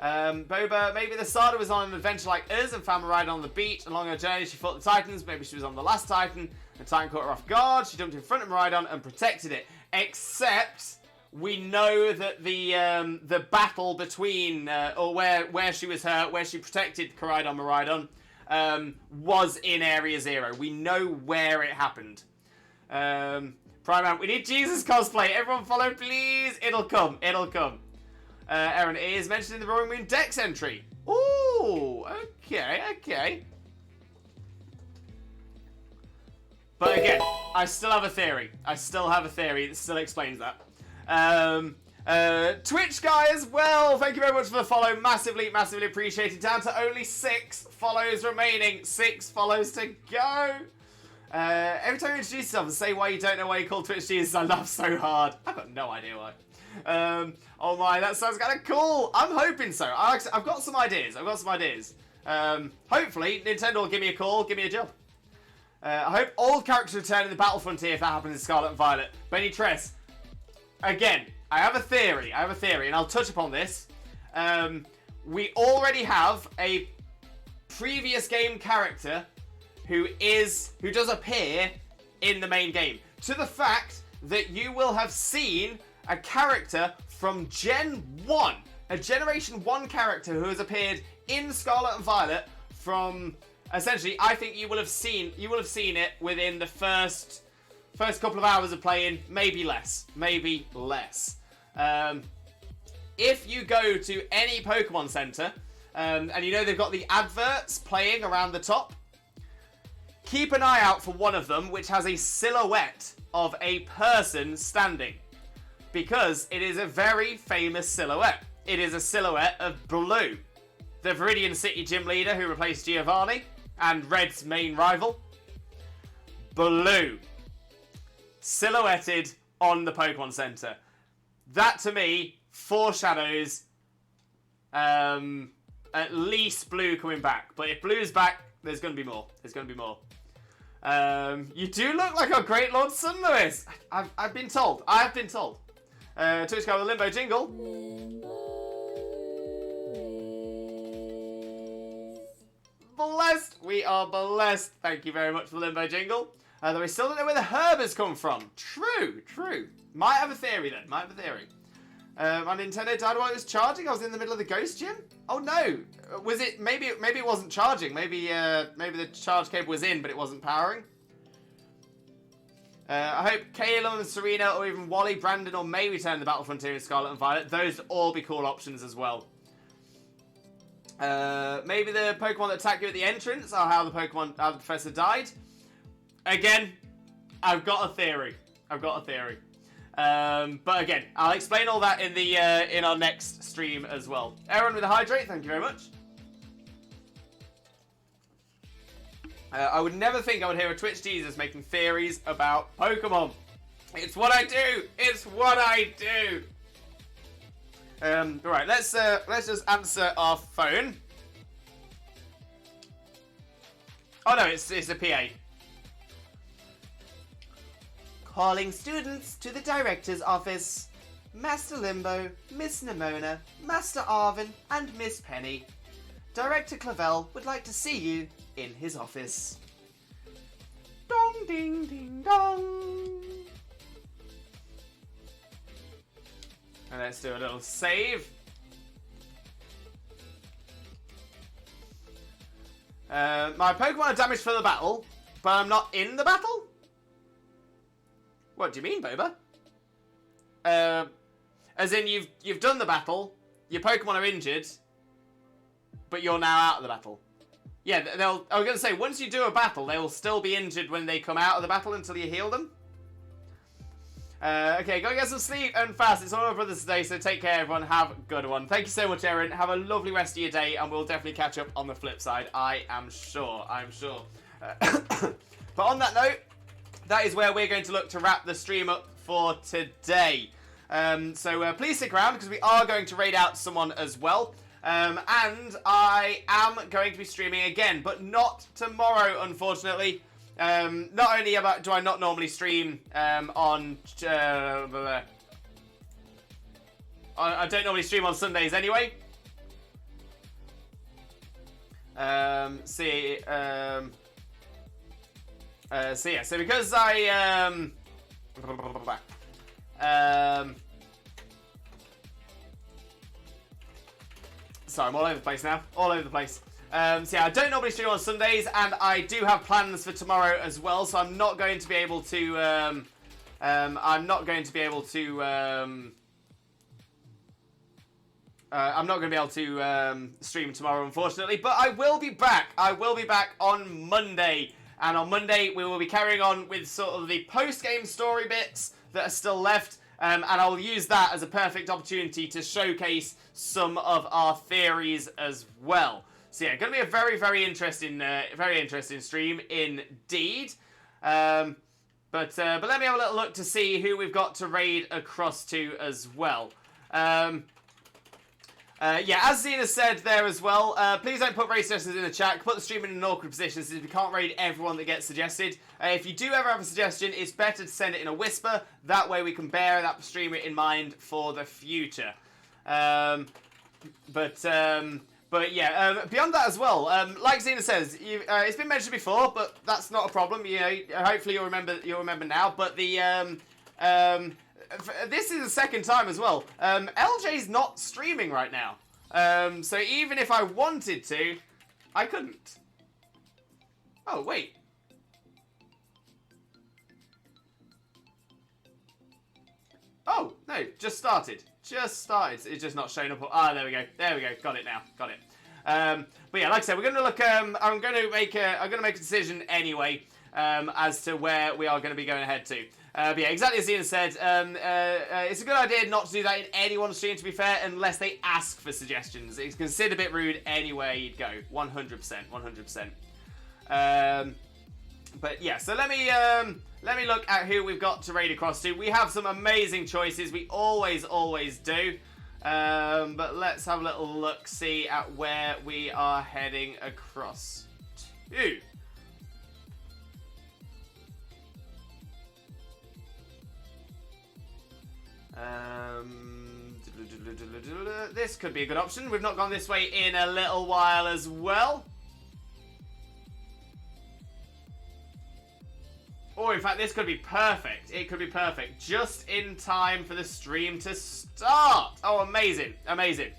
Boba, maybe the Sada was on an adventure like us and found Miraidon on the beach. Along her journey, she fought the Titans. Maybe she was on the last Titan. The Titan caught her off guard. She jumped in front of Miraidon and protected it. Except we know that the battle between or where she was hurt, where she protected Miraidon, was in Area Zero. We know where it happened. Primark, we need Jesus cosplay. Everyone follow, please. It'll come. It'll come. Aaron is mentioned in the Roaring Moon Dex entry. Ooh, okay, okay. But again, I still have a theory. I still have a theory that still explains that. Twitch Guy as well. Thank you very much for the follow. Massively, massively appreciated. Down to only 6 follows remaining. 6 follows to go. Every time you introduce yourself and say why you don't know why you call Twitch Jesus, I laugh so hard. I've got no idea why. Oh my, that sounds kind of cool. I'm hoping so. I've got some ideas. Hopefully, Nintendo will give me a call, give me a job. I hope all characters return in the Battle Frontier if that happens in Scarlet and Violet. Benny Tress, again, I have a theory, and I'll touch upon this. We already have a previous game character who does appear in the main game. To the fact that you will have seen a character from Gen 1 a Generation 1 character who has appeared in Scarlet and Violet from, essentially, I think you will have seen it within the first couple of hours of playing, maybe less. If you go to any Pokemon Center, and you know they've got the adverts playing around the top, keep an eye out for one of them which has a silhouette of a person standing, because it is a very famous silhouette. It is a silhouette of Blue, the Viridian City gym leader who replaced Giovanni and Red's main rival. Blue, silhouetted on the Pokemon Center. That to me foreshadows at least Blue coming back. But if Blue's back, there's going to be more. You do look like our great Lord Sun, Lewis. I've been told. I have been told. Twitch card with a Limbo jingle. Blessed. We are blessed. Thank you very much for the Limbo jingle. Though we still don't know where the herb has come from. True. Might have a theory then. My Nintendo died while it was charging. I was in the middle of the ghost gym. Oh no. Was it? Maybe it wasn't charging. Maybe the charge cable was in, but it wasn't powering. I hope Kayla and Serena, or even Wally, Brandon, or May return to the Battle Frontier in Scarlet and Violet. Those would all be cool options as well. Maybe the Pokemon that attack you at the entrance are how the Professor died. Again, I've got a theory. But again, I'll explain all that in our next stream as well. Aaron with a hydrate, thank you very much. I would never think I would hear a Twitch Jesus making theories about Pokemon. It's what I do. Right, let's just answer our phone. Oh no, it's a PA. Calling students to the director's office. Master Limbo, Miss Nimona, Master Arvin, and Miss Penny. Director Clavel would like to see you in his office. Dong ding ding dong. And let's do a little save. My Pokemon are damaged for the battle, but I'm not in the battle? What do you mean, Boba? As in you've done the battle, your Pokemon are injured, but you're now out of the battle. Yeah, I was going to say, once you do a battle, they will still be injured when they come out of the battle until you heal them. Okay, go get some sleep and fast. It's all my brothers today, so take care, everyone. Have a good one. Thank you so much, Erin. Have a lovely rest of your day, and we'll definitely catch up on the flip side. I'm sure. But on that note, that is where we're going to look to wrap the stream up for today. So please stick around, because we are going to raid out someone as well. And I am going to be streaming again, but not tomorrow, unfortunately. Not only do I not normally stream I don't normally stream on Sundays anyway. So because sorry, I'm all over the place now. So yeah, I don't normally stream on Sundays, and I do have plans for tomorrow as well. So I'm not going to be able to. I'm not going to be able to stream tomorrow, unfortunately. But I will be back. On Monday, and on Monday we will be carrying on with sort of the post-game story bits that are still left. And I'll use that as a perfect opportunity to showcase some of our theories as well. So yeah, going to be a very, very interesting stream indeed. But let me have a little look to see who we've got to raid across to as well. Yeah, as Xena said there as well, please don't put raid suggestions in the chat. Put the stream in an awkward position since we can't raid everyone that gets suggested. If you do ever have a suggestion, it's better to send it in a whisper. That way we can bear that streamer in mind for the future. But yeah, beyond that as well, like Xena says, it's been mentioned before, but that's not a problem. You know, hopefully you'll remember now. But the this is the second time as well. LJ's not streaming right now. So even if I wanted to, I couldn't. Oh, wait. Oh, no, just started. Just started. It's just not showing up. Ah, there we go. There we go. Got it now. Got it. But yeah, like I said, we're going to look. I'm going to make a decision anyway as to where we are going to be going ahead to. But yeah, exactly as Ian said, it's a good idea not to do that in anyone's stream, to be fair, unless they ask for suggestions. It's considered a bit rude anywhere you'd go. 100%. 100%. But yeah, so let me look at who we've got to raid across to. We have some amazing choices. We always do. But let's have a little look-see at where we are heading across to. This could be a good option. We've not gone this way in a little while as well. Or in fact, this could be perfect. It could be perfect. Just in time for the stream to start. Oh, amazing. Amazing.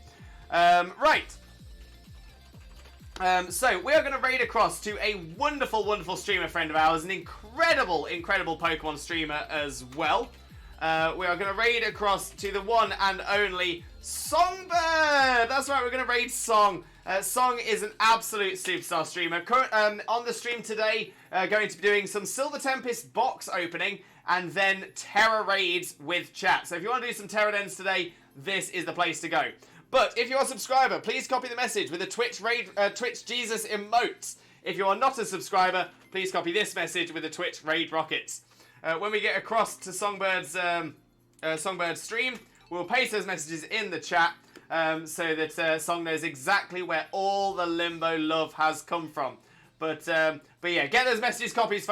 Right. So we are going to raid across to a wonderful streamer friend of ours. An incredible Pokemon streamer as well. We are going to raid across to the one and only Songbird. That's right, we're going to raid Song. Song is an absolute superstar streamer. On the stream today, going to be doing some Silver Tempest box opening and then Terra raids with chat. So if you want to do some Terra dens today, this is the place to go. But if you're a subscriber, please copy the message with the Twitch Jesus emotes. If you are not a subscriber, please copy this message with the Twitch raid rockets. When we get across to Songbird's stream, we'll paste those messages in the chat so that Song knows exactly where all the Limbo love has come from. But yeah, get those messages copied,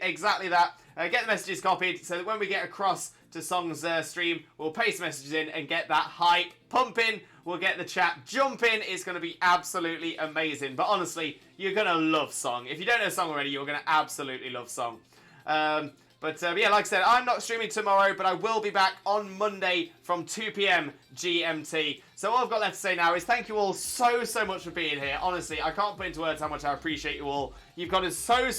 exactly that. Get the messages copied so that when we get across to Song's stream, we'll paste messages in and get that hype pumping. We'll get the chat jumping. It's going to be absolutely amazing. But honestly, you're going to love Song. If you don't know Song already, you're going to absolutely love Song. But yeah, like I said, I'm not streaming tomorrow, but I will be back on Monday from 2 p.m. GMT. So all I've got left to say now is thank you all so much for being here. Honestly, I can't put into words how much I appreciate you all. You've got us so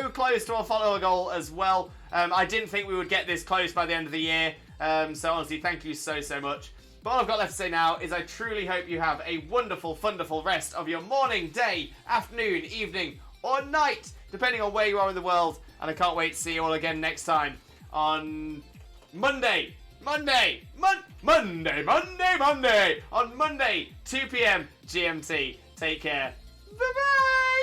close to our follower goal as well. I didn't think we would get this close by the end of the year. So honestly, thank you so much. But all I've got left to say now is I truly hope you have a wonderful rest of your morning, day, afternoon, evening, or night, depending on where you are in the world. And I can't wait to see you all again next time on Monday. On Monday, 2 p.m. GMT. Take care. Bye-bye.